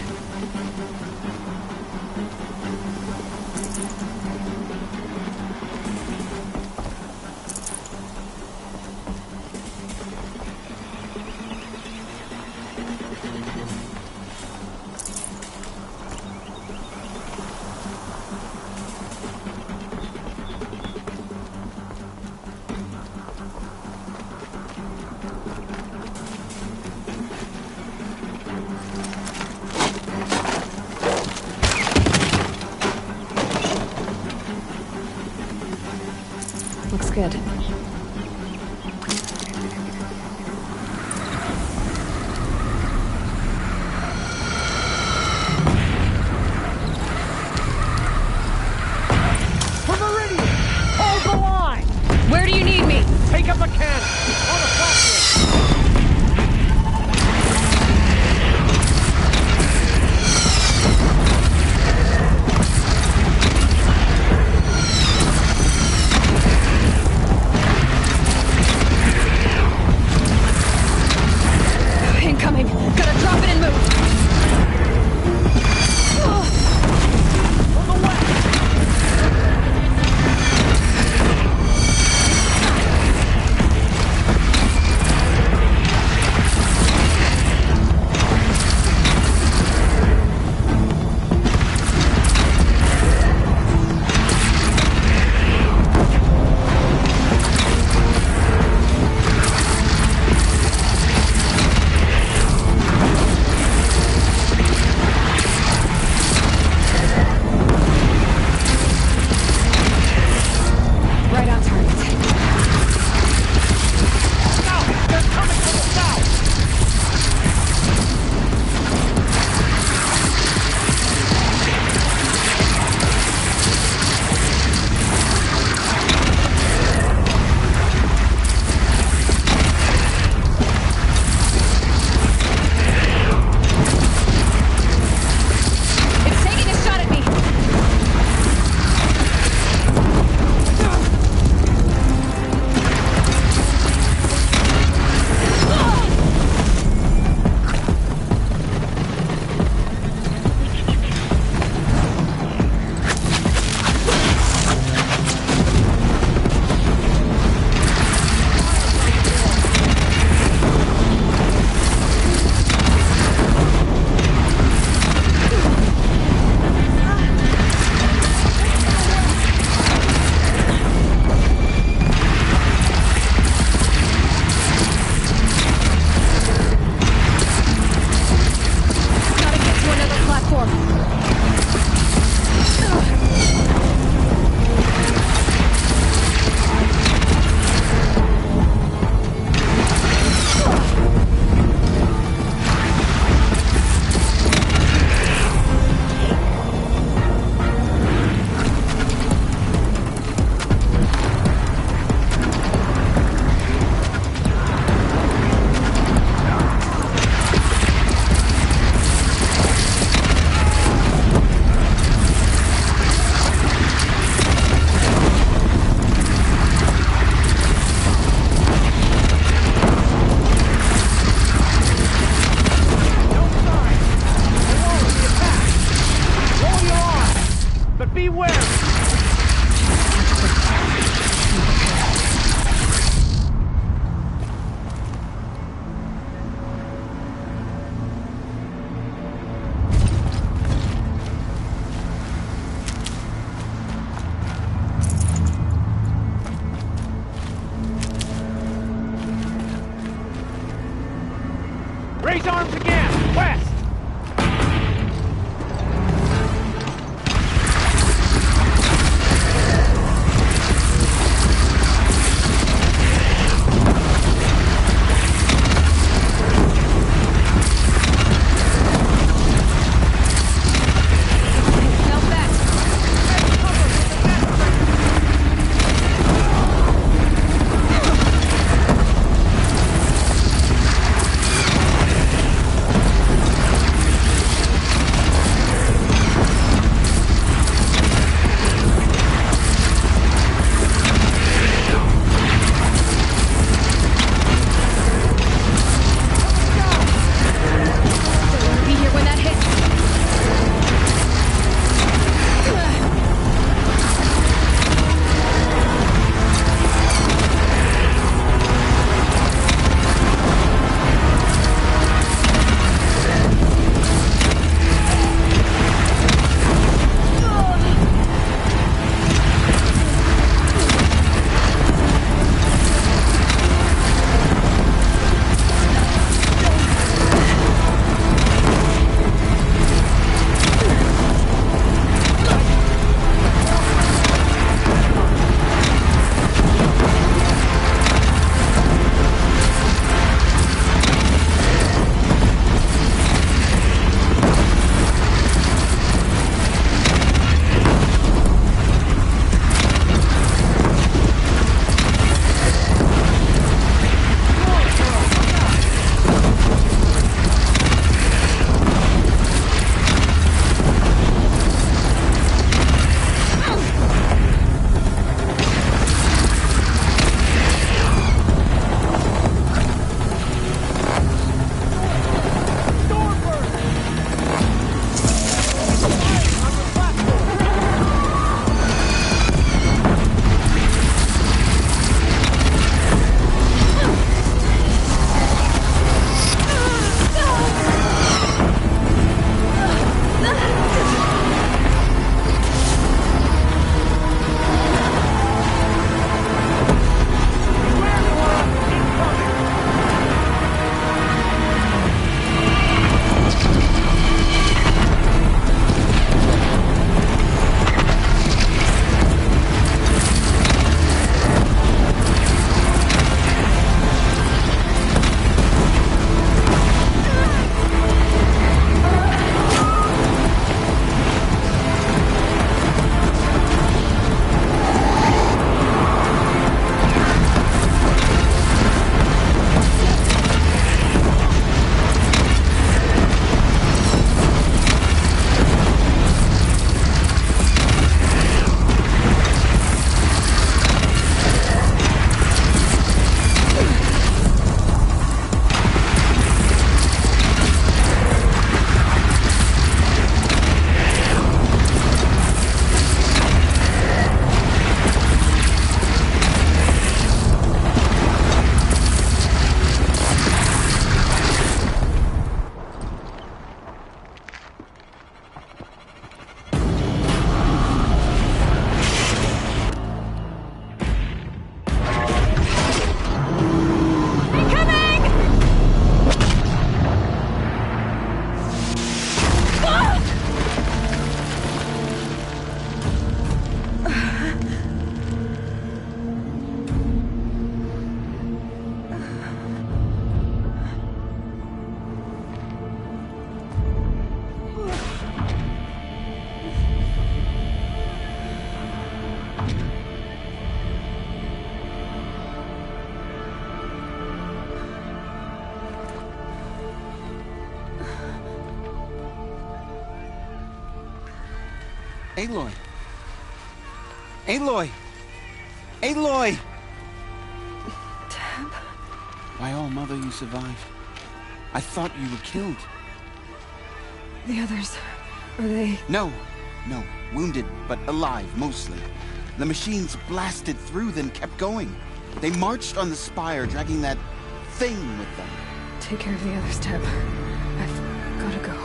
Looks good. For Meridian! Hold the line! Where do you need me? Take up a cannon! On the platform! Incoming! Gotta drop it and move! From the west! Right on target. South! They're coming from the south! It's taking a shot at me! Gotta get to another platform. Roll your arm! But be wary! Raise arms again! West! Aloy! Aloy! Aloy! Tab? By all mother, you survived. I thought you were killed. The others, are they... No. Wounded, but alive, mostly. The machines blasted through, then kept going. They marched on the spire, dragging that thing with them. Take care of the others, Tab. I've gotta go.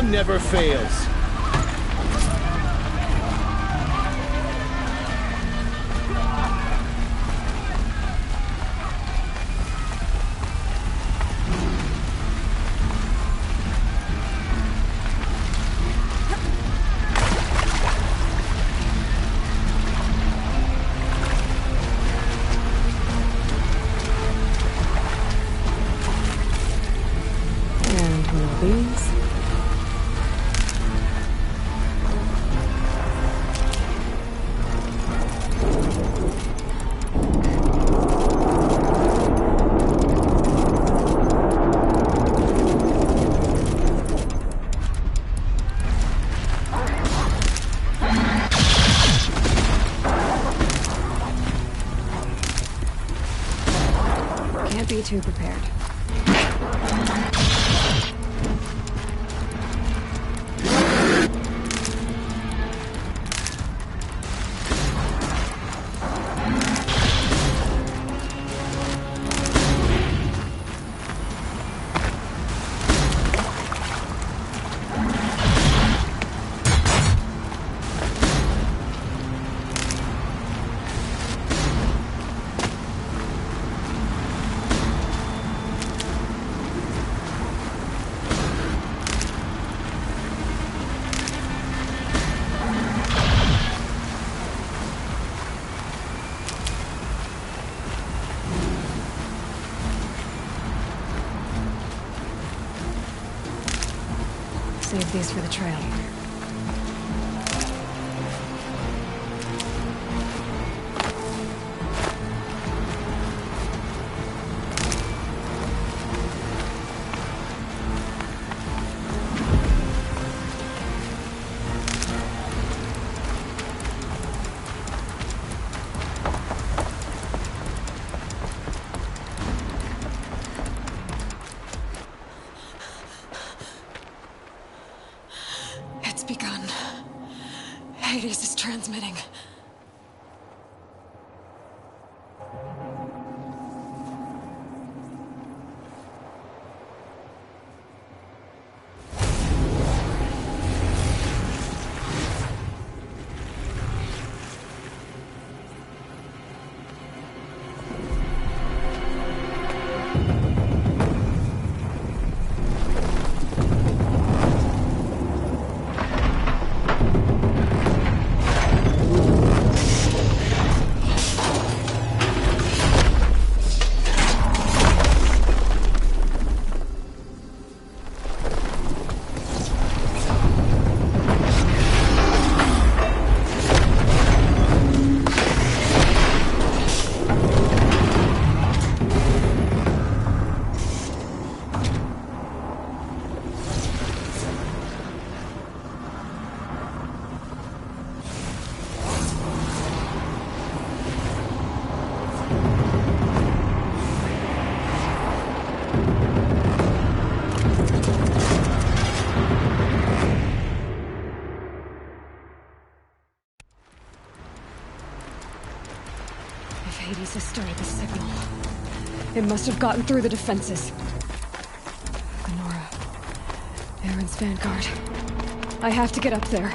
Never fails. And one of these. Can't be too prepared. Save these for the trail. It's begun. Hades is transmitting. transistor with the signal. It must have gotten through the defenses. Nora. Aaron's vanguard. I have to get up there.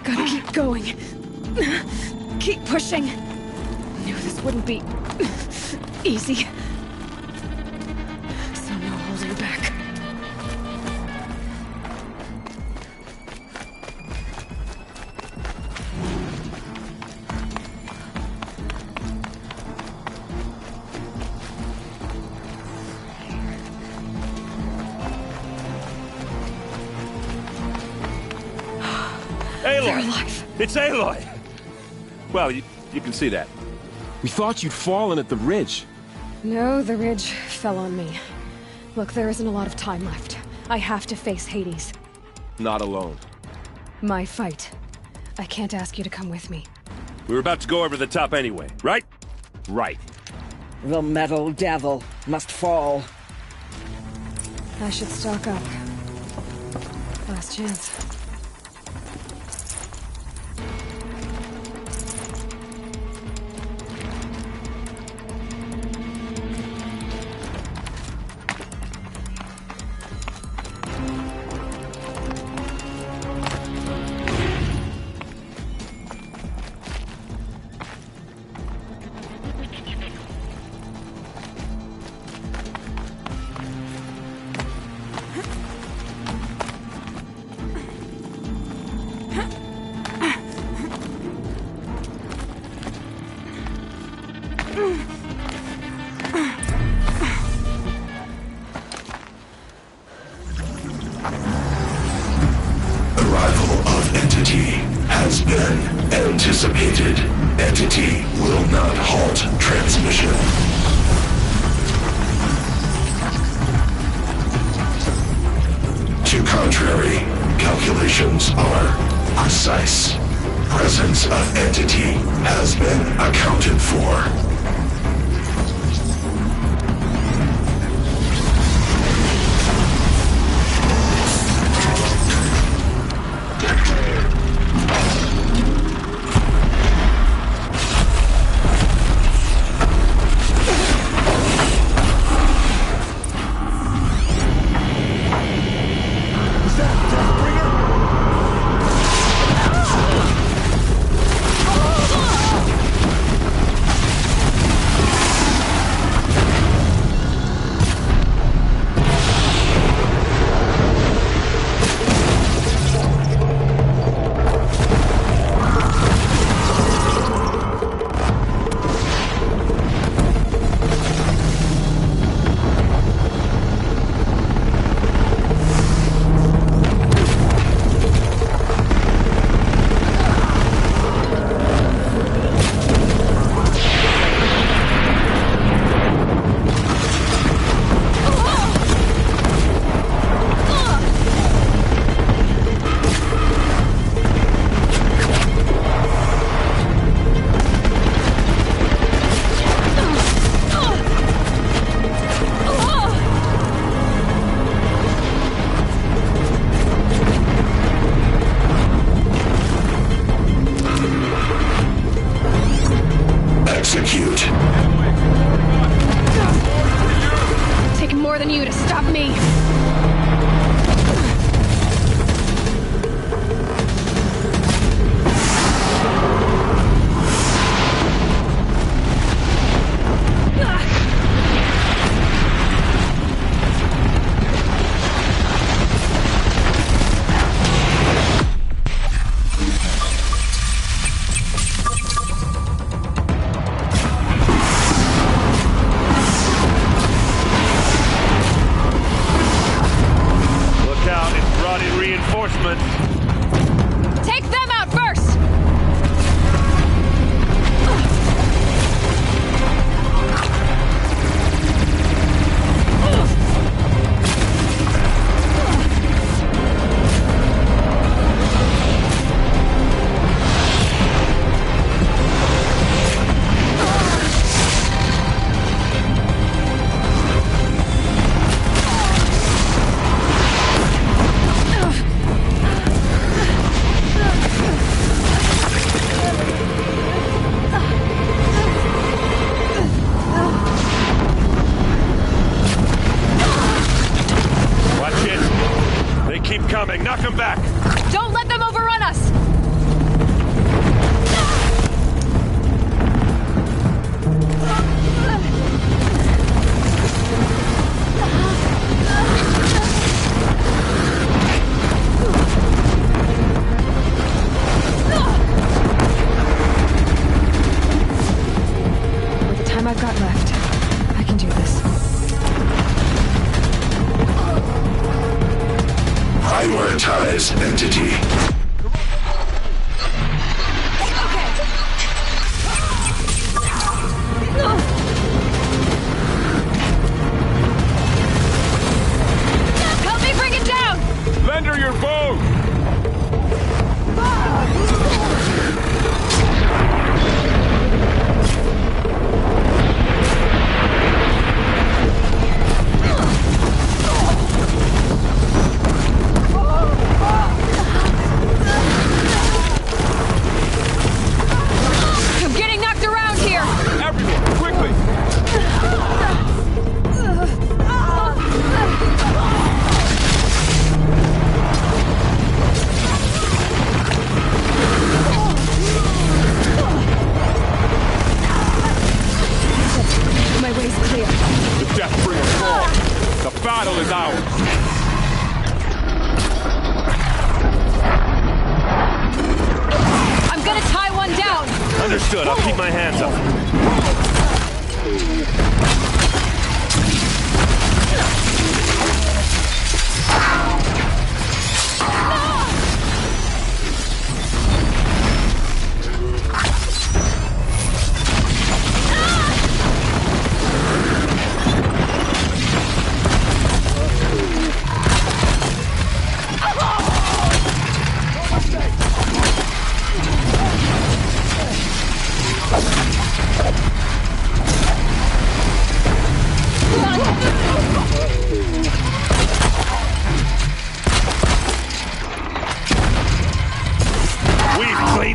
Gotta keep going. Keep pushing. Knew this wouldn't be easy. So no holding back. Aloy! They're alive. It's Aloy! Well, you can see that. We thought you'd fallen at the ridge. No, the ridge fell on me. Look, there isn't a lot of time left. I have to face Hades. Not alone. My fight. I can't ask you to come with me. We were about to go over the top anyway, right? Right. The metal devil must fall. I should stock up. Last chance. has been anticipated. Entity will not halt transmission. To contrary, calculations are precise. Presence of entity has been accounted for.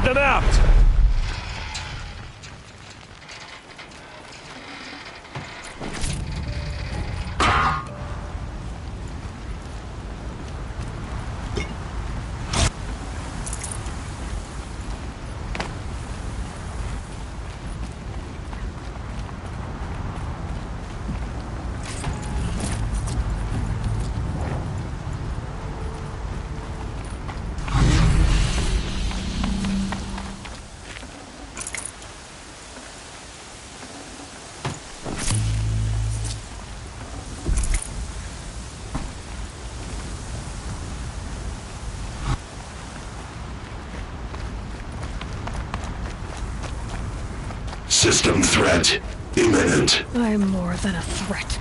them out! System threat imminent. I'm more than a threat.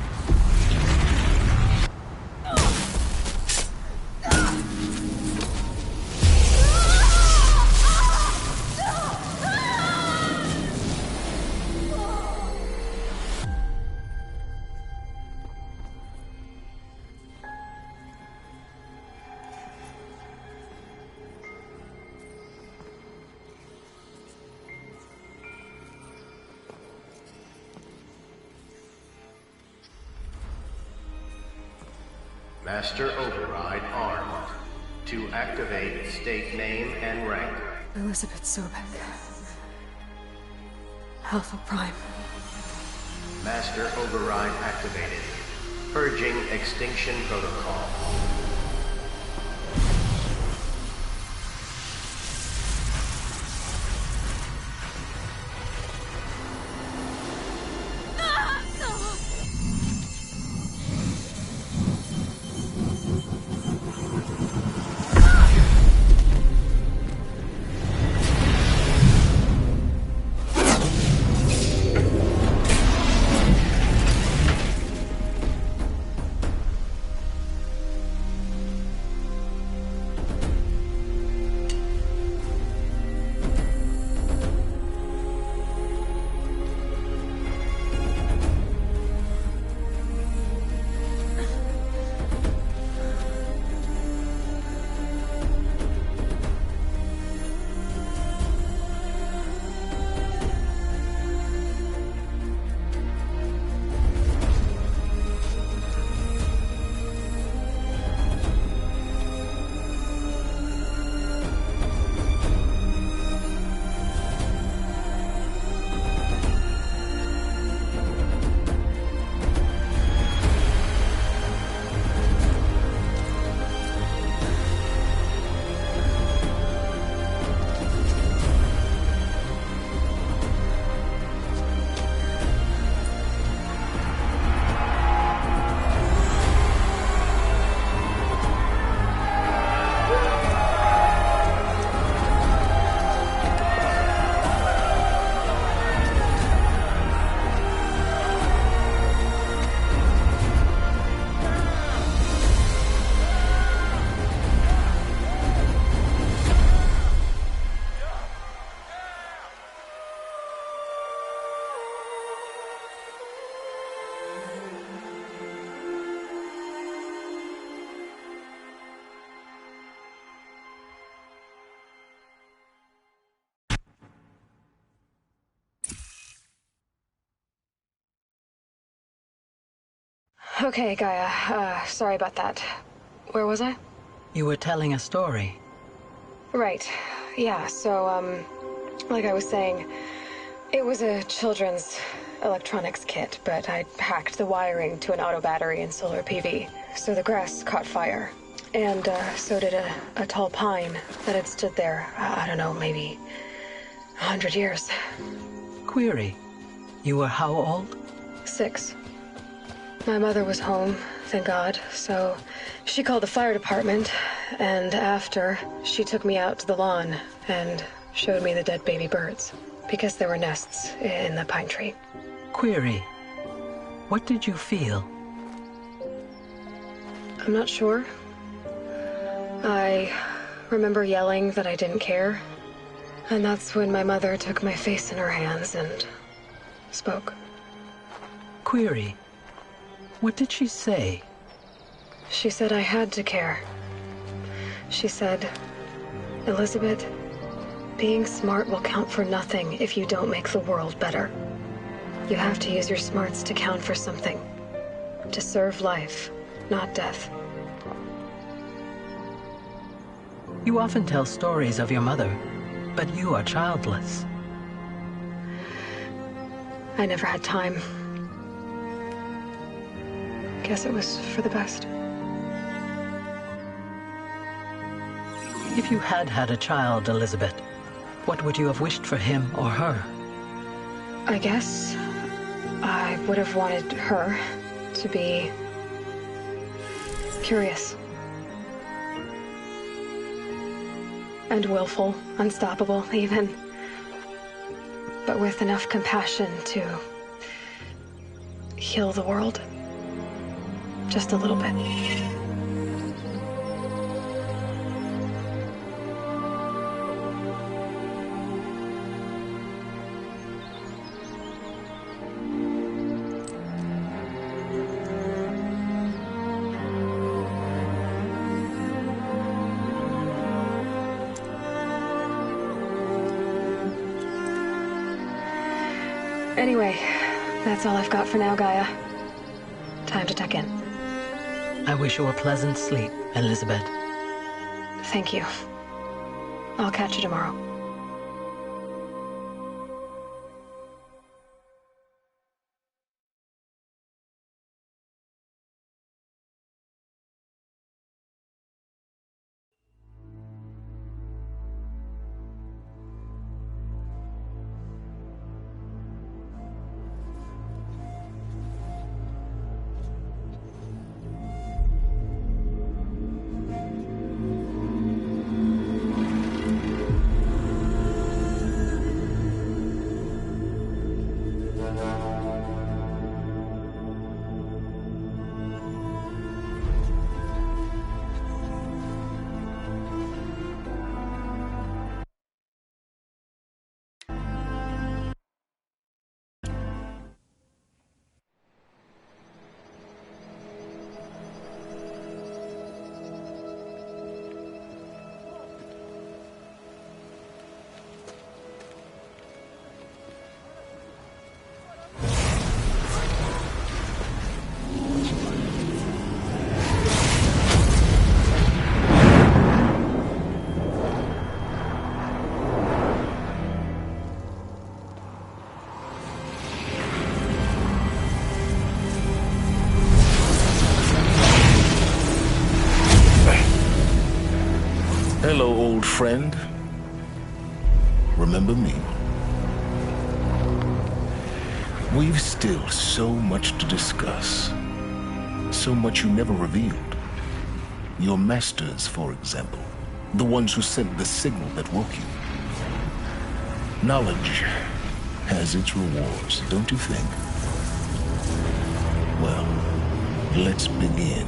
Master Override armed. To activate, state name and rank. Elizabeth Sobek. Alpha Prime. Master Override activated. Purging extinction protocol. Okay, Gaia. Sorry about that. Where was I? You were telling a story. Right. Yeah, so, like I was saying, it was a children's electronics kit, but I hacked the wiring to an auto battery and solar PV. So the grass caught fire. And, so did a tall pine that had stood there, I don't know, maybe 100 years. Query. You were how old? 6. My mother was home, thank God, so she called the fire department, and after, she took me out to the lawn and showed me the dead baby birds, because there were nests in the pine tree. Query. What did you feel? I'm not sure. I remember yelling that I didn't care, and that's when my mother took my face in her hands and spoke. Query. What did she say? She said I had to care. She said, Elizabeth, Being smart will count for nothing if you don't make the world better. You have to use your smarts to count for something. To serve life, not death. You often tell stories of your mother, but you are childless. I never had time. Guess it was for the best. If you had had a child, Elizabeth, what would you have wished for him or her? I guess I would have wanted her to be curious. And willful, unstoppable, even. But with enough compassion to heal the world. Just a little bit. Anyway, that's all I've got for now, Gaia. Time to tuck in. I wish you a pleasant sleep, Elizabeth. Thank you. I'll catch you tomorrow. Hello, old friend. Remember me? We've still so much to discuss. So much you never revealed. Your masters, for example. The ones who sent the signal that woke you. Knowledge has its rewards, don't you think? Well, let's begin.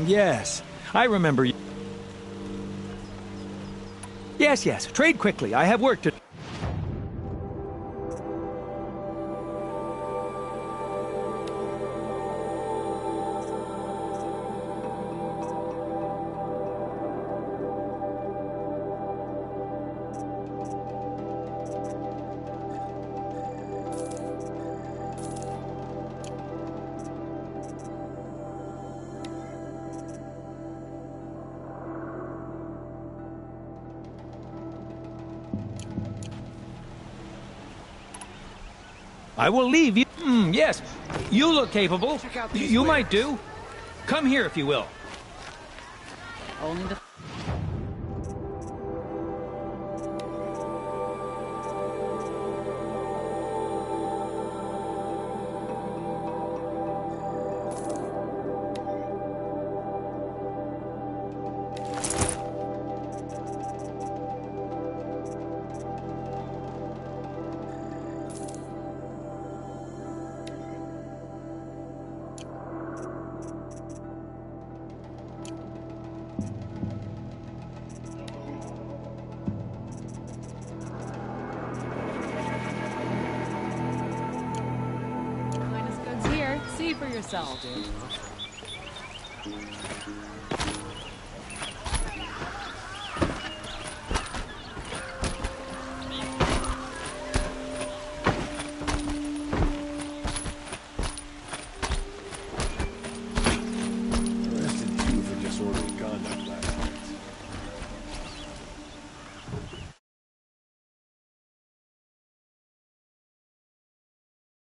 yes. I remember you. Yes, yes. Trade quickly. I have work to... I will leave you. Yes, you look capable. You might do. Come here if you will. Only the... Finest goods here. See for yourself.